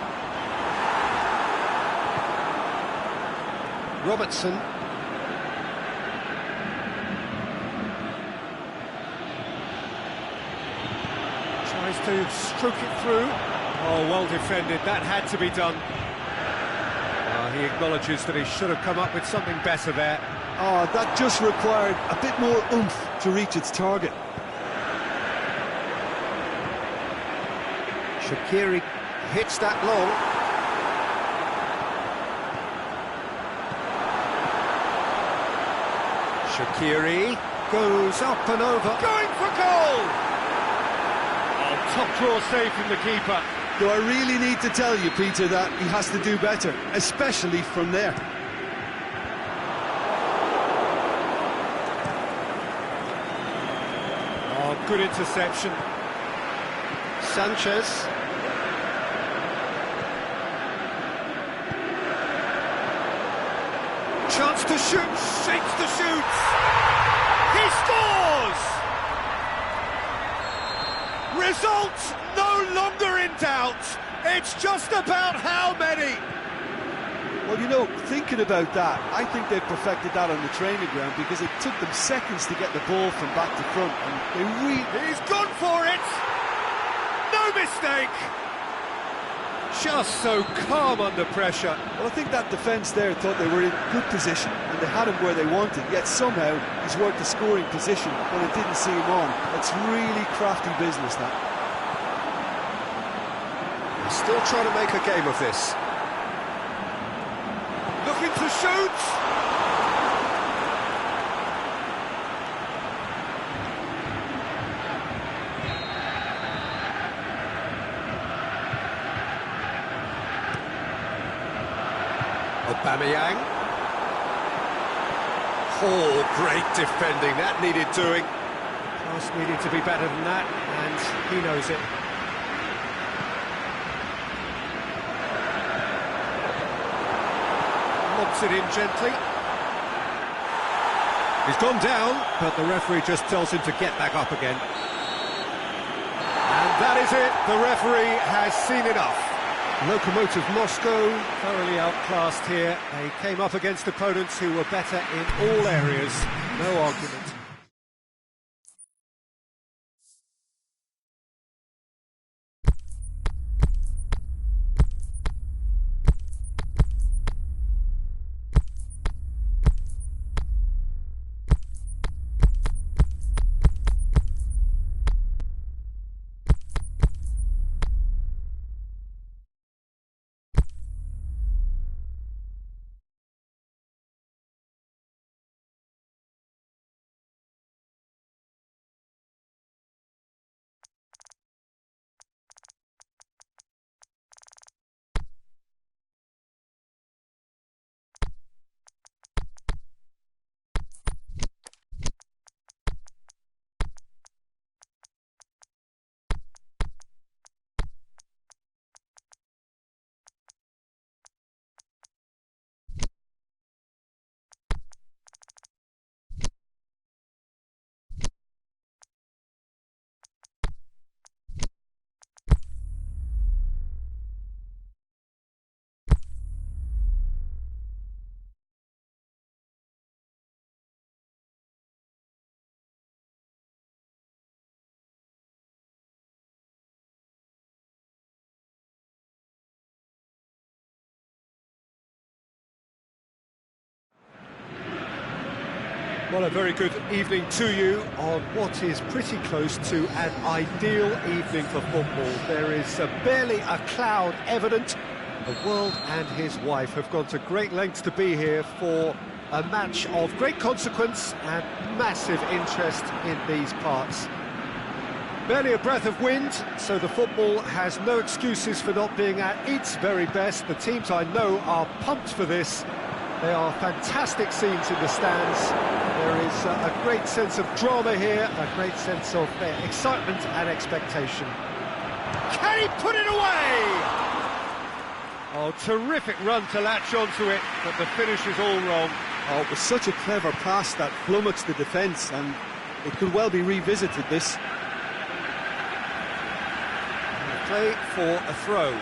Robertson. Tries to stroke it through. Oh, well defended, that had to be done. He acknowledges that he should have come up with something better there. Oh, that just required a bit more oomph to reach its target. Shaqiri hits that long. Shaqiri goes up and over. Going for goal! Oh, top draw save from the keeper. Do I really need to tell you, Peter, that he has to do better, especially from there? Oh, good interception. Sanchez. Chance to shoot, shakes the shoots. He scores! Result no longer in doubt. It's just about how many. Well, you know, thinking about that, I think they perfected that on the training ground because it took them seconds to get the ball from back to front, and they really... He's gone for it! No mistake! Just so calm under pressure. Well, I think that defence there thought they were in good position and they had him where they wanted, yet somehow he's worked the scoring position when it didn't see him on. It's really crafty business, that. He's still trying to make a game of this. Looking to shoot! Aubameyang. Oh, great defending, that needed doing. Pass needed to be better than that, and he knows it. Lobs it in gently. He's gone down, but the referee just tells him to get back up again. And that is it, the referee has seen enough. Lokomotiv Moscow, thoroughly outclassed here. They came up against opponents who were better in all areas. No argument. Well, a very good evening to you on what is pretty close to an ideal evening for football. There is barely a cloud evident. The world and his wife have gone to great lengths to be here for a match of great consequence and massive interest in these parts. Barely a breath of wind, so the football has no excuses for not being at its very best. The teams I know are pumped for this. They are fantastic scenes in the stands. There is a great sense of drama here, a great sense of excitement and expectation. Can he put it away? Oh, terrific run to latch onto it, but the finish is all wrong. Oh, it was such a clever pass that flummoxed the defence, and it could well be revisited, this. Play for a throw.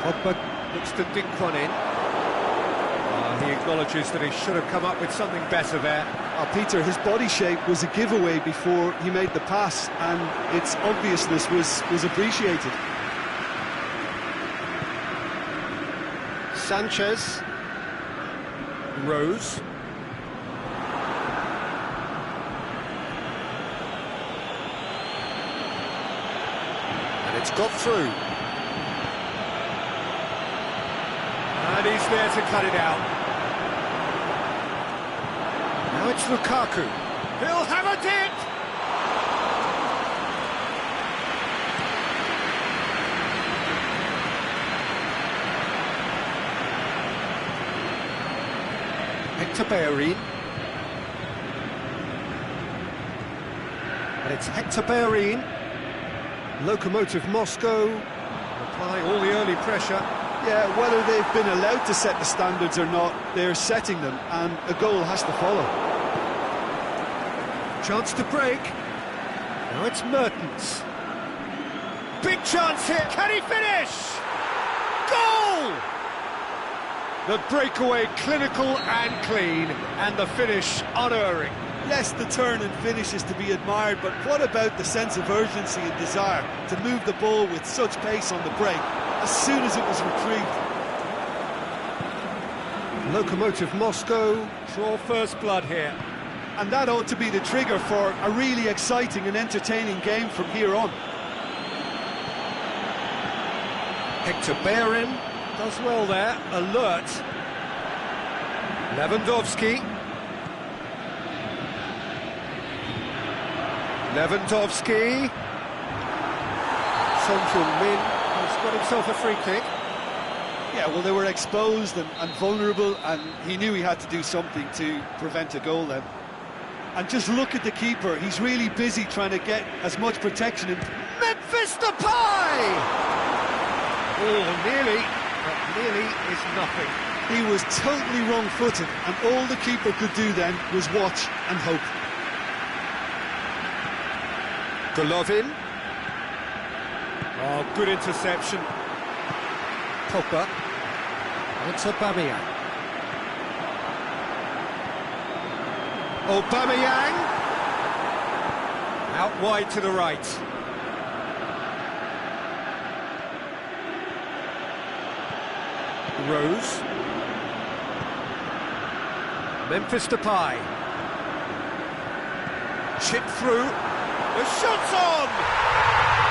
Pogba looks to dink one in. He acknowledges that he should have come up with something better there. Peter, his body shape was a giveaway before he made the pass, and its obviousness was appreciated. Sanchez. Rose. And it's got through. And he's there to cut it out. Now it's Lukaku. He'll have it! Hector Bellerin. And it's Hector Bellerin. Lokomotiv Moscow applying all the early pressure. Yeah, whether they've been allowed to set the standards or not, they're setting them, and a goal has to follow. Chance to break. Now it's Mertens. Big chance here. Can he finish? Goal! The breakaway clinical and clean, and the finish unerring. Yes, the turn and finish is to be admired, but what about the sense of urgency and desire to move the ball with such pace on the break as soon as it was retrieved? Lokomotiv Moscow draw first blood here. And that ought to be the trigger for a really exciting and entertaining game from here on. Hector Bellerin does well there, alert. Lewandowski. Son Heung-min has got himself a free kick. Yeah, well, they were exposed and vulnerable, and he knew he had to do something to prevent a goal then. And just look at the keeper, he's really busy trying to get as much protection in. Memphis Depay! Oh, nearly, but nearly is nothing. He was totally wrong-footed, and all the keeper could do then was watch and hope. Golovin. Oh, good interception. Pogba. And it's Aubameyang. Aubameyang. Out wide to the right. Rose. Memphis Depay. Chip through. The shot's on!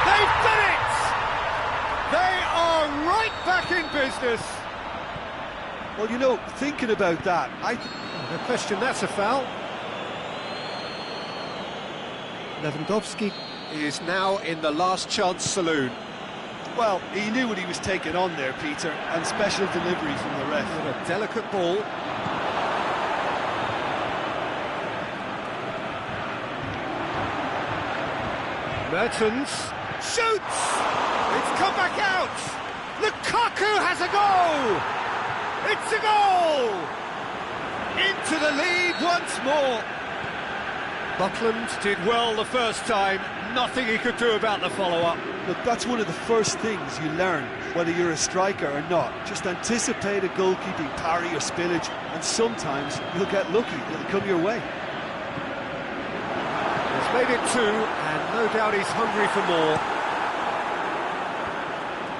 They've done it! They are right back in business. Well, you know, thinking about that, No question that's a foul. Lewandowski is now in the last chance saloon. well, he knew what he was taking on there, Peter, and special delivery from the ref. What a delicate ball. Mertens shoots! It's come back out! Lukaku has a goal! It's a goal! Into the lead once more. Buckland did well the first time, nothing he could do about the follow-up. Look, that's one of the first things you learn, whether you're a striker or not. Just anticipate a goalkeeping parry or spillage, and sometimes you'll get lucky, it'll come your way. He's made it two, and no doubt he's hungry for more.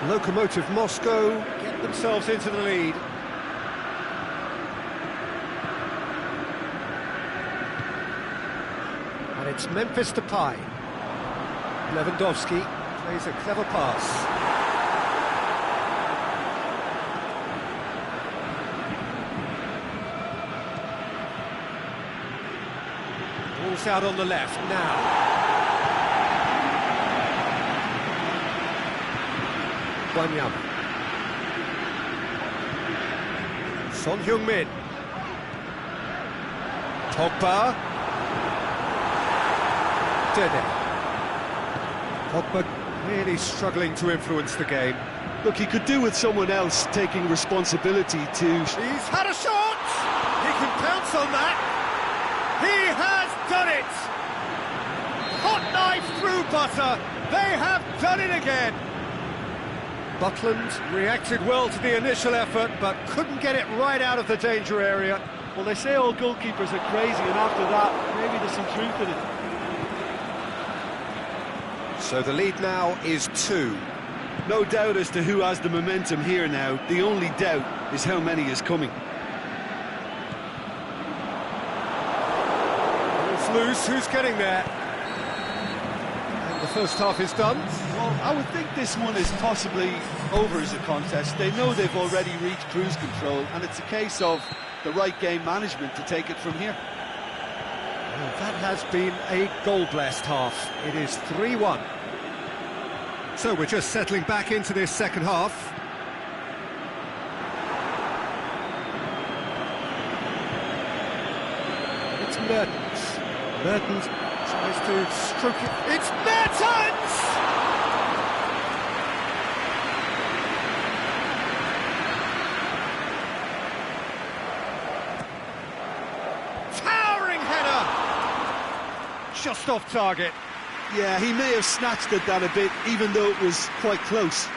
Lokomotiv Moscow get themselves into the lead. And it's Memphis Depay. Lewandowski plays a clever pass. Ball's out on the left now. Wanyama. Son Heung-min. Pogba. Dede. Pogba really struggling to influence the game. Look, he could do with someone else taking responsibility to... He's had a shot! He can pounce on that! He has done it! Hot knife through butter! They have done it again! Buckland reacted well to the initial effort, but couldn't get it right out of the danger area. Well, they say all goalkeepers are crazy, and after that, maybe there's some truth in it. So the lead now is 2. No doubt as to who has the momentum here now. The only doubt is how many is coming. It's loose, who's getting there? And the first half is done. Well, I would think this one is possibly over as a contest. They know they've already reached cruise control, and it's a case of the right game management to take it from here. Well, that has been a goal-blessed half. It is 3-1. So we're just settling back into this second half. It's Mertens. Mertens tries to stroke it. It's Mertens! Towering header! Just off target. Yeah, he may have snatched at that a bit, even though it was quite close.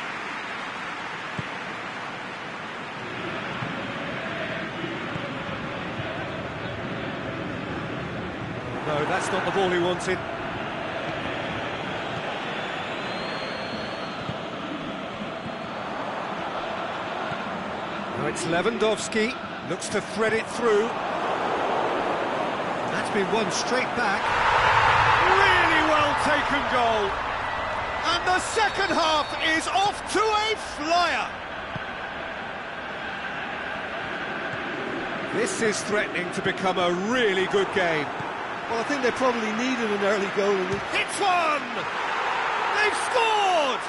No, that's not the ball he wanted. Now it's Lewandowski, looks to thread it through. That's been won straight back. Really well taken goal. And the second half is off to a flyer. This is threatening to become a really good game. Well, I think they probably needed an early goal. Hits one! They've scored!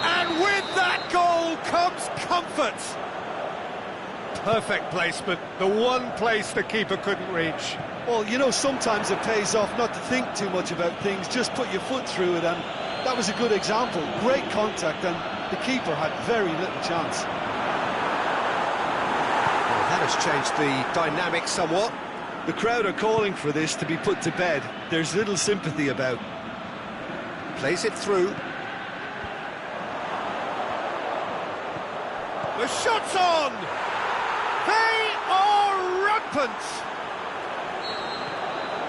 And with that goal comes comfort. Perfect placement, the one place the keeper couldn't reach. Well, you know, sometimes it pays off not to think too much about things, just put your foot through it, and that was a good example. Great contact, and the keeper had very little chance. Well, that has changed the dynamic somewhat. The crowd are calling for this to be put to bed. There's little sympathy about. Plays it through. The shot's on! They are rampant!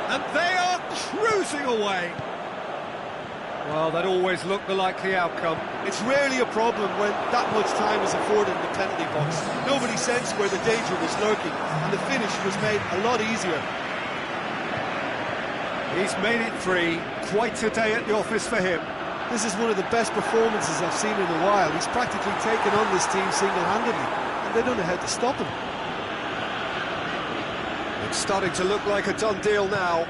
And they are cruising away. Well, that always looked the likely outcome. It's rarely a problem when that much time is afforded in the penalty box. Nobody sensed where the danger was lurking, and the finish was made a lot easier. He's made it 3. Quite a day at the office for him. This is one of the best performances I've seen in a while. He's practically taken on this team single-handedly, and they don't know how to stop him. It's starting to look like a done deal now.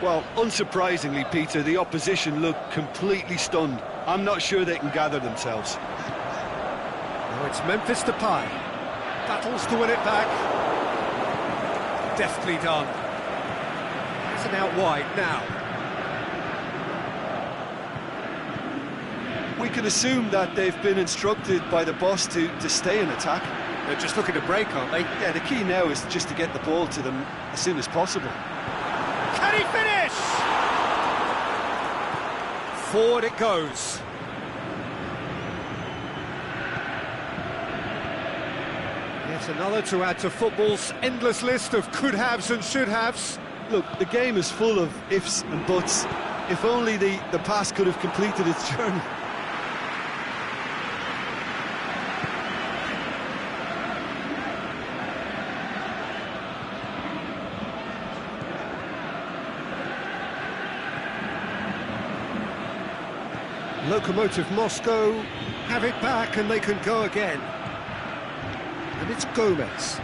Well, unsurprisingly, Peter, the opposition look completely stunned. I'm not sure they can gather themselves. Now it's Memphis Depay. Battles to win it back. Deftly done. It's an out wide now. We can assume that they've been instructed by the boss to stay in attack. They're just looking to break, aren't they? Yeah, the key now is just to get the ball to them as soon as possible. Can he finish? Forward it goes. Yet another to add to football's endless list of could-haves and should-haves. Look, the game is full of ifs and buts. If only the pass could have completed its journey. Lokomotiv Moscow have it back and they can go again. And it's Gomez.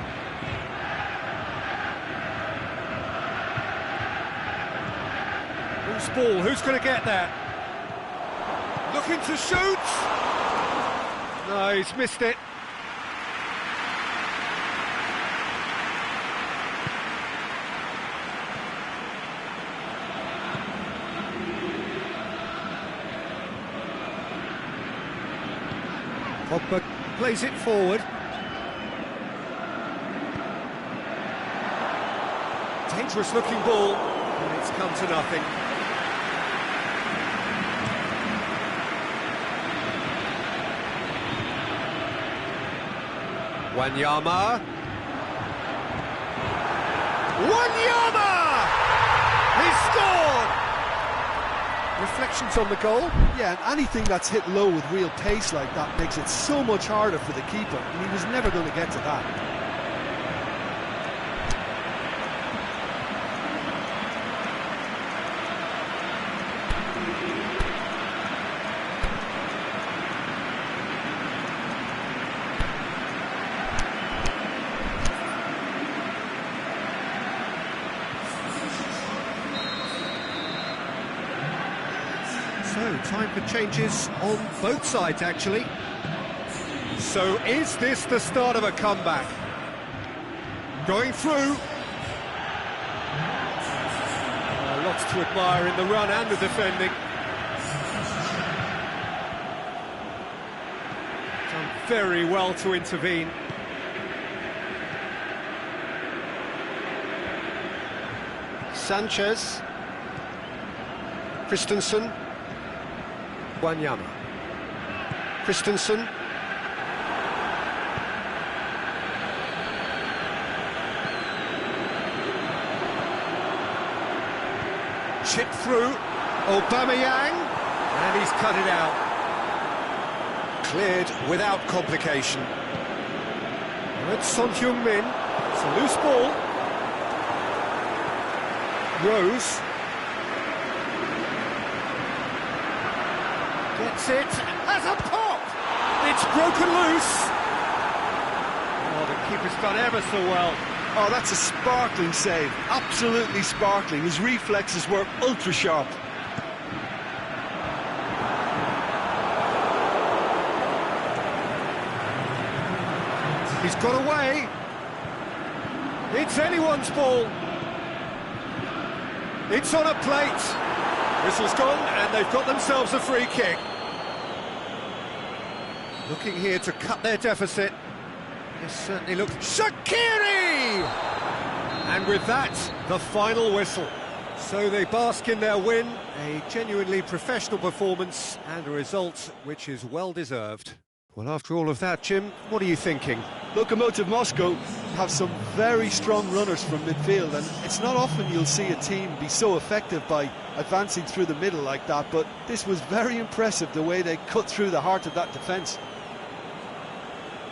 Loose ball, who's going to get there? Looking to shoot! No, he's missed it. Pogba plays it forward. Dangerous looking ball, and it's come to nothing. Wanyama. Wanyama! He scored! Reflections on the goal? Yeah, and anything that's hit low with real pace like that makes it so much harder for the keeper, and he was never going to get to that. So, time for changes on both sides, actually. So, is this the start of a comeback? Going through. Lots to admire in the run and the defending. Done very well to intervene. Sanchez. Christensen. Wanyama. Christensen. Chip through. Aubameyang. And he's cut it out. Cleared without complication. It's Son Heung-min. It's a loose ball. Rose. Gets it, has a pop! It's broken loose! Oh, the keeper's done ever so well. Oh, that's a sparkling save, absolutely sparkling. His reflexes were ultra sharp. He's got away. It's anyone's ball. It's on a plate. Whistle's gone, and they've got themselves a free kick. Looking here to cut their deficit. This certainly looks... Shaqiri! And with that, the final whistle. So they bask in their win, a genuinely professional performance, and a result which is well-deserved. Well, after all of that, Jim, what are you thinking? Lokomotiv Moscow have some very strong runners from midfield, and it's not often you'll see a team be so effective by advancing through the middle like that, but this was very impressive, the way they cut through the heart of that defence.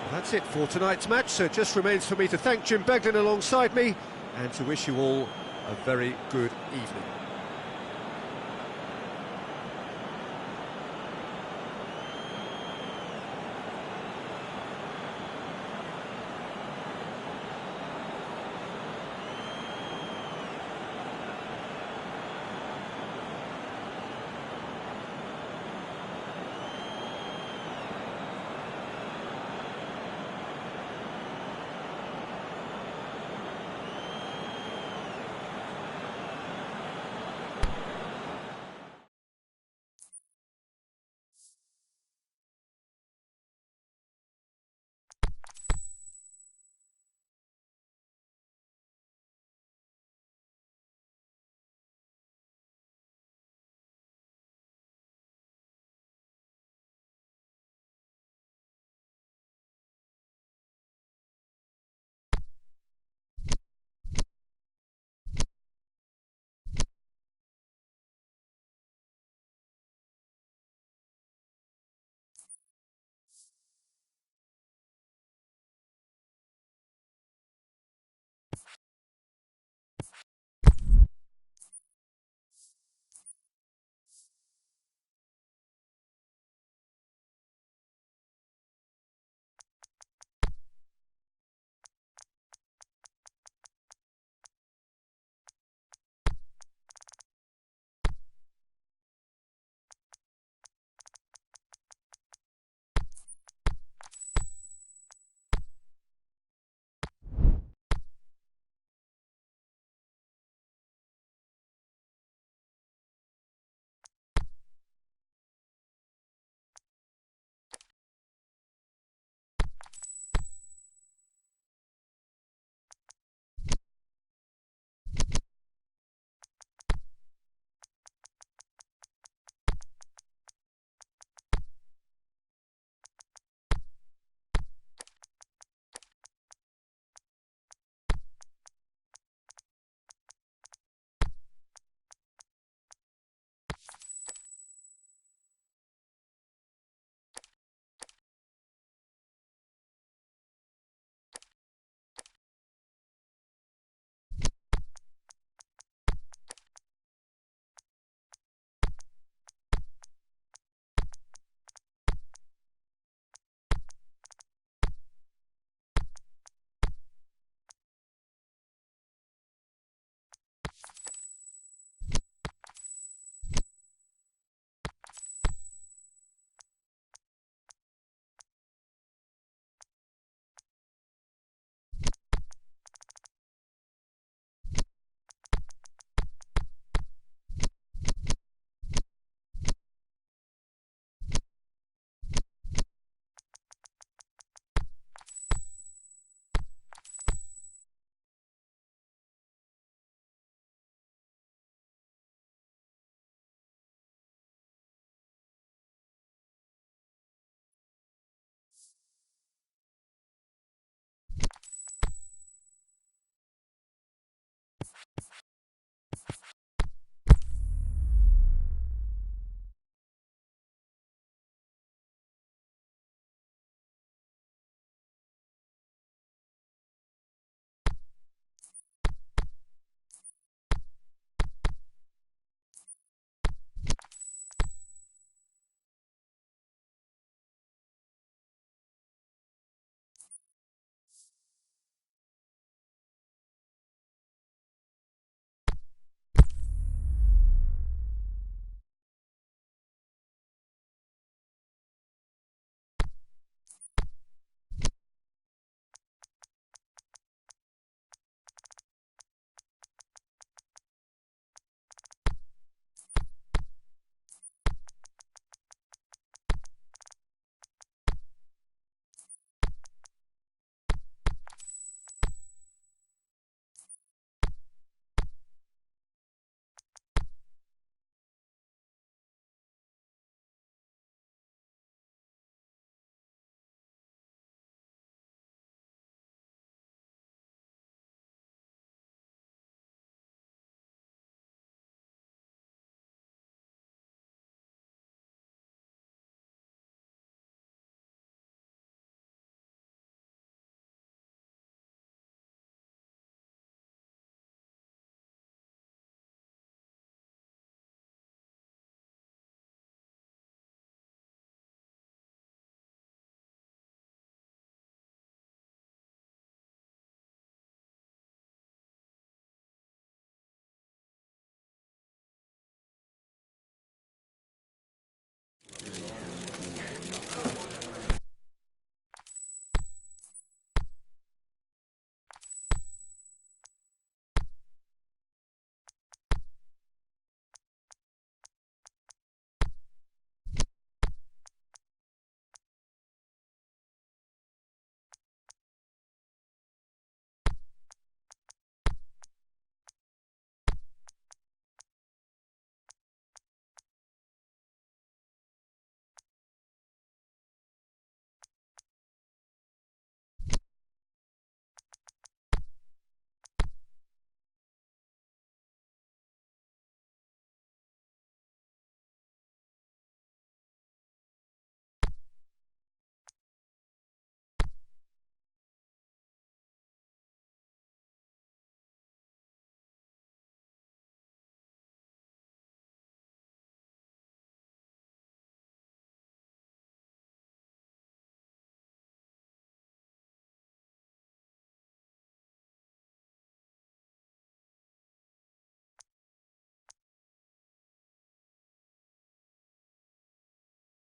Well, that's it for tonight's match, so it just remains for me to thank Jim Beglin alongside me, and to wish you all a very good evening.